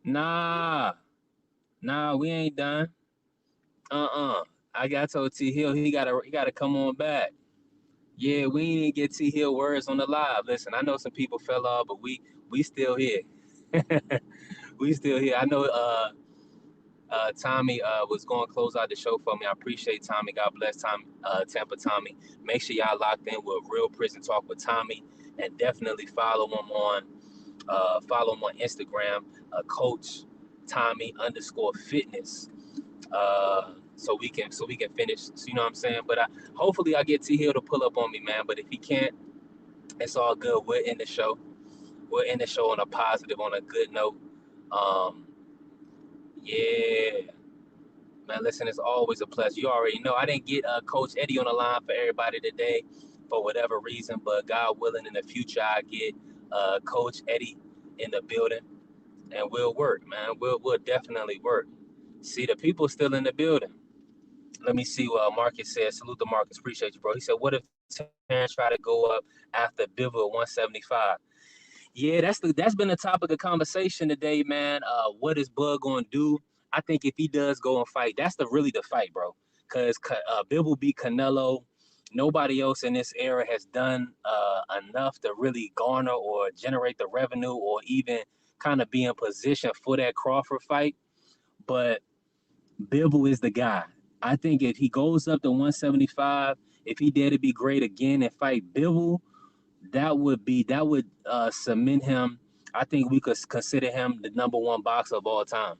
nah, we ain't done. I got told T Hill he gotta come on back. Yeah, we ain't even get T Hill words on the live. Listen, I know some people fell off, but we still here. We still here. I know Tommy was going to close out the show for me. I appreciate Tommy. God bless Tommy, Tampa Tommy. Make sure y'all locked in with Real Prison Talk with Tommy, and definitely follow him on Instagram, Coach Tommy underscore fitness. So we can finish. So you know what I'm saying. But hopefully I get T Hill to pull up on me, man. But if he can't, it's all good. We're in the show. We're in the show on a positive, on a good note. Um, yeah. Man, listen, it's always a pleasure. You already know I didn't get Coach Eddie on the line for everybody today. for whatever reason. But God willing, in the future, I get Coach Eddie in the building, and we'll work, man. We'll definitely work. See, the people still in the building. Let me see what Marcus said. Salute to Marcus. Appreciate you, bro. He said, what if Terrence try to go up after Bivol at 175? Yeah, that's been the topic of conversation today, man. What is Bud gonna do? I think if he does go and fight, that's really the fight, bro. Because Bivol beat Canelo. Nobody else in this era has done enough to really garner or generate the revenue or even kind of be in position for that Crawford fight. But Bivol is the guy. I think if he goes up to 175, if he dare to be great again and fight Bivol, that would cement him. I think we could consider him the number one boxer of all time.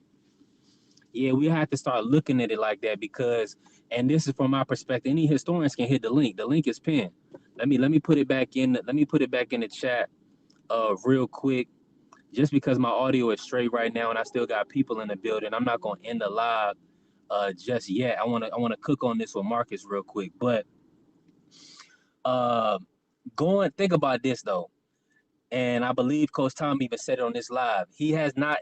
Yeah, we have to start looking at it like that because, and this is from my perspective. Any historians can hit the link. The link is pinned. Let me put it back in. Let me put it back in the chat, real quick. Just because my audio is straight right now and I still got people in the building, I'm not gonna end the live just yet. I wanna cook on this with Marcus real quick, but think about this though. And I believe Coach Tom even said it on this live. There's not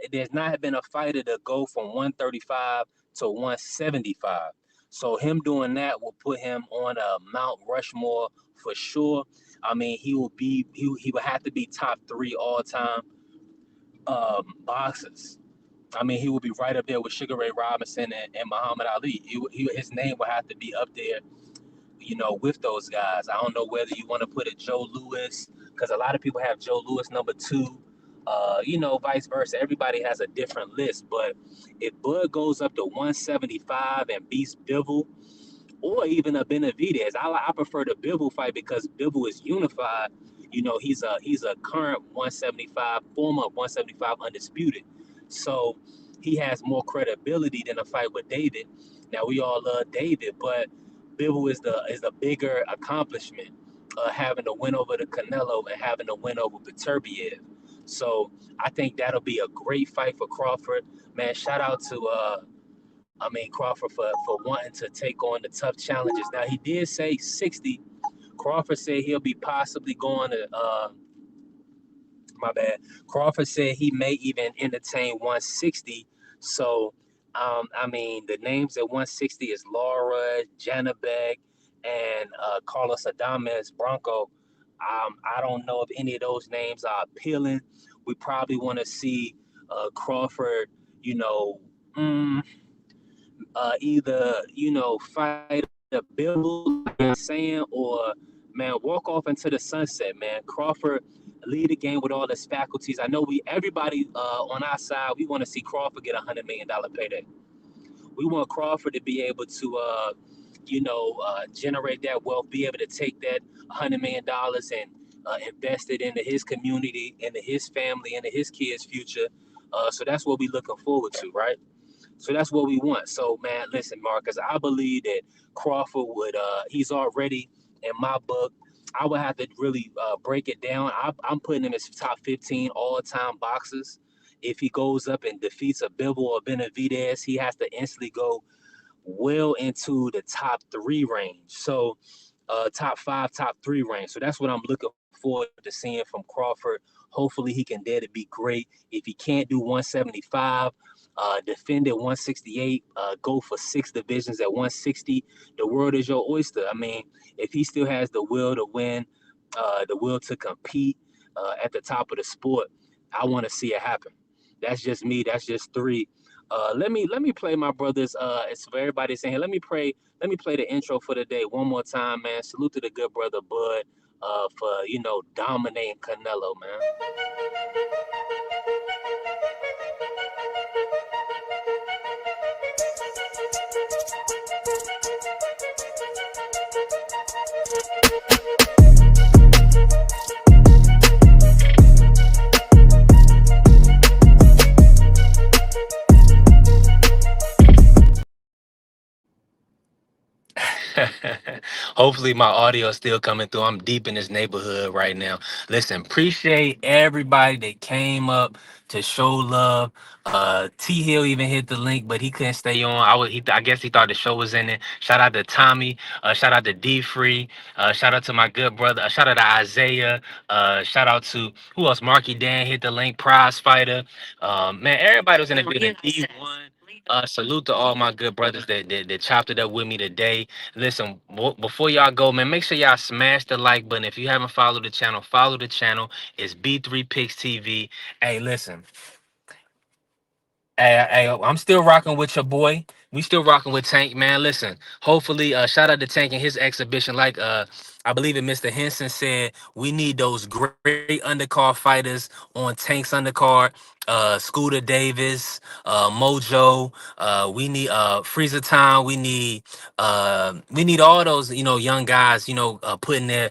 been a fighter to go from 135 to 175. So him doing that will put him on a Mount Rushmore for sure. I mean, he would have to be top 3 all time boxers. I mean, he would be right up there with Sugar Ray Robinson and Muhammad Ali. His name would have to be up there, with those guys. I don't know whether you want to put it Joe Louis, because a lot of people have Joe Louis number 2, vice versa. Everybody has a different list. But if Bud goes up to 175 and beats Bivol, or even a Benavidez, I prefer the Bivol fight because Bivol is unified. He's a current 175, former 175 undisputed. So he has more credibility than a fight with David. Now we all love David, but Bivol is the bigger accomplishment, having a win over the Canelo and having a win over Beterbiev. So I think that'll be a great fight for Crawford. Man, shout out to Crawford for wanting to take on the tough challenges. Now he did say 60. Crawford said he'll be possibly going to my bad. Crawford said he may even entertain 160. So the names at 160 is Laura, Janabek, and Carlos Adames Bronco. I don't know if any of those names are appealing. We probably want to see Crawford, either fight a bill, or man, walk off into the sunset, man. Crawford lead the game with all his faculties. I know everybody on our side, we want to see Crawford get $100 million payday. We want Crawford to be able to, generate that wealth, be able to take that $100 million and invest it into his community, into his family, into his kids' future. So that's what we're looking forward to, right? So that's what we want. So, man, listen, Marcus, I believe that Crawford would, he's already, in my book, I would have to really break it down. I'm putting him as top 15 all-time boxers. If he goes up and defeats a Bivol or Benavidez, he has to instantly go well into the top 3 range. So top 5, top 3 range. So that's what I'm looking forward to seeing from Crawford. Hopefully he can dare to be great. If he can't do 175, defend at 168, go for 6 divisions at 160. The world is your oyster. I mean, if he still has the will to win, the will to compete at the top of the sport, I want to see it happen. That's just me. That's just 3. Let me play my brothers. It's for everybody saying, let me play the intro for the day one more time, man. Salute to the good brother Bud for dominating Canelo, man. Hopefully my audio is still coming through. I'm deep in this neighborhood right now. Listen, appreciate everybody that came up to show love. T Hill even hit the link, but he couldn't stay on. I guess he thought the show was in it. Shout out to Tommy. Shout out to D Free. Shout out to my good brother. Shout out to Isaiah. Shout out to who else? Marky Dan hit the link. Prize Fighter. Man, everybody was in the building. D1. Salute to all my good brothers that chopped it up with me today. Listen, before y'all go, man, make sure y'all smash the like button. If you haven't followed the channel, follow the channel. It's B3 Picks TV. Hey, listen. Hey, I'm still rocking with your boy. We still rocking with Tank, man. Listen, hopefully, shout out to Tank and his exhibition. Like I believe it, Mr. Henson said, we need those great undercard fighters on Tank's undercard. Scooter Davis, Mojo. We need Freezer Time. We need all those, young guys, putting their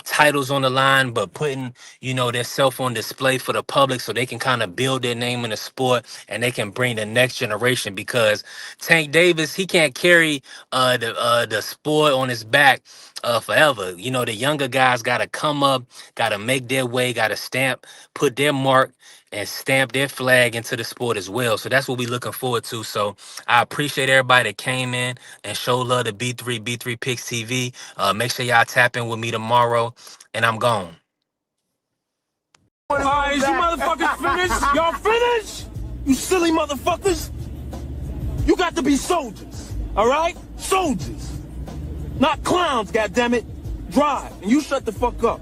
titles on the line, but putting, their self on display for the public so they can kind of build their name in the sport and they can bring the next generation, because Tank Davis, he can't carry the sport on his back forever. The younger guys got to come up, got to make their way, got to put their mark and stamp their flag into the sport as well. So that's what we're looking forward to. So I appreciate everybody that came in and showed love to B3 Picks TV. Make sure y'all tap in with me tomorrow, and I'm gone. All right, is you motherfuckers finished? Y'all finished? You silly motherfuckers. You got to be soldiers, all right? Soldiers. Not clowns, goddammit. Drive, and you shut the fuck up.